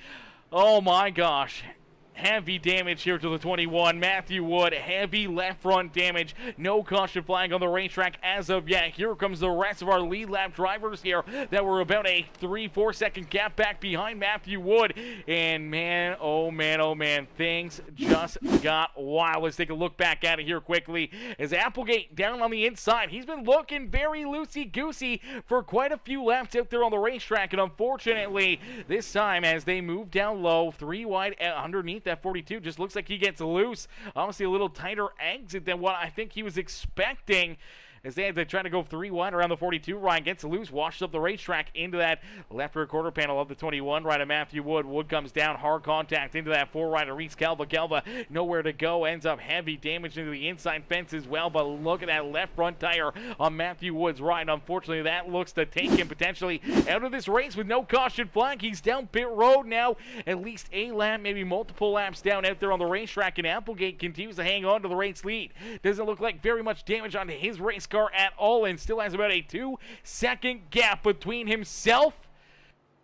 Oh my gosh. Heavy damage here to the 21. Matthew Wood, heavy left front damage. No caution flag on the racetrack as of yet. Here comes the rest of our lead lap drivers here that were about a 3-4 second gap back behind Matthew Wood. And man, oh man, things just got wild. Let's take a look back at it here quickly as Applegate down on the inside. He's been looking very loosey-goosey for quite a few laps out there on the racetrack, and unfortunately, this time as they move down low, 3 wide underneath that 42, just looks like he gets loose. Honestly, a little tighter exit than what I think he was expecting, as they had to try to go 3 wide around the 42. Ryan gets loose, washes up the racetrack into that left rear quarter panel of the 21 right of Matthew Wood. Wood comes down, hard contact into that 4 right of Reese Calva. Calva nowhere to go, ends up heavy damage into the inside fence as well, but look at that left front tire on Matthew Wood's ride. Unfortunately, that looks to take him potentially out of this race with no caution flag. He's down pit road now, at least a lap, maybe multiple laps down out there on the racetrack, and Applegate continues to hang on to the race lead. Doesn't look like very much damage on his race car at all, and still has about a 2-second gap between himself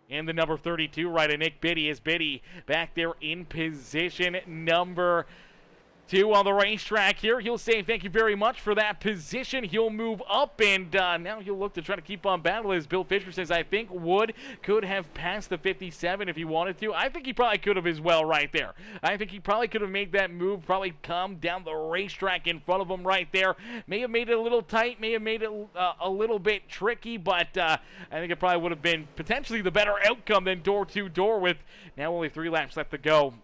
and the number 32 rider, Nick Biddy. Is Biddy back there in position number 2 on the racetrack here. He'll say thank you very much for that position. He'll move up, and now he'll look to try to keep on battle. As Bill Fisher says, I think Wood could have passed the 57 if he wanted to. I think he probably could have as well right there. I think he probably could have made that move, probably come down the racetrack in front of him right there. May have made it a little tight, may have made it a little bit tricky, but I think it probably would have been potentially the better outcome than door-to-door with now only 3 laps left to go.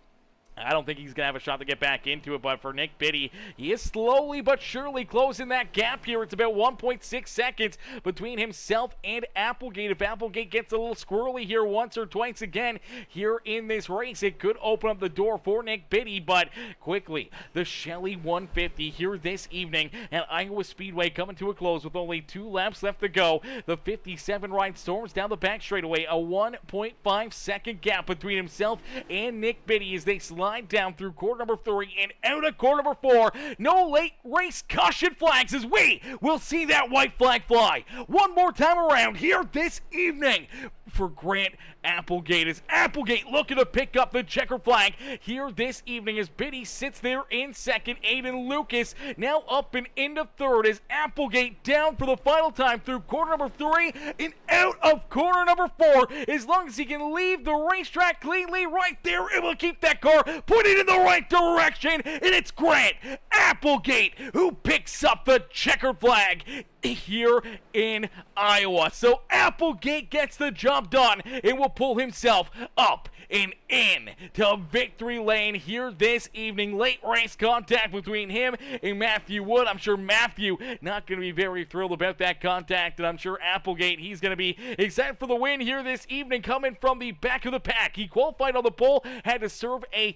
I don't think he's going to have a shot to get back into it, but for Nick Biddy, he is slowly but surely closing that gap here. It's about 1.6 seconds between himself and Applegate. If Applegate gets a little squirrely here once or twice again here in this race, it could open up the door for Nick Biddy, but quickly, the Shelly 150 here this evening at Iowa Speedway coming to a close with only 2 laps left to go. The 57 ride storms down the back straightaway, a 1.5 second gap between himself and Nick Biddy as they slide down through corner number 3 and out of corner number 4. No late race caution flags as we will see that white flag fly one more time around here this evening for Grant Applegate. As Applegate looking to pick up the checker flag here this evening as Biddy sits there in second. Aiden Lucas now up and into third as Applegate down for the final time through corner number 3 and out of corner number 4. As long as he can leave the racetrack cleanly right there, able to keep that car pointed in the right direction, and it's Grant Applegate who picks up the checker flag here in Iowa. So Applegate gets the job done and will pull himself up and in to victory lane here this evening. Late race contact between him and Matthew Wood. I'm sure Matthew not going to be very thrilled about that contact, and I'm sure Applegate, he's going to be excited for the win here this evening coming from the back of the pack. He qualified on the pole, had to serve a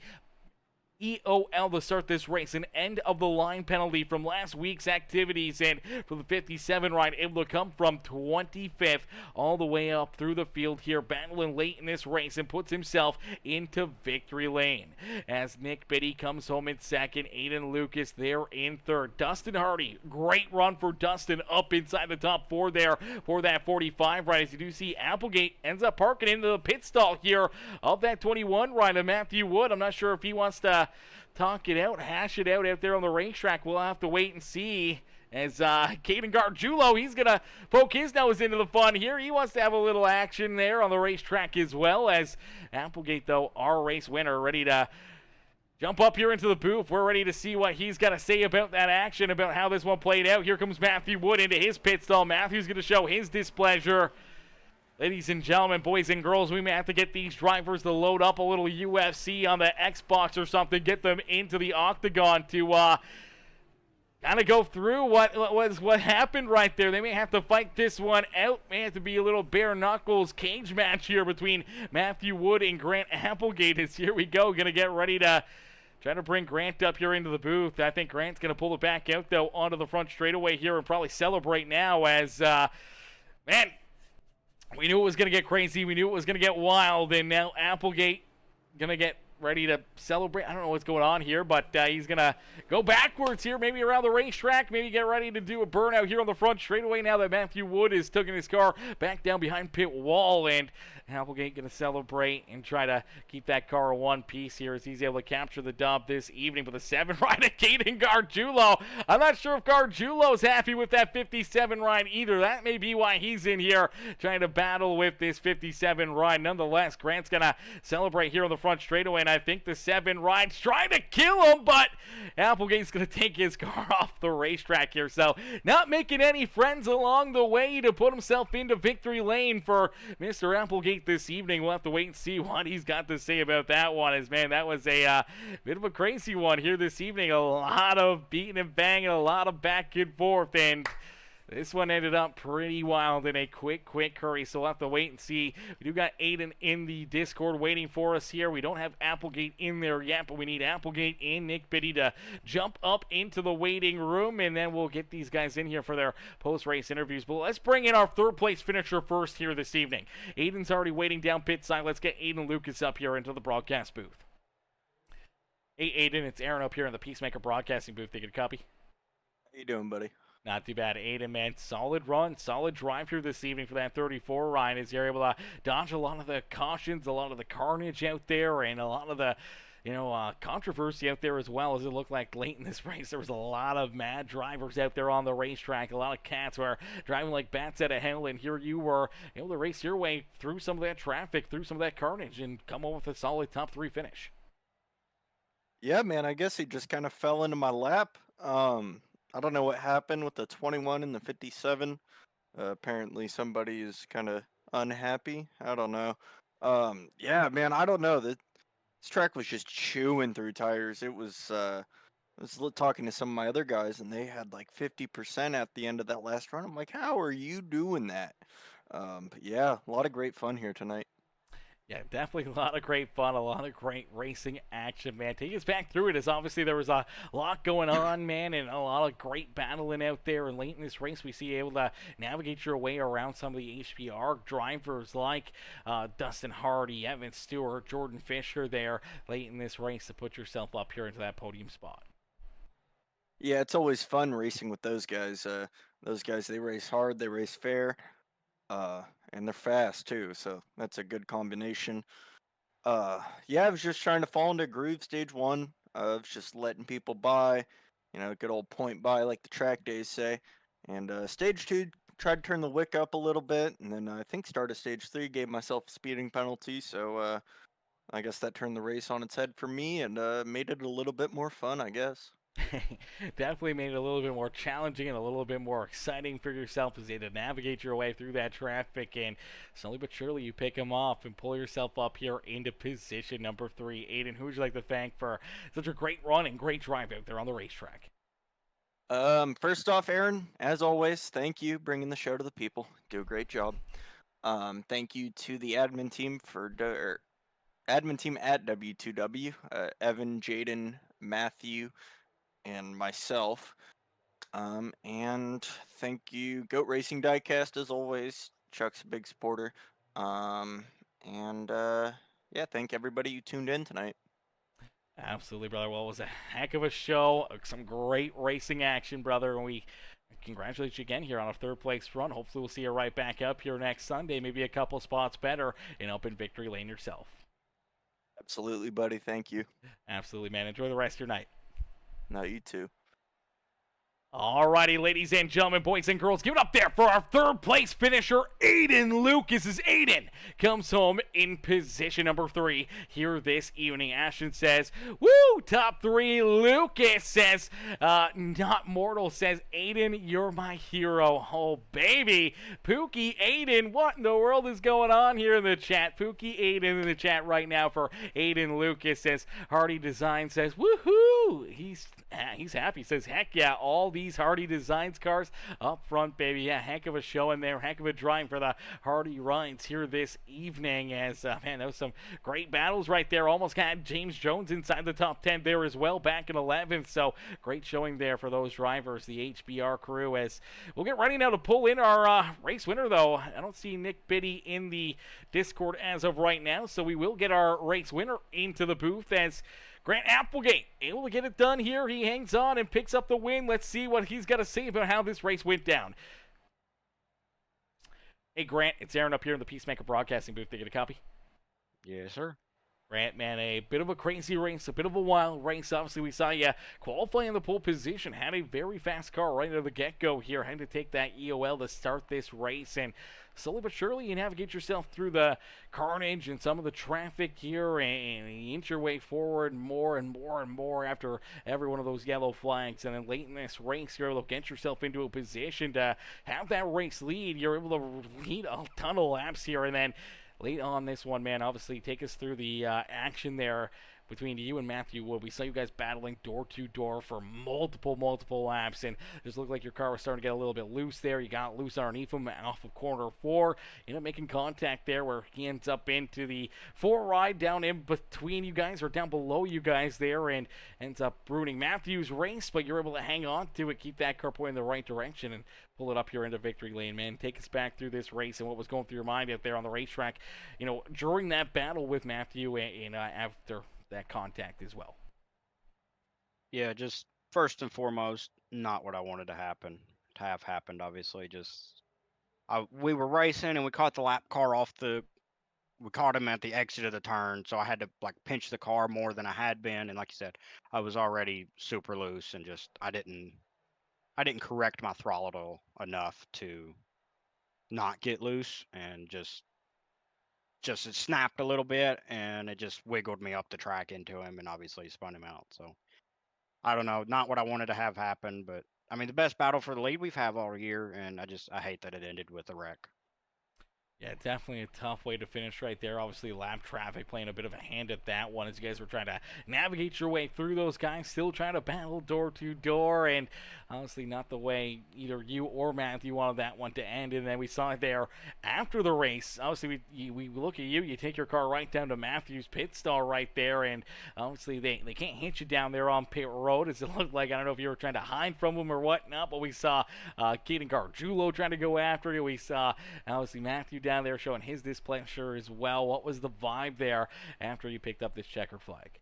EOL to start this race, an end of the line penalty from last week's activities, and for the 57 ride, able to come from 25th all the way up through the field here, battling late in this race, and puts himself into victory lane. As Nick Biddy comes home in second, Aiden Lucas there in third. Dustin Hardy, great run for Dustin up inside the top 4 there for that 45 ride. As you do see, Applegate ends up parking into the pit stall here of that 21 ride of Matthew Wood. I'm not sure if he wants to talk it out, hash it out there on the racetrack. We'll have to wait and see As Caden Gargiulo, he's going to poke his nose into the fun here. He wants to have a little action there on the racetrack as well. As Applegate, though, our race winner, ready to jump up here into the booth. We're ready to see what he's got to say about that action, about how this one played out. Here comes Matthew Wood into his pit stall. Matthew's going to show his displeasure. Ladies and gentlemen, boys and girls, we may have to get these drivers to load up a little UFC on the Xbox or something, get them into the octagon to kind of go through what happened right there. They may have to fight this one out. May have to be a little bare knuckles cage match here between Matthew Wood and Grant Applegate. As here we go, gonna get ready to try to bring Grant up here into the booth. I think Grant's gonna pull it back out though onto the front straightaway here and probably celebrate now. As man, we knew it was gonna get crazy. We knew it was gonna get wild, and now Applegate gonna get ready to celebrate. I don't know what's going on here, but he's going to go backwards here, maybe around the racetrack, maybe get ready to do a burnout here on the front straightaway now that Matthew Wood is taking his car back down behind pit wall, and Applegate going to celebrate and try to keep that car in one piece here as he's able to capture the dub this evening with a 7 ride at Caden Gargiulo. I'm not sure if Gargiulo's happy with that 57 ride either. That may be why he's in here trying to battle with this 57 ride. Nonetheless, Grant's going to celebrate here on the front straightaway, and I think the 7 ride's trying to kill him, but Applegate's going to take his car off the racetrack here. So not making any friends along the way to put himself into victory lane for Mr. Applegate this evening. We'll have to wait and see what he's got to say about that one. As man, that was a bit of a crazy one here this evening. A lot of beating and banging, a lot of back and forth, and this one ended up pretty wild in a quick hurry, so we'll have to wait and see. We do got Aiden in the Discord waiting for us here. We don't have Applegate in there yet, but we need Applegate and Nick Biddy to jump up into the waiting room, and then we'll get these guys in here for their post-race interviews. But let's bring in our third-place finisher first here this evening. Aiden's already waiting down pit side. Let's get Aiden Lucas up here into the broadcast booth. Hey, Aiden, it's Aaron up here in the PeaceMaker broadcasting booth. Taking a copy? How you doing, buddy? Not too bad, Aiden, man. Solid run, solid drive through this evening for that 34 ride as you're able to dodge a lot of the cautions, a lot of the carnage out there, and a lot of the, controversy out there as well. As it looked like late in this race, there was a lot of mad drivers out there on the racetrack. A lot of cats were driving like bats out of hell, and here you were able to race your way through some of that traffic, through some of that carnage, and come up with a solid top 3 finish. Yeah, man, I guess he just kind of fell into my lap. I don't know what happened with the 21 and the 57. Apparently somebody is kind of unhappy. I don't know. Yeah, man, I don't know. This track was just chewing through tires. It was, I was talking to some of my other guys, and they had like 50% at the end of that last run. I'm like, how are you doing that? But yeah, a lot of great fun here tonight. Yeah, definitely a lot of great fun, a lot of great racing action, man. Take us back through it, as obviously there was a lot going on, man, and a lot of great battling out there. And late in this race, we see you able to navigate your way around some of the HPR drivers like Dustin Hardy, Evan Stewart, Jordan Fisher there late in this race to put yourself up here into that podium spot. Yeah, it's always fun racing with those guys. Those guys, they race hard, they race fair. And they're fast too, so that's a good combination. Yeah, I was just trying to fall into a groove stage 1. I was just letting people by, good old point by like the track days say. And stage 2, tried to turn the wick up a little bit, and then I think started stage 3, gave myself a speeding penalty, so I guess that turned the race on its head for me and made it a little bit more fun, I guess. Definitely made it a little bit more challenging and a little bit more exciting for yourself as you had to navigate your way through that traffic, and slowly but surely you pick them off and pull yourself up here into position number 3. Aiden, who would you like to thank for such a great run and great drive out there on the racetrack? First off, Aaron, as always, thank you bringing the show to the people. Do a great job. Thank you to the admin team admin team at W2W, Evan, Jaden, Matthew, and myself. And thank you, Goat Racing Diecast, as always. Chuck's a big supporter. Yeah, thank everybody who tuned in tonight. Absolutely, brother. Well, it was a heck of a show. Some great racing action, brother. And we congratulate you again here on a 3rd place run. Hopefully we'll see you right back up here next Sunday, maybe a couple spots better, and up in victory lane yourself. Absolutely, buddy. Thank you. Absolutely, man. Enjoy the rest of your night. No, you too. Alrighty, ladies and gentlemen, boys and girls, give it up there for our third place finisher, Aiden Lucas. As Aiden comes home in position number 3 here this evening. Ashton says, woo, top 3. Lucas says, not mortal, says, Aiden, you're my hero. Oh, baby. Pookie Aiden, what in the world is going on here in the chat? Pookie Aiden in the chat right now for Aiden Lucas says, Hardy Design says, woohoo. He's happy. Says, heck yeah, all these Hardy Designs cars up front, baby. Yeah, heck of a show in there. Heck of a drawing for the Hardy rides here this evening. As, man, those some great battles right there. Almost had James Jones inside the top 10 there as well back in 11th. So, great showing there for those drivers, the HBR crew. As we'll get ready now to pull in our race winner, though. I don't see Nick Biddy in the Discord as of right now. So, we will get our race winner into the booth as Grant Applegate able to get it done here. He hangs on and picks up the win. Let's see what he's got to say about how this race went down. Hey, Grant, it's Aaron up here in the PeaceMaker broadcasting booth. Did you get a copy? Yes, sir. Grant, man, a bit of a crazy race, a bit of a wild race. Obviously, we saw you qualify in the pole position. Had a very fast car right at the get-go here. Had to take that EOL to start this race. And slowly but surely, you navigate yourself through the carnage and some of the traffic here, and you inch your way forward more and more and more after every one of those yellow flags. And then late in this race, you're able to get yourself into a position to have that race lead. You're able to lead a ton of laps here, and then late on this one, man, obviously take us through the action there between you and Matthew Wood. We saw you guys battling door to door for multiple laps, and just looked like your car was starting to get a little bit loose there. You got loose underneath him off of corner 4. Ended up making contact there where he ends up into the 4 ride down in between you guys, or down below you guys there, and ends up ruining Matthew's race, but you're able to hang on to it, keep that car pointing in the right direction, and pull it up here into victory lane, man. Take us back through this race and what was going through your mind out there on the racetrack, you know, during that battle with Matthew and after that contact as well. Yeah, just first and foremost, not what I wanted to have happened. Obviously, we were racing and we caught the lap car we caught him at the exit of the turn, so I had to like pinch the car more than I had been, and like you said, I was already super loose and just I didn't correct my throttle enough to not get loose, and just it snapped a little bit and it just wiggled me up the track into him and obviously spun him out. So I don't know, not what I wanted to have happen, but I mean the best battle for the lead we've had all year, and I hate that it ended with a wreck. Yeah, definitely a tough way to finish right there. Obviously, lap traffic playing a bit of a hand at that one as you guys were trying to navigate your way through those guys, still trying to battle door to door, and honestly, not the way either you or Matthew wanted that one to end. And then we saw it there after the race. Obviously, we look at you take your car right down to Matthew's pit stall right there, and obviously they can't hit you down there on pit road, as it looked like. I don't know if you were trying to hide from them or whatnot, but we saw Keaton Gargiulo trying to go after you. We saw obviously Matthew down there showing his displeasure as well. What was the vibe there after you picked up this checker flag?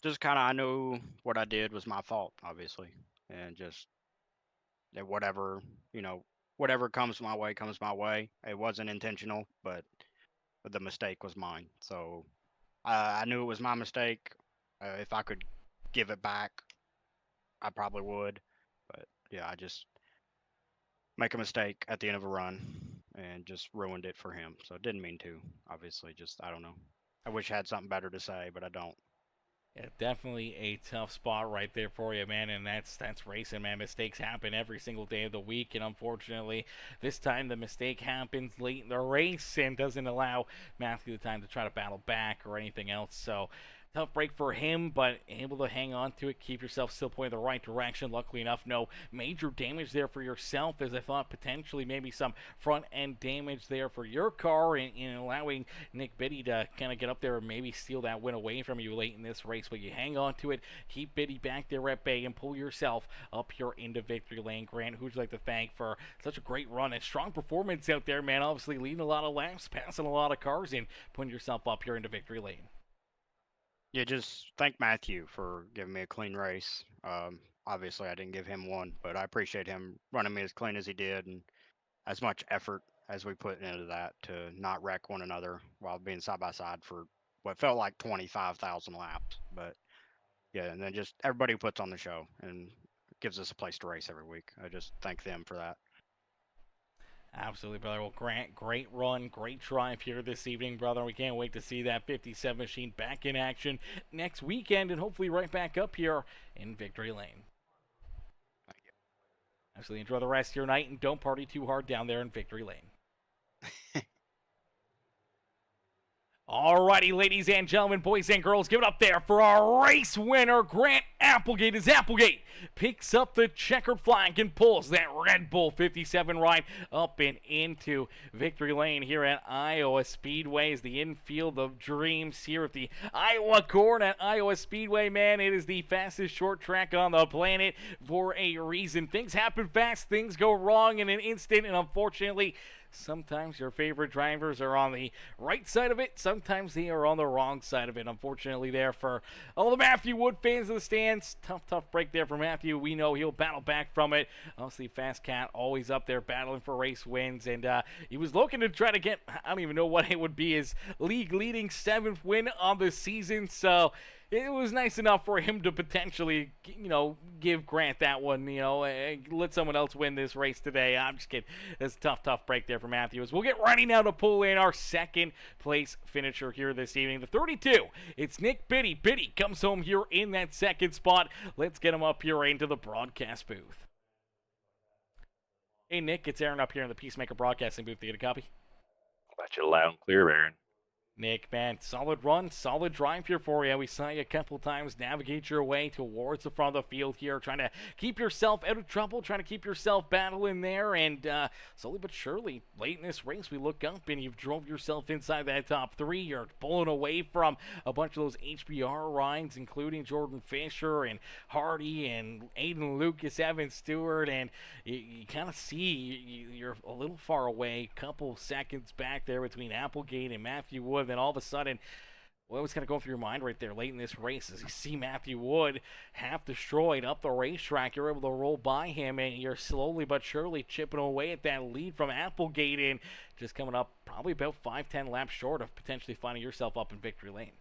Just kind of, I knew what I did was my fault, obviously, and just that whatever comes my way comes my way. It wasn't intentional, but the mistake was mine. So I knew it was my mistake. If I could give it back, I probably would. But yeah, I just make a mistake at the end of a run and just ruined it for him. So didn't mean to, obviously. Just, I don't know. I wish I had something better to say, but I don't. Yeah, definitely a tough spot right there for you, man, and that's racing, man. Mistakes happen every single day of the week, and unfortunately, this time the mistake happens late in the race and doesn't allow Matthew the time to try to battle back or anything else. So tough break for him, but able to hang on to it, keep yourself still pointing the right direction. Luckily enough, no major damage there for yourself, as I thought potentially maybe some front end damage there for your car in allowing Nick Biddy to kind of get up there and maybe steal that win away from you late in this race. But you hang on to it, keep Biddy back there at bay, and pull yourself up here into victory lane. Grant, who'd you like to thank for such a great run and strong performance out there, man? Obviously leading a lot of laps, passing a lot of cars, and putting yourself up here into victory lane. Yeah, just thank Matthew for giving me a clean race. Obviously, I didn't give him one, but I appreciate him running me as clean as he did, and as much effort as we put into that to not wreck one another while being side by side for what felt like 25,000 laps. But yeah, and then just everybody who puts on the show, and gives us a place to race every week. I just thank them for that. Absolutely, brother. Well, Grant, great run, great drive here this evening, brother. We can't wait to see that 57 machine back in action next weekend and hopefully right back up here in Victory Lane. Thank you. Absolutely enjoy the rest of your night and don't party too hard down there in Victory Lane. Alrighty, ladies and gentlemen, boys and girls, give it up there for our race winner, Grant Applegate. As Applegate picks up the checkered flag and pulls that Red Bull 57 ride up and into Victory Lane here at Iowa Speedway. Is the infield of dreams here at the Iowa Corn at Iowa Speedway. Man, it is the fastest short track on the planet for a reason. Things happen fast, things go wrong in an instant, and unfortunately, sometimes your favorite drivers are on the right side of it. Sometimes they are on the wrong side of it. Unfortunately, there for all the Matthew Wood fans in the stands. Tough break there for Matthew. We know he'll battle back from it. Obviously, Fast Cat always up there battling for race wins. And he was looking to try to get, I don't even know what it would be, his league-leading 7th win on the season. So it was nice enough for him to potentially, give Grant that one, let someone else win this race today. I'm just kidding. It's a tough break there for Matthews. We'll get ready now to pull in our second place finisher here this evening. The 32, it's Nick Biddy. Biddy comes home here in that second spot. Let's get him up here into the broadcast booth. Hey, Nick, it's Aaron up here in the PeaceMaker broadcasting booth. You get a copy? Got you loud and clear, Aaron. Nick, man, solid run, solid drive here for you. We saw you a couple times navigate your way towards the front of the field here, trying to keep yourself out of trouble, trying to keep yourself battling there, and slowly but surely, late in this race, we look up and you've drove yourself inside that top 3. You're pulling away from a bunch of those HBR rides, including Jordan Fisher and Hardy and Aiden Lucas, Evan Stewart, and you kind of see you're a little far away, couple seconds back there between Applegate and Matthew Wood. Then all of a sudden, what was going to go through your mind right there late in this race as you see Matthew Wood half destroyed up the racetrack. You're able to roll by him, and you're slowly but surely chipping away at that lead from Applegate, and just coming up probably about 5-10 laps short of potentially finding yourself up in Victory Lane.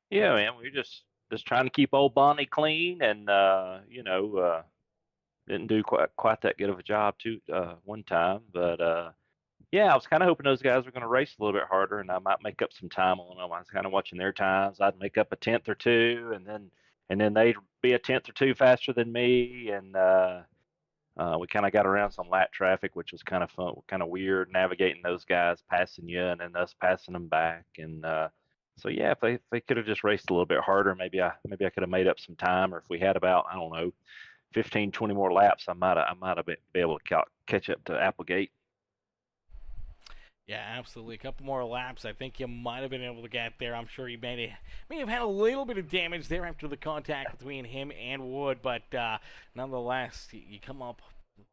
Yeah, man, we're just trying to keep old Bonnie clean, and didn't do quite that good of a job one time, but yeah, I was kind of hoping those guys were going to race a little bit harder, and I might make up some time on them. I was kind of watching their times. I'd make up a 10th or 2, and then they'd be a 10th or 2 faster than me, and we kind of got around some lap traffic, which was kind of fun, kind of weird navigating those guys passing you and then us passing them back. And so yeah, if they could have just raced a little bit harder, maybe I could have made up some time. Or if we had about, I don't know, 15, 20 more laps, I might have been able to catch up to Applegate. Yeah, absolutely. A couple more laps. I think you might have been able to get there. I'm sure you may have had a little bit of damage there after the contact between him and Wood, but nonetheless, you come up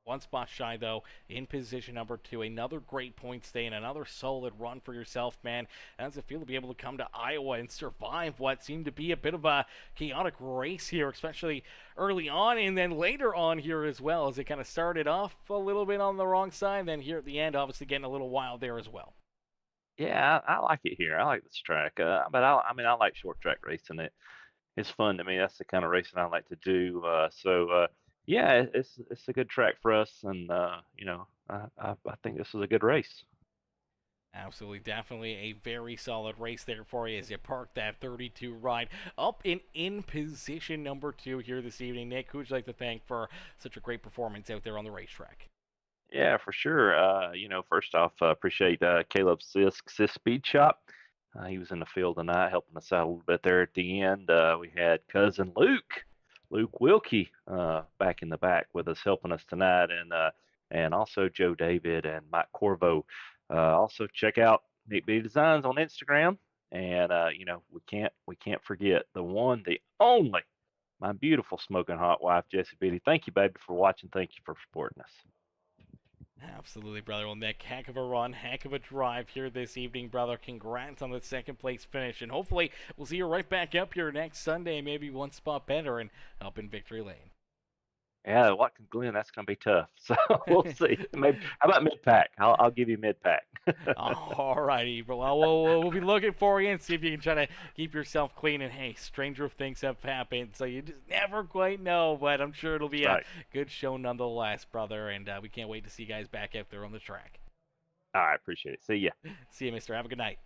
one spot shy, though, in position number 2. Another great point stay and another solid run for yourself, man. How does it feel to be able to come to Iowa and survive what seemed to be a bit of a chaotic race here, especially early on and then later on here as well, as it kind of started off a little bit on the wrong side, then here at the end, obviously getting a little wild there as well. Yeah, I like it here. I like this track, but I like short track racing. It's fun to me. That's the kind of racing I like to do. Yeah, it's a good track for us, and I think this was a good race. Absolutely, definitely a very solid race there for you as you park that 32 ride up in position number 2 here this evening. Nick, who would you like to thank for such a great performance out there on the racetrack? Yeah, for sure. First off, appreciate Caleb Sisk Speed Shop. He was in the field tonight, helping us out a little bit there at the end. We had cousin Luke Wilkie, back in the back with us, helping us tonight, and also Joe David and Mike Corvo. Also check out Nick B Designs on Instagram, and we can't forget the one, the only, my beautiful smoking hot wife, Jessie Beatty. Thank you, baby, for watching. Thank you for supporting us. Absolutely, brother. Well, Nick, heck of a run, heck of a drive here this evening, brother. Congrats on the second place finish, and hopefully we'll see you right back up here next Sunday, maybe one spot better and up in Victory Lane. Yeah, Watkins Glen, that's going to be tough. So we'll see. Maybe, how about mid-pack? I'll give you mid-pack. All right, April. Well, we'll be looking for you and see if you can try to keep yourself clean. And hey, stranger things have happened, so you just never quite know. But I'm sure it'll be Right. a good show nonetheless, brother. And we can't wait to see you guys back out there on the track. All right, appreciate it. See ya. See you, mister. Have a good night.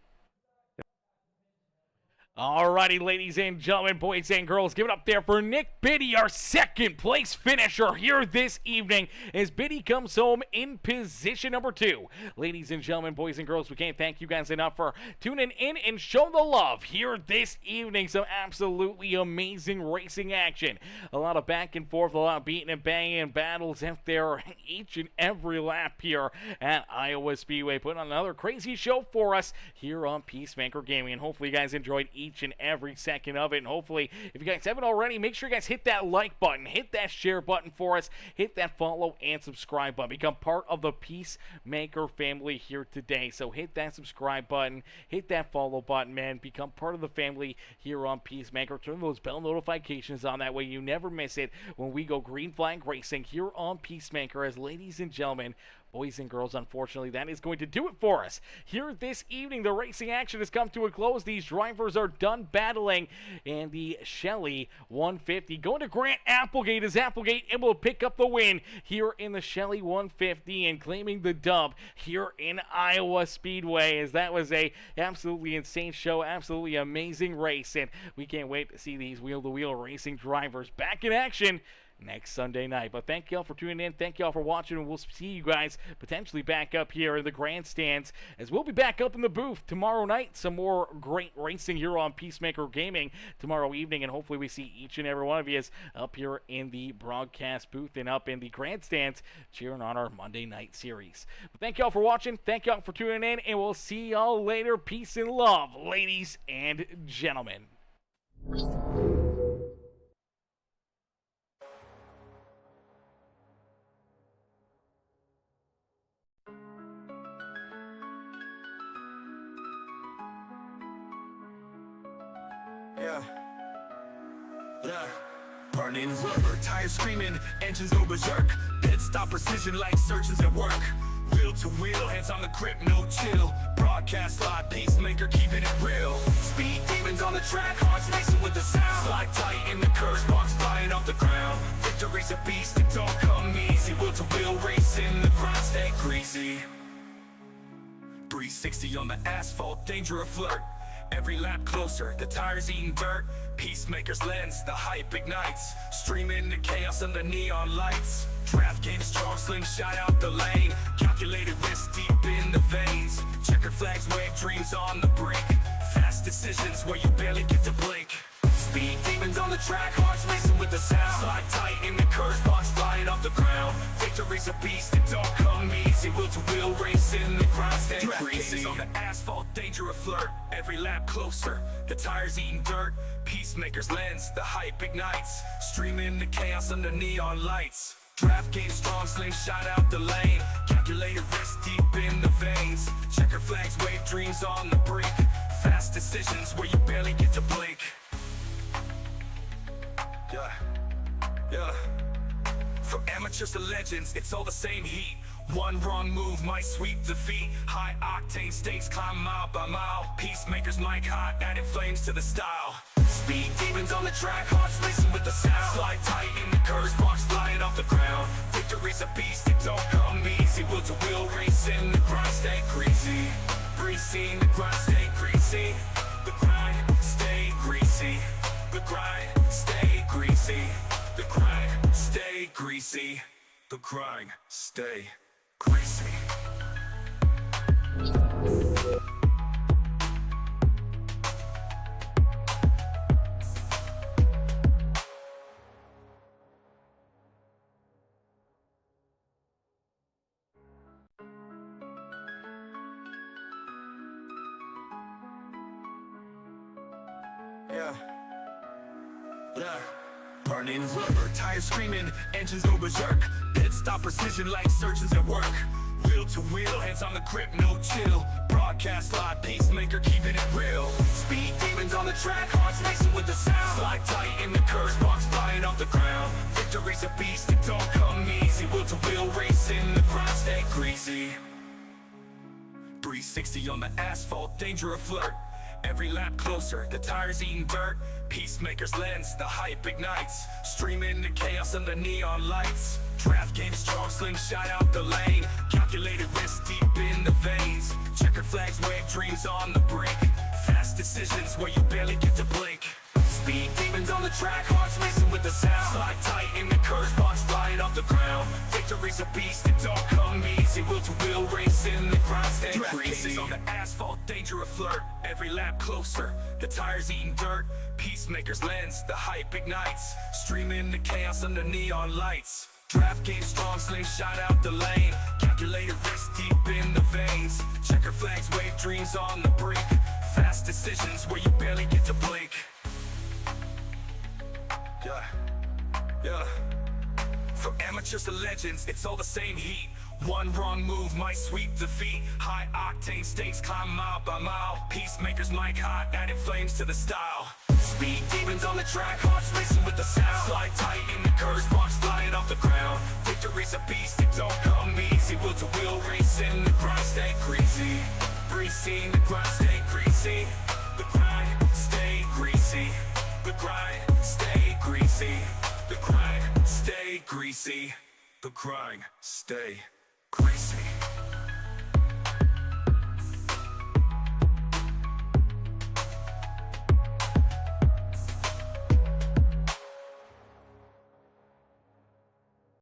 Alrighty, ladies and gentlemen, boys and girls, give it up there for Nick Biddy, our second place finisher here this evening as Biddy comes home in position number 2. Ladies and gentlemen, boys and girls, we can't thank you guys enough for tuning in and showing the love here this evening. Some absolutely amazing racing action. A lot of back and forth, a lot of beating and banging battles out there each and every lap here at Iowa Speedway. Putting on another crazy show for us here on PeaceMaker Gaming, and hopefully you guys enjoyed each and every second of it. And hopefully, if you guys haven't already, make sure you guys hit that like button, hit that share button for us, hit that follow and subscribe button. Become part of the PeaceMaker family here today. So hit that subscribe button, hit that follow button, man. Become part of the family here on PeaceMaker. Turn those bell notifications on. That way you never miss it when we go green flag racing here on PeaceMaker. As ladies and gentlemen, boys and girls, unfortunately, that is going to do it for us. Here this evening, the racing action has come to a close. These drivers are done battling, and the Shelly 150 going to Grant Applegate. Is Applegate able to pick up the win here in the Shelly 150 and claiming the dub here in Iowa Speedway, as that was a absolutely insane show, absolutely amazing race, and we can't wait to see these wheel-to-wheel racing drivers back in action next Sunday night. But thank y'all for tuning in, thank y'all for watching, and we'll see you guys potentially back up here in the grandstands, as we'll be back up in the booth tomorrow night. Some more great racing here on PeaceMaker Gaming tomorrow evening, and hopefully we see each and every one of you up here in the broadcast booth and up in the grandstands cheering on our Monday night series. But thank y'all for watching, thank y'all for tuning in, and we'll see y'all later. Peace and love, ladies and gentlemen. Yeah. Burning rubber, tires screaming, engines go berserk. Pit stop precision like surgeons at work. Wheel to wheel, hands on the grip, no chill. Broadcast live, PeaceMaker keeping it real. Speed demons on the track, hearts racing with the sound. Slide tight in the curves, sparks flying off the ground. Victory's a beast, it don't come easy. Wheel to wheel racing, the grind stay greasy. 360 on the asphalt, danger a flirt. Every lap closer, the tires eating dirt. PeaceMaker's lens, the hype ignites. Streaming the chaos under neon lights. Draft game strong, slingshot out the lane. Calculated risk deep in the veins. Checkered flags, wave dreams on the brink. Fast decisions where you barely get to blink. Speed demons on the track, hearts racing with the sound. Slide tight in the curves, sparks flying off the ground. Victory's a beast, it don't come easy. Wheel to wheel racing, the grind stay greasy. On the asphalt, danger a flirt. Every lap closer, the tires eating dirt. PeaceMaker's lens, the hype ignites. Streaming the chaos under neon lights. Draft game strong, slingshot out the lane. Calculated risk deep in the veins. Checker flags, wave dreams on the brink. Fast decisions where you barely get to blink. Yeah. From amateurs to legends, it's all the same heat. One wrong move might sweep defeat. High octane stakes climb mile by mile. PeaceMaker's mic hot, added flames to the style. Speed demons on the track, hearts racing with the sound. Slide tight in the curves, sparks flying off the ground. Victory's a beast, it don't come easy. Wheel to wheel racing, the grind stay greasy. Greasy, the grind stay greasy. The grind stay greasy. The grind stay greasy. The grind stay greasy. The grind stay greasy. Yeah. Burning rubber, tires screaming, engines go berserk. Pit stop precision like surgeons at work. Wheel to wheel, hands on the grip, no chill. Broadcast live, PeaceMaker keeping it real. Speed demons on the track, hearts racing with the sound. Slide tight in the curves, sparks flying off the ground. Victory's a beast, it don't come easy. Wheel to wheel racing, the grind stay greasy. 360 on the asphalt, danger a flirt. Every lap closer, the tires eating dirt. PeaceMaker's lens, the hype ignites. Streaming the chaos under neon lights. Draft game strong, slingshot out the lane. Calculated risk deep in the veins. Checker flags wave dreams on the brink. Fast decisions where you barely get to blink. Speed demons on the track, hearts racing with the sound. Slide tight in the curves, box flying off the ground. Victory's a beast, it don't come easy. Wheel to wheel racing, the grind stay crazy. On the asphalt, danger a flirt. Every lap closer, the tires eating dirt. PeaceMaker's lens, the hype ignites. Streaming the chaos under neon lights. Draft game strong, slingshot out the lane. Calculated risk deep in the veins. Checker flags wave dreams on the brink. Fast decisions where you barely get to blink. Yeah. From amateurs to legends, it's all the same heat. One wrong move might sweep defeat. High octane stakes climb mile by mile. PeaceMaker's mic hot, added flames to the style. Speed demons on the track, hearts racing with the sound. Slide tight in the curves, box flying off the ground. Victory's a beast, it don't come easy. Wheel to wheel racing, the grind stay greasy. Greasy, the grind stay greasy. The grind stay greasy. The grind stay greasy. The grind stay greasy. The grind stay greasy.